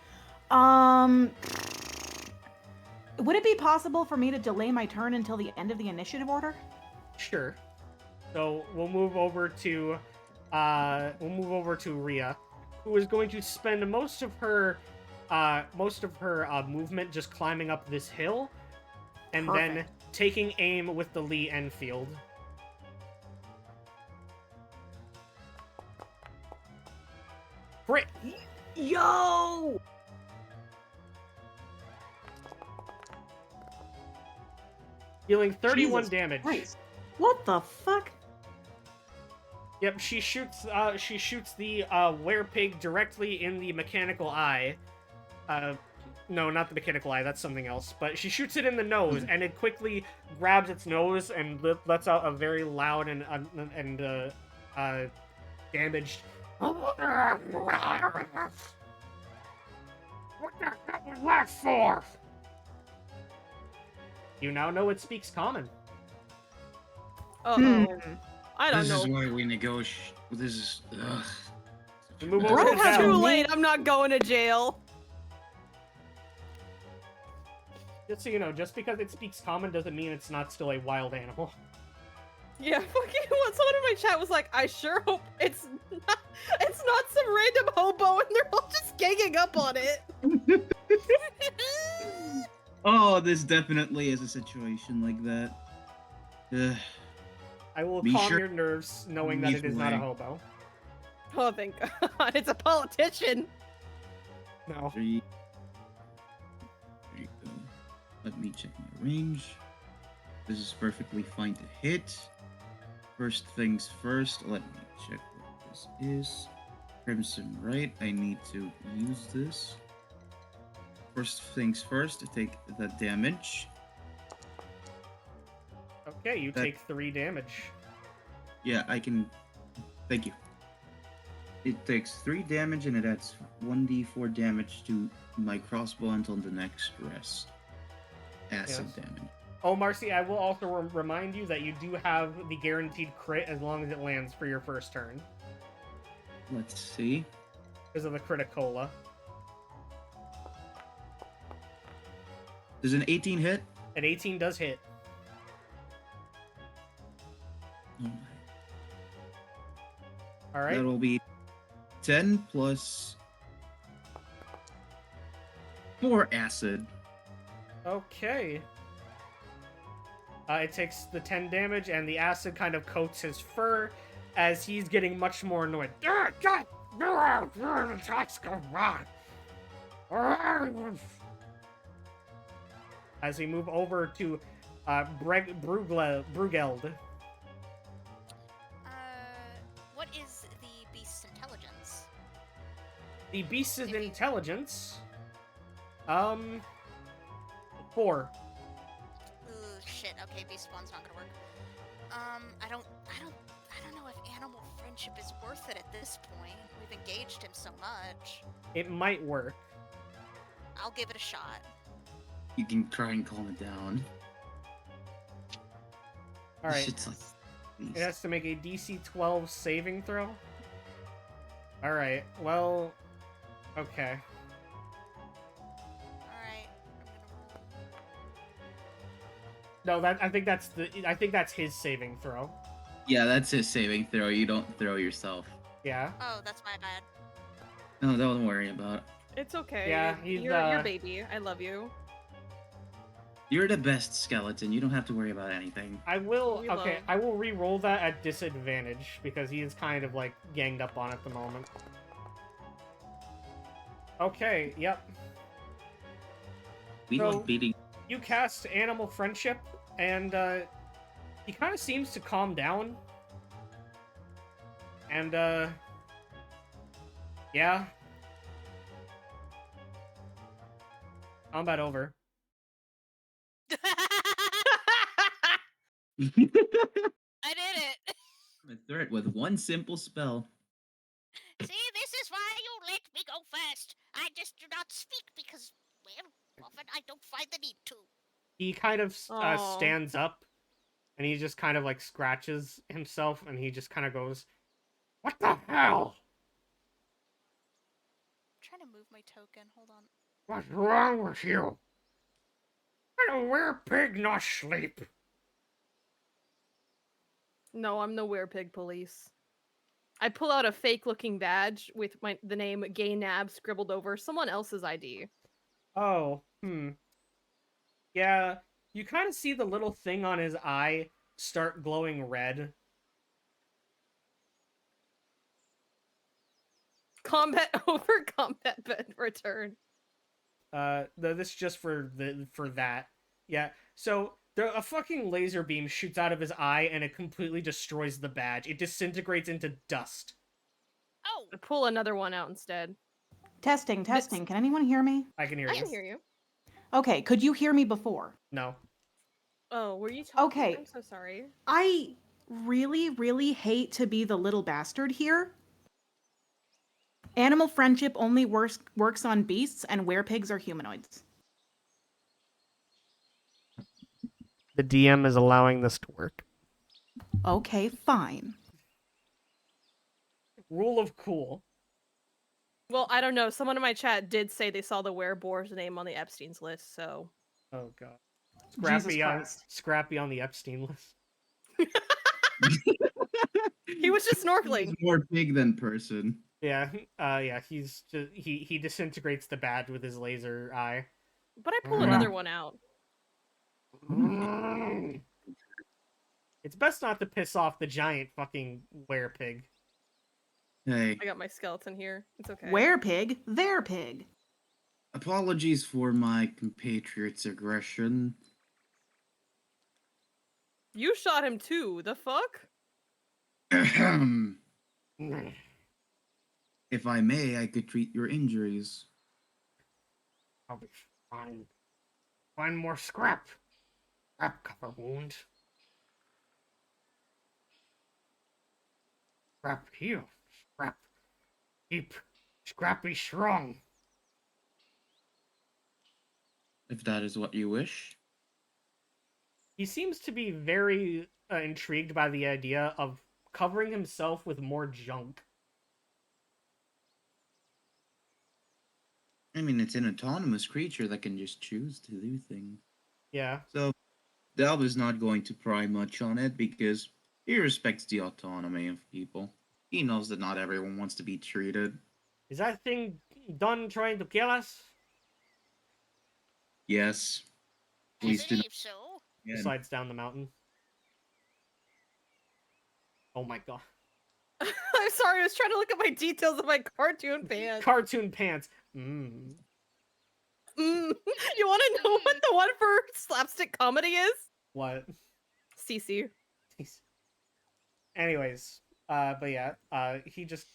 Would it be possible for me to delay my turn until the end of the initiative order? Sure. So we'll move over to Rhea, who is going to spend most of her movement just climbing up this hill, and then Perfect. taking aim with the Lee Enfield. Crit! Yo! Dealing 31 Jesus damage. Christ. What the fuck? Yep, she shoots the werepig directly in the mechanical eye. No, not the mechanical eye, that's something else. But she shoots it in the nose, and it quickly grabs its nose and lets out a very loud and damaged. What the hell was that for? You now know it speaks common. Uh-oh. I don't This know. is why we negotiate. This is. Ugh. We move Bro, over to has It's Val. too late. I'm not going to jail. Just so you know, just because it speaks common doesn't mean it's not still a wild animal. Yeah, fucking what? Someone in my chat was like, I sure hope it's not some random hobo and they're all just ganging up on it. Oh, this definitely is a situation like that. Ugh. I will Be calm sure- your nerves knowing that it is not a Either way. hobo. Oh, thank God. It's a politician. No. There you go. Let me check my range. This is perfectly fine to hit. First things first, let me check what this is. Crimson Right, I need to use this. First things first, take the damage. Okay, you That- take 3 damage. Yeah, I can. Thank you. It takes 3 damage and it adds 1d4 damage to my crossbow until the next rest. Acid Yes. damage. Oh, Marcy, I will also remind you that you do have the guaranteed crit as long as it lands for your first turn. Let's see. Because of the criticola. Does an 18 hit? An 18 does hit. Oh my. Alright. That'll be 10 plus 4 acid. Okay. It takes the 10 damage, and the acid kind of coats his fur as he's getting much more annoyed. As we move over to Brugeld. What is the beast's intelligence? The beast's If you- intelligence. 4. Ooh, shit. Okay, beast spawn's not gonna work. I don't know if animal friendship is worth it at this point. We've engaged him so much. It might work. I'll give it a shot. You can try and calm it down. Alright. Shit's like. It has to make a DC 12 saving throw. All right. Well, okay. Alright. No, I think that's his saving throw. Yeah, that's his saving throw. You don't throw yourself. Yeah. Oh, that's my bad. No, don't worry about it. It's okay. Yeah, he's, you're baby. I love you. You're the best skeleton. You don't have to worry about anything. I will. We Okay, love- I will re-roll that at disadvantage because he is kind of like ganged up on at the moment. Okay. Yep. We So- love beating. You cast Animal Friendship, and he kind of seems to calm down. And yeah. Combat over. I did it! A threat with one simple spell. See, this is why you let me go first. I just do not speak because, well, often I don't find the need to. He kind of Aw. stands up, and he just kind of like scratches himself, and he just kind of goes, "What the hell? I'm trying to move my token. Hold on. What's wrong with you? I don't wear pig not sleep." No, I'm the werepig police. I pull out a fake-looking badge with the name Gay Nab scribbled over someone else's ID. Oh, yeah, you kind of see the little thing on his eye start glowing red. Combat over. Combat bed return. This is just for that. Yeah. So a fucking laser beam shoots out of his eye and it completely destroys the badge. It disintegrates into dust. Oh, I pull another one out instead. Testing. Can anyone hear me? I can hear I you. can hear you. Okay, could you hear me before? No. Oh, were you talking? Okay. I'm so sorry. I really hate to be the little bastard here. Animal friendship only works on beasts, and werepigs are humanoids. The DM is allowing this to work. Okay, fine. Rule of cool. Well, I don't know. Someone in my chat did say they saw the wereboar's name on the Epstein's list, so Oh god. Jesus Christ. Scrappy on the Epstein list. he was just He's snorkeling. more pig than person. Yeah. Yeah. He's just he disintegrates the badge with his laser eye. But I pull another one out. It's best not to piss off the giant fucking werepig. Hey, I got my skeleton here. It's okay. Werepig, their pig. apologies for my compatriot's aggression. You shot him too. The fuck? Ahem. If I may, I could treat your injuries. I'll be fine. Find more scrap. Scrap cover wound. Scrap heal. Scrap. Keep Scrappy strong. If that is what you wish. He seems to be very intrigued by the idea of covering himself with more junk. I mean, it's an autonomous creature that can just choose to do things. Yeah. So, Delv is not going to pry much on it because he respects the autonomy of people. He knows that not everyone wants to be treated. Is that thing done trying to kill us? Yes. I Please do not. believe so. He Again. slides down the mountain. Oh my god. I'm sorry. I was trying to look at my details of my cartoon pants. Cartoon pants. You want to know what the one for slapstick comedy is? What? Cece. Anyways, but yeah, he just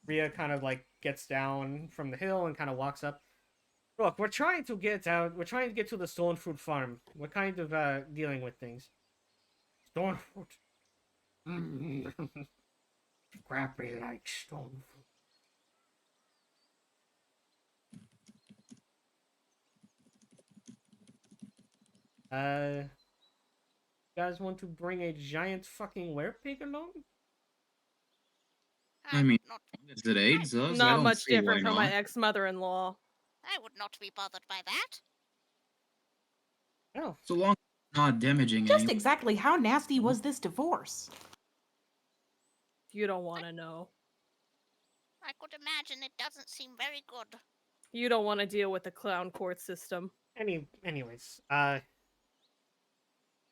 Rhea kind of like gets down from the hill and kind of walks up. Look, we're trying to get out. We're trying to get to the stone fruit farm. We're kind of dealing with things. Stone fruit. Scrappy like stone fruit. You guys want to bring a giant fucking werepig along? I mean, would not, it's at AIDS, so I Not don't much see why different from my not. ex-mother-in-law. I would not be bothered by that. Oh, So long as it's not damaging Just anyone. exactly how nasty was this divorce? You don't want to know. I could imagine it doesn't seem very good. You don't want to deal with the clown court system. anyways, do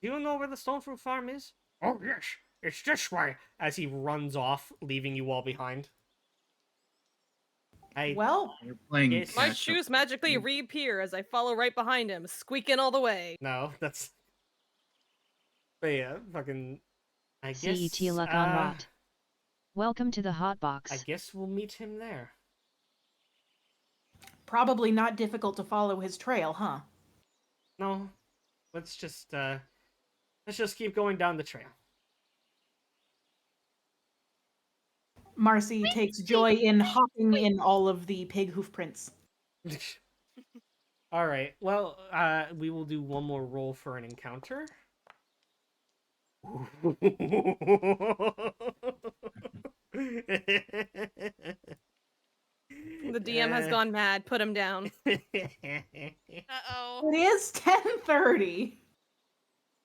you know where the stone fruit farm is? Oh yes, it's this way. As he runs off, leaving you all behind. I Well, We're playing Yes. My catch up. shoes magically reappear as I follow right behind him, squeaking all the way. no, that's. But yeah, fucking. I guess. CET luck on rot. Welcome to the hot I box. guess we'll meet him there. probably not difficult to follow his trail, huh? No, let's just keep going down the trail. Marcy takes joy in hopping in all of the pig hoof prints. All right. Well, we will do one more roll for an encounter. The DM has gone mad. Put him down. Uh-oh. It is 10:30.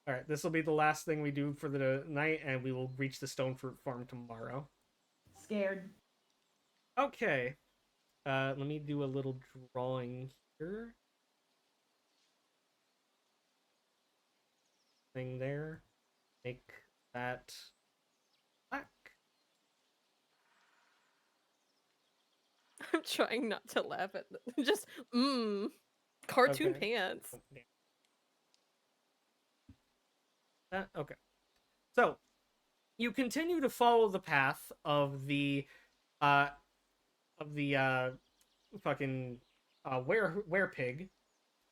All right, this will be the last thing we do for the night, and we will reach the stone fruit farm tomorrow. Scared. Okay. Let me do a little drawing here. Thing there. Make that black. I'm trying not to laugh at just cartoon Okay. pants. Oh, damn. That okay. So you continue to follow the path of the fucking were pig,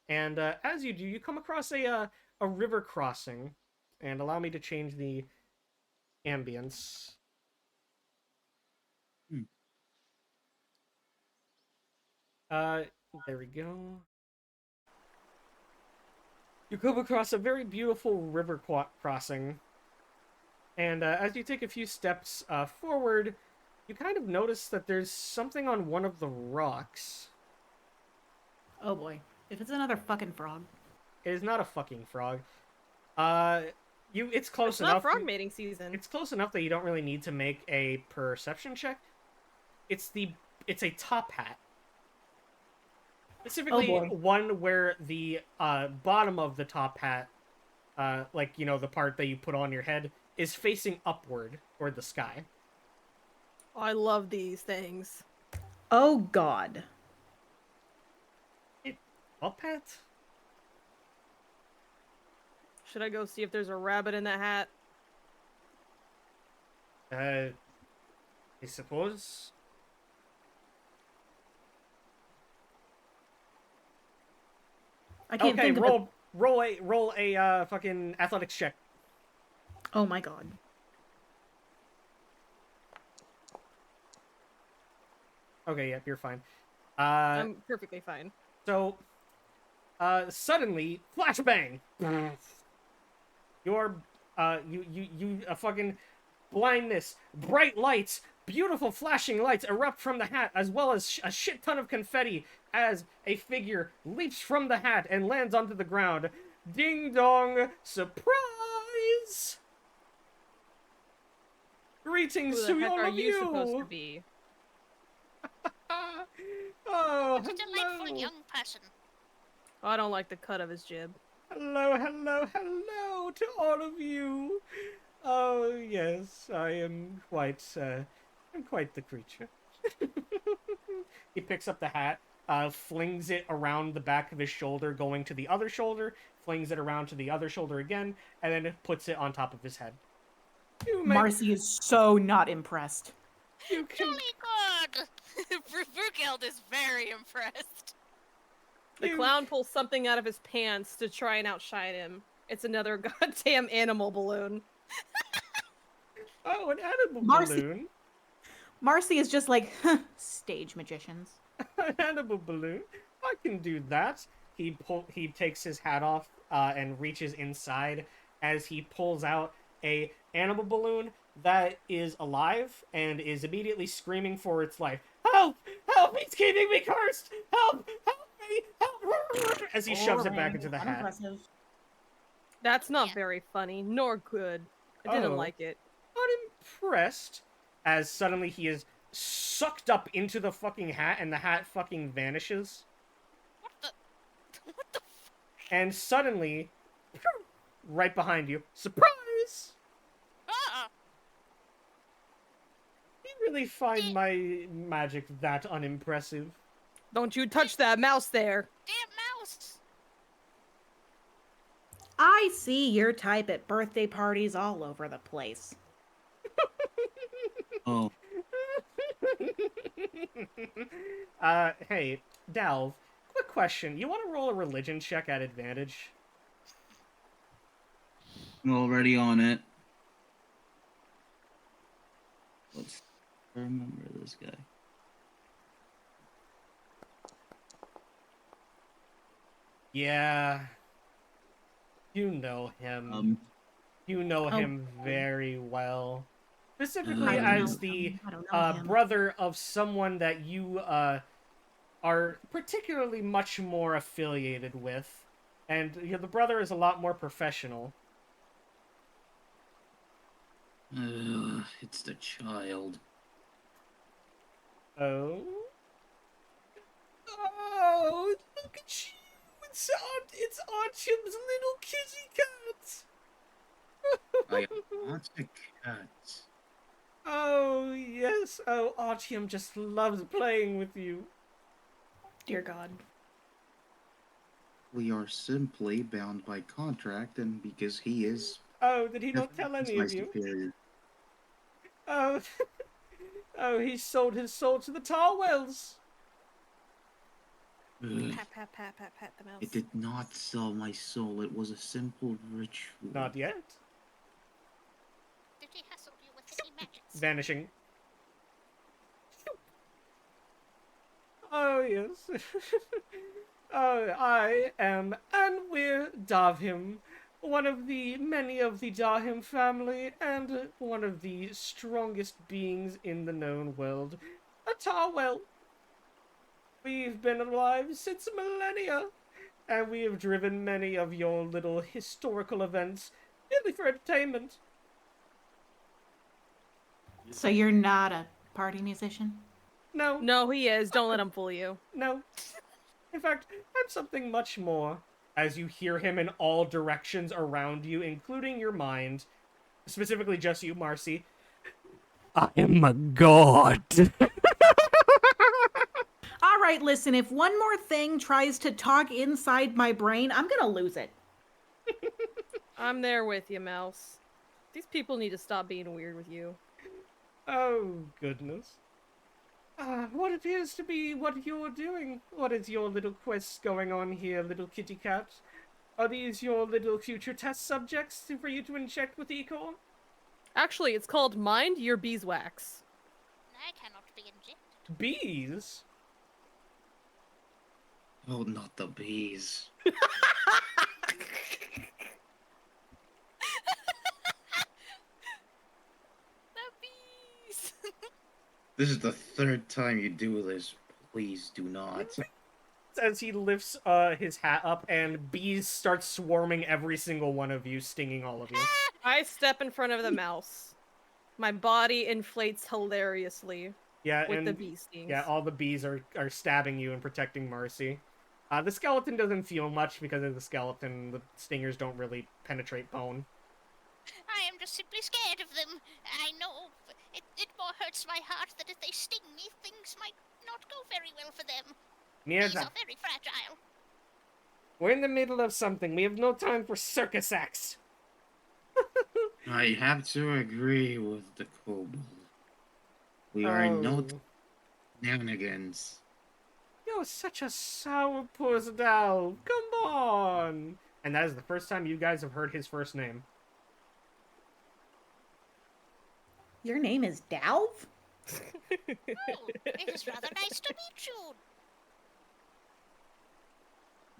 and as you do, you come across a river crossing, and allow me to change the ambience. There we go. You come across a very beautiful river crossing, and as you take a few steps forward, you kind of notice that there's something on one of the rocks. Oh boy. If it's another fucking frog. It is not a fucking frog. It's close It's enough. not frog mating season. It's close enough that you don't really need to make a perception check. It's a top hat. Specifically, Oh boy. one where the bottom of the top hat, like, you know, the part that you put on your head, is facing upward toward the sky. Oh, I love these things. Oh god. Top hat? Should I go see if there's a rabbit in that hat? I suppose. I can't Okay, think of a... roll a fucking athletics check. Oh my god. Okay, yep, you're fine. I'm perfectly fine. So, suddenly, flashbang! Your, fucking blindness, bright lights, beautiful flashing lights erupt from the hat, as well as a shit ton of confetti as a figure leaps from the hat and lands onto the ground. Ding dong! Surprise! Greetings Who to the heck all are of you supposed to be? Oh, What a delightful hello. young person. Oh, I don't like the cut of his jib. Hello, hello, hello to all of you. Oh yes, I'm quite the creature. He picks up the hat, flings it around the back of his shoulder, going to the other shoulder, flings it around to the other shoulder again, and then puts it on top of his head. Marcy is so not impressed. You can, Jolly good! Brugeld is very impressed. The clown pulls something out of his pants to try and outshine him. It's another goddamn animal balloon. Oh, an edible Marcy- balloon. Marcy is just like, huh, stage magicians. An edible balloon. I can do that. He takes his hat off and reaches inside as he pulls out a animal balloon that is alive and is immediately screaming for its life. Help! Help! He's keeping me cursed! Help! Help me! Help! As he shoves it back into the hat. Unimpressive. That's not Yeah. very funny, nor good. I didn't Oh. like it. Unimpressed, as suddenly he is sucked up into the fucking hat and the hat fucking vanishes. What the? What the? And suddenly, right behind you, surprise! Ah! You really find my magic that unimpressive? Don't you touch that mouse there. Damn mouse! I see your type at birthday parties all over the place. Oh, Hey, Dalv, quick question. You want to roll a religion check at advantage? I'm already on it. Let's remember this guy. Yeah. You know him. You know him very well. Specifically I don't as know the him. I don't know him. brother of someone that you are particularly much more affiliated with. And the brother is a lot more professional. It's the child. Oh? Oh, look at you! It's Archim's little kitty cat! I want a cat. Oh, yes. Oh, Artyom just loves playing with you. Dear God. We are simply bound by contract, and because he is Oh, did he not tell any my of you? superior. Oh, oh, he sold his soul to the Tarwells. Ugh. Pat, pat, pat, pat, pat the mouse. It did not sell my soul. It was a simple ritual. Not yet. Did he hassle you with any magics? Vanishing. Oh, yes. Oh, I am Anwir Davhim, one of the many of the Dahim family, and one of the strongest beings in the known world. A Tarwell. We've been alive since millennia, and we have driven many of your little historical events, merely for entertainment. So you're not a party musician? No, No, he is. Don't let him fool you. no. In fact, I'm something much more. As you hear him in all directions around you, including your mind, specifically just you, Marcy. I am a god. All right, listen, if one more thing tries to talk inside my brain, I'm gonna lose it. I'm there with you, mouse. These people need to stop being weird with you. Oh, goodness. What appears to be what you're doing? What is your little quest going on here, little kitty cat? Are these your little future test subjects for you to inject with Ecor? Actually, it's called Mind Your Beeswax. I cannot be injected. Bees? Oh, not the bees. The bees! This is the third time you do this. Please do not. As he lifts his hat up and bees start swarming every single one of you, stinging all of you. I step in front of the mouse. My body inflates hilariously Yeah, with and the bee stings. yeah, all the bees are stabbing you and protecting Marcy. The skeleton doesn't feel much because of the skeleton. The stingers don't really penetrate bone. I am just simply scared of them. I know it more hurts my heart that if they sting me, things might not go very well for them. Near Bees that. are very fragile. We're in the middle of something. We have no time for circus acts. I have to agree with the kobold. We are no Oh. shenanigans. You're such a sourpuss, Dal. Come on. And that is the first time you guys have heard his first name. Your name is Dalv? Oh, it is rather nice to meet you.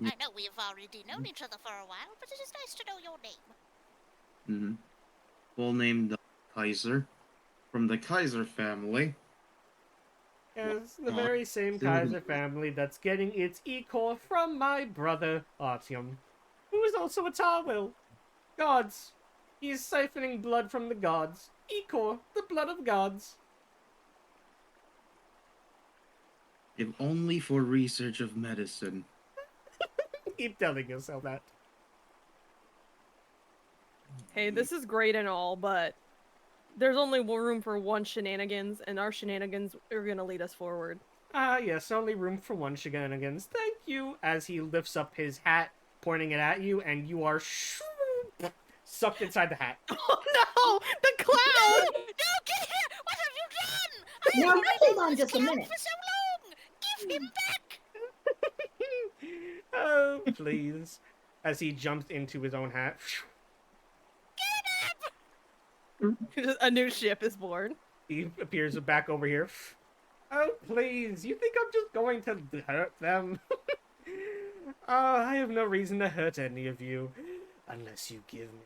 I know we have already known each other for a while, but it is nice to know your name. Mm-hmm. Full name Kaiser from the Kaiser family. It's the very same Kaiser family that's getting its e-core from my brother, Artyom, who is also a Tarwill. Gods. He is siphoning blood from the gods. E-core, the blood of gods. If only for research of medicine. Keep telling yourself that. Hey, this is great and all, but there's only room for one shenanigans, and our shenanigans are gonna lead us forward. Ah, yes, only room for one shenanigans. Thank you. As he lifts up his hat, pointing it at you, and you are sucked inside the hat. Oh no! The clown! No, get here! What have you done? I Now, have only hold known on this just a clown minute. for so long. Give him back. Oh, please. As he jumps into his own hat. A new ship is born. He appears back over here. Oh, please. You think I'm just going to hurt them? Oh, I have no reason to hurt any of you. Unless you give me.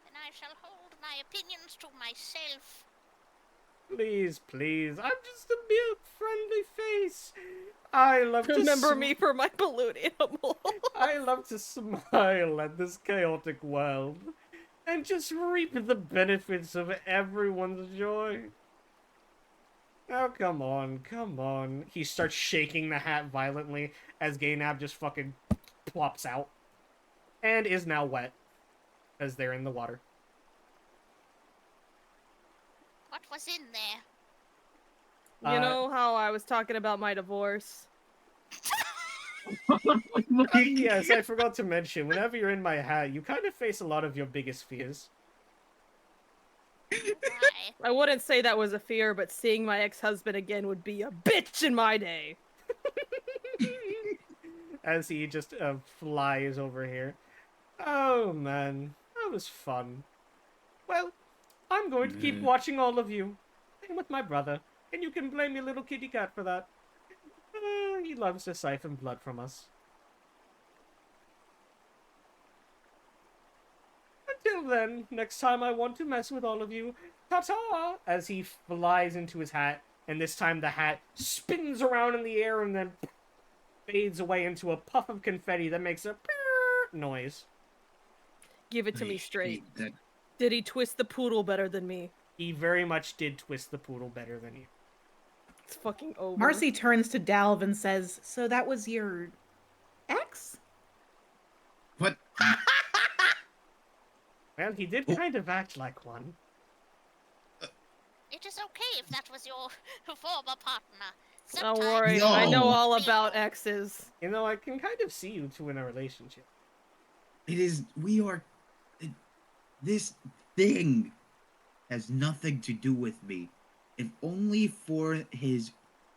And I shall hold my opinions to myself. Please, please. I'm just a mere friendly face. I love to Remember me for my balloon animal. I love to smile at this chaotic world and just reap the benefits of everyone's joy. Oh, come on, come on. He starts shaking the hat violently as Gaynab just fucking plops out. And is now wet. Because they're in the water. What was in there? You know how I was talking about my divorce? Yes, I forgot to mention, whenever you're in my hat, you kind of face a lot of your biggest fears. Why? I wouldn't say that was a fear, but seeing my ex-husband again would be a bitch in my day. As he just flies over here. Oh man, that was fun. Well, I'm going to keep watching all of you. Same with my brother, and you can blame your little kitty cat for that. He loves to siphon blood from us. Until then, next time I want to mess with all of you, ta-ta! As he flies into his hat, and this time the hat spins around in the air and then fades away into a puff of confetti that makes a noise. Give it to me I straight. hate that. Did he twist the poodle better than me? He very much did twist the poodle better than you. It's fucking over. Marcy turns to Dalv and says, "So that was your ex?" What? Well, he did kind of act like one. It is okay if that was your former partner. Don't Sometimes worry, No. I know all people- about exes. You know, I can kind of see you two in a relationship. It is. We are. This thing has nothing to do with me. If only for his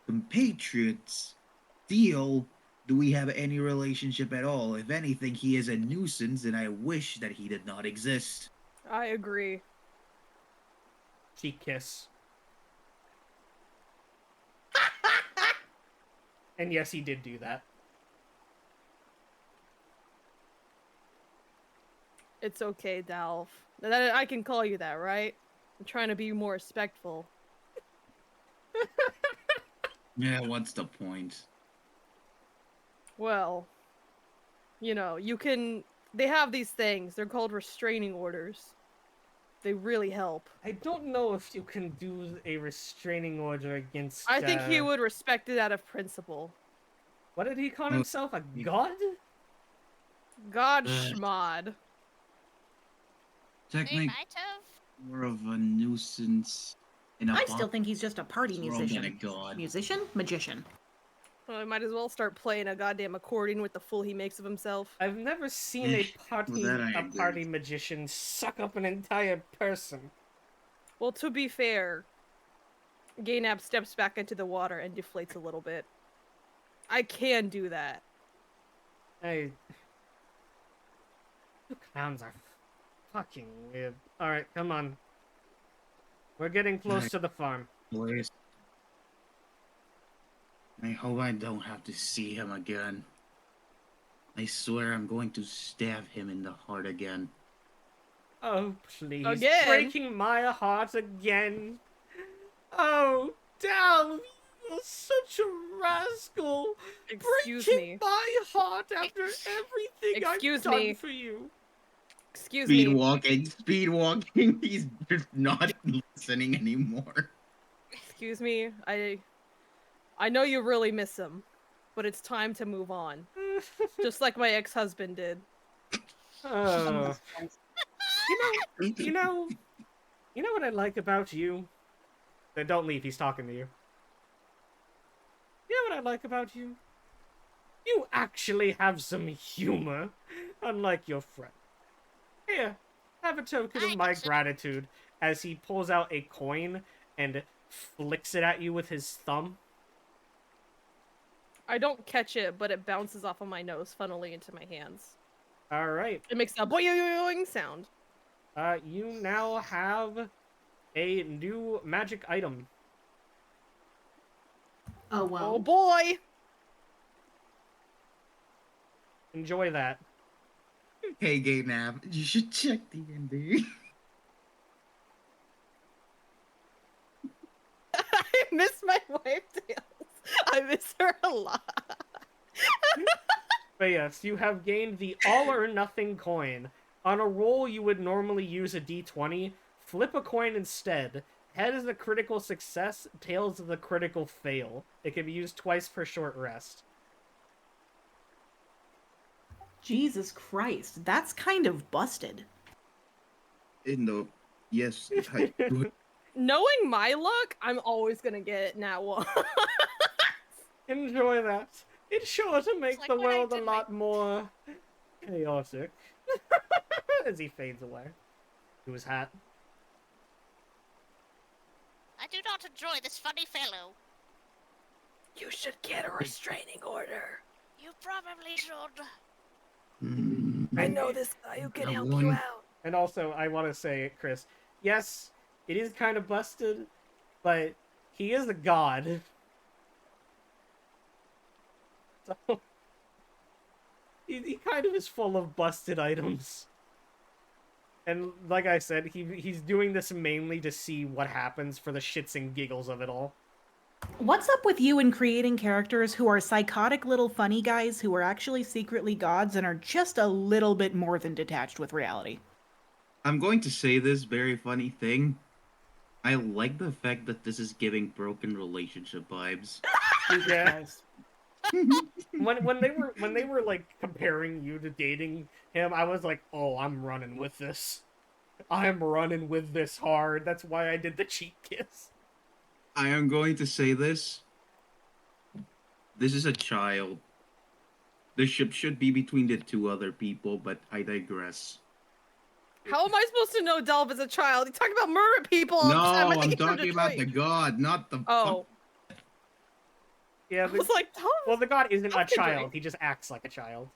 compatriots' deal do we have any relationship at all. If anything, he is a nuisance, and I wish that he did not exist. I agree. Cheek kiss. And yes, he did do that. It's okay, Dalv. I can call you that, right? I'm trying to be more respectful. Yeah, what's the point? Well, you know, you can... They have these things. They're called restraining orders. They really help. I don't know if you can do a restraining order against. I think he would respect it out of principle. What did he call Oh, himself? A he- god? God Ugh. schmod. They Technically, might have. more of a nuisance. In a I still think he's just a party Throw him at a musician. god. Musician? Magician. Well, I might as well start playing a goddamn accordion with the fool he makes of himself. I've never seen a that I agree. party magician suck up an entire person. Well, to be fair, Gaynab steps back into the water and deflates a little bit. I can do that. You clowns are fucking weird. Alright, come on. We're getting close Right. to the farm. Please. I hope I don't have to see him again. I swear I'm going to stab him in the heart again. Oh, please. Again? Breaking my heart again. Oh, Delve, you're such a rascal. Excuse Breaking me. my heart after everything Excuse I've done me. for you. Excuse Speed me. walking, speed walking. He's just not listening anymore. Excuse me. I know you really miss him, but it's time to move on. Just like my ex-husband did. Oh. You know what I like about you? Then don't leave, he's talking to you. You know what I like about you? You actually have some humor, unlike your friend. Here, have a token of I my consider- gratitude as he pulls out a coin and flicks it at you with his thumb. I don't catch it, but it bounces off of my nose, funneling into my hands. Alright, It makes a boing sound. you now have a new magic item. Oh Oh well. boy! Enjoy that. Hey, Gay Nav, you should check the ending. I miss my wife, Tails. I miss her a lot. But yes, you have gained the all or nothing coin. On a roll, you would normally use a d20. Flip a coin instead. Head is a critical success, tails is a critical fail. It can be used twice per short rest. Jesus Christ, that's kind of busted. Yes, I would. Knowing my luck, I'm always gonna get nat one. Enjoy that. It's sure to make like the when I world a did my- lot more chaotic. As he fades away to his hat. I do not enjoy this funny fellow. You should get a restraining order. You probably should. I know this guy who can I help won. you out. And also, I want to say, Chris, yes, it is kind of busted, but he is a god. So, he kind of is full of busted items. And like I said, he's doing this mainly to see what happens for the shits and giggles of it all. What's up with you in creating characters who are psychotic little funny guys who are actually secretly gods and are just a little bit more than detached with reality? I'm going to say this very funny thing. I like the fact that this is giving broken relationship vibes. Yeah. Nice. When they were like comparing you to dating him, I was like, oh, I'm running with this. I'm running with this hard. That's why I did the cheek kiss. I am going to say this. This is a child. The ship should be between the two other people, but I digress. How am I supposed to know Delve is a child? You talk about murder people all No, the time. I think I'm he's from talking about the Detroit. god, not the. Oh, Yeah, I was like, Delve. well, the god isn't a Fucking child. great. He just acts like a child.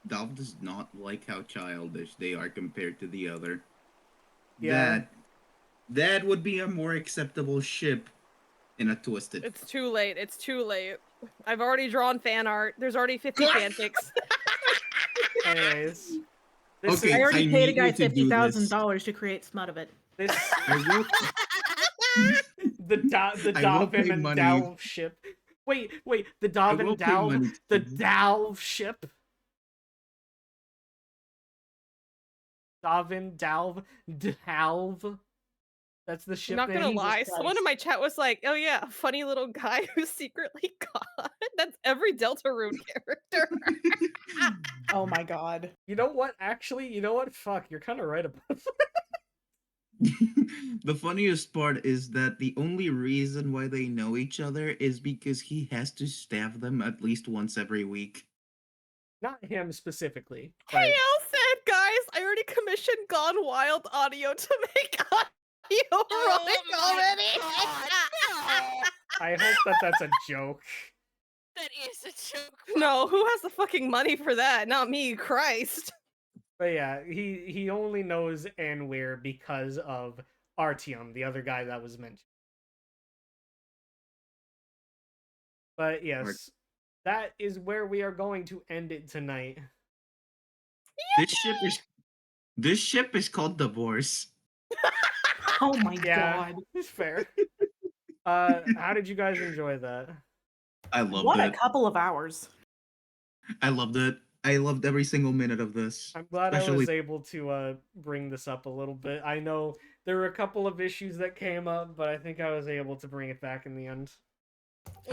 Dolph does not like how childish they are compared to the other. Yeah. That would be a more acceptable ship in a twisted. It's too late. It's too late. I've already drawn fan art. There's already 50 fanfics. Anyways, this Okay, I is, already I paid a need guy you to do this. $50,000 to create smut of it. this I will. the I will Davin pay and money. Dalv ship. Wait, the I Davin will pay Dalv, money the to- Dalv ship. Davin Dalv Dalv. That's the I'm ship not gonna name. lie. Someone in my chat was like, "Oh yeah, a funny little guy who's secretly God." That's every Deltarune character. Oh my god. You know what? Actually, you know what? Fuck, you're kind of right about that. The funniest part is that the only reason why they know each other is because he has to stab them at least once every week. Not him specifically, Hey, but Al said, guys, I already commissioned Gone Wild audio to make audio rolling already. I hope that that's a joke. That is a joke. No, who has the fucking money for that? Not me, Christ. But yeah, he only knows Anwir because of Artyom, the other guy that was mentioned. But yes, that is where we are going to end it tonight. This ship is This ship is called Divorce. Oh my Yeah, god. it's fair. How did you guys enjoy that? I loved What a it. couple of hours. I loved it. I loved every single minute of this. I'm glad I Especially was able to bring this up a little bit. I know there were a couple of issues that came up, but I think I was able to bring it back in the end.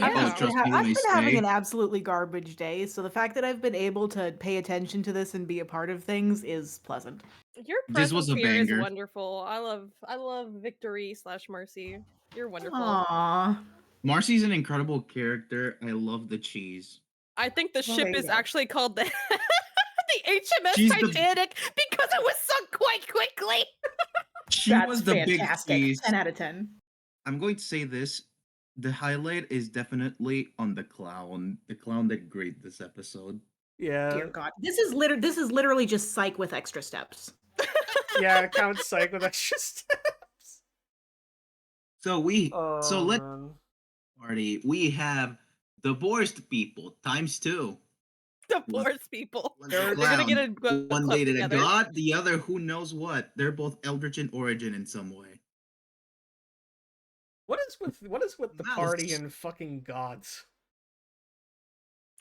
I've Yeah. just been, trust me when I've I been having say. an absolutely garbage day, so the fact that I've been able to pay attention to this and be a part of things is pleasant. Your This was presence a here is banger. wonderful. I love Victory / Mercy. You're wonderful. Aww. Marcy's an incredible character. I love the cheese. I think the Well, ship there you is go. actually called the the HMS She's the- Titanic because it was sunk quite quickly. She That's was the big fantastic. cheese. 10 out of 10. I'm going to say this. The highlight is definitely on the clown. The clown did great this episode. Yeah, Dear God. This is literally just psych with extra steps. yeah, Count Psych with extra steps. So Oh, let's man. party. We have divorced people ×2. Divorce people. They're They're gonna get a One club dated a together. god, the other who knows what. They're both eldritch in origin in some way. What is with the Mouse. party and fucking gods?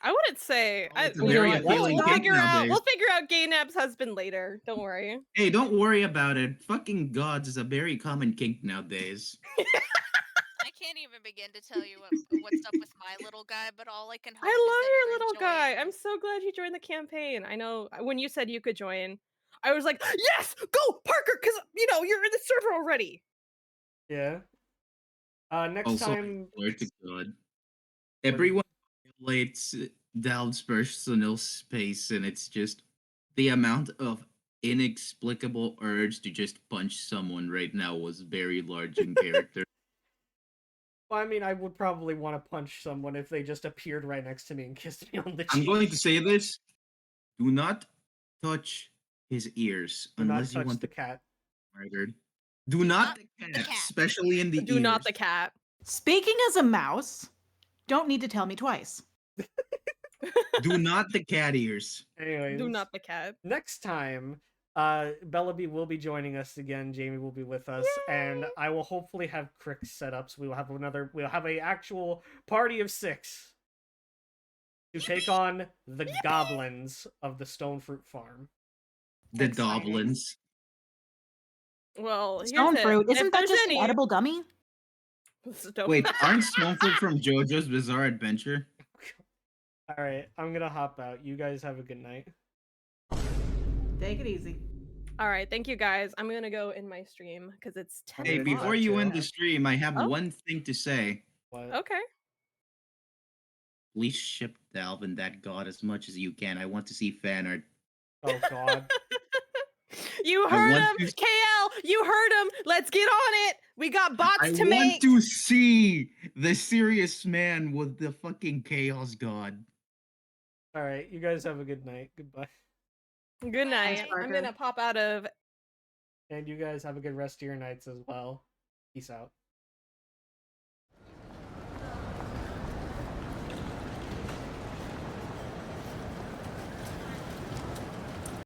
I wouldn't say. Oh, it's a very appealing We'll kink figure out. nowadays. We'll figure out Gaynab's husband later. Don't worry. Hey, don't worry about it. Fucking gods is a very common kink nowadays. I can't even begin to tell you what's up with my little guy, but all I can hope I is that love your you're little guy. enjoying- I'm so glad you joined the campaign. I know when you said you could join, I was like, yes, go, Parker, because you're in the server already. Yeah. Next Also, time, swear to God. Everyone violates Dal's personal space, and it's just the amount of inexplicable urge to just punch someone right now was very large in character. well, I mean, I would probably want to punch someone if they just appeared right next to me and kissed me on the cheek. I'm going to say this. Do not touch his ears Do not unless you touch want the to cat. be murdered. Do not the the cat, cat. especially in the Do ears. not the cat. Speaking as a mouse, don't need to tell me twice. Do not the cat ears. Anyways, Do not the cat. next time, Bellaby will be joining us again. Jamie will be with us, and I will hopefully have Crick set up. So we'll have a actual party of 6 to take on the goblins of the Stone Fruit Farm. The Exciting. goblins. Well, Stone here's fruit. it. Isn't If that there's just any... an edible gummy? Stone- Wait, aren't Snowfruit from JoJo's Bizarre Adventure? All right, I'm gonna hop out. You guys have a good night. Take it easy. All right, thank you guys. I'm gonna go in my stream because it's 10 Hey, Maybe before not, you too. end the stream, I have Oh. one thing to say. What? Okay. Please ship Dalv and that god as much as you can. I want to see fan art. Oh God. You I heard want him, to- KL. You heard him. Let's get on it. We got bots I to want make. to see the serious man with the fucking chaos god. All right, you guys have a good night. Goodbye. Good night. I'm Parker. gonna pop out of And you guys have a good rest of your nights as well. Peace out.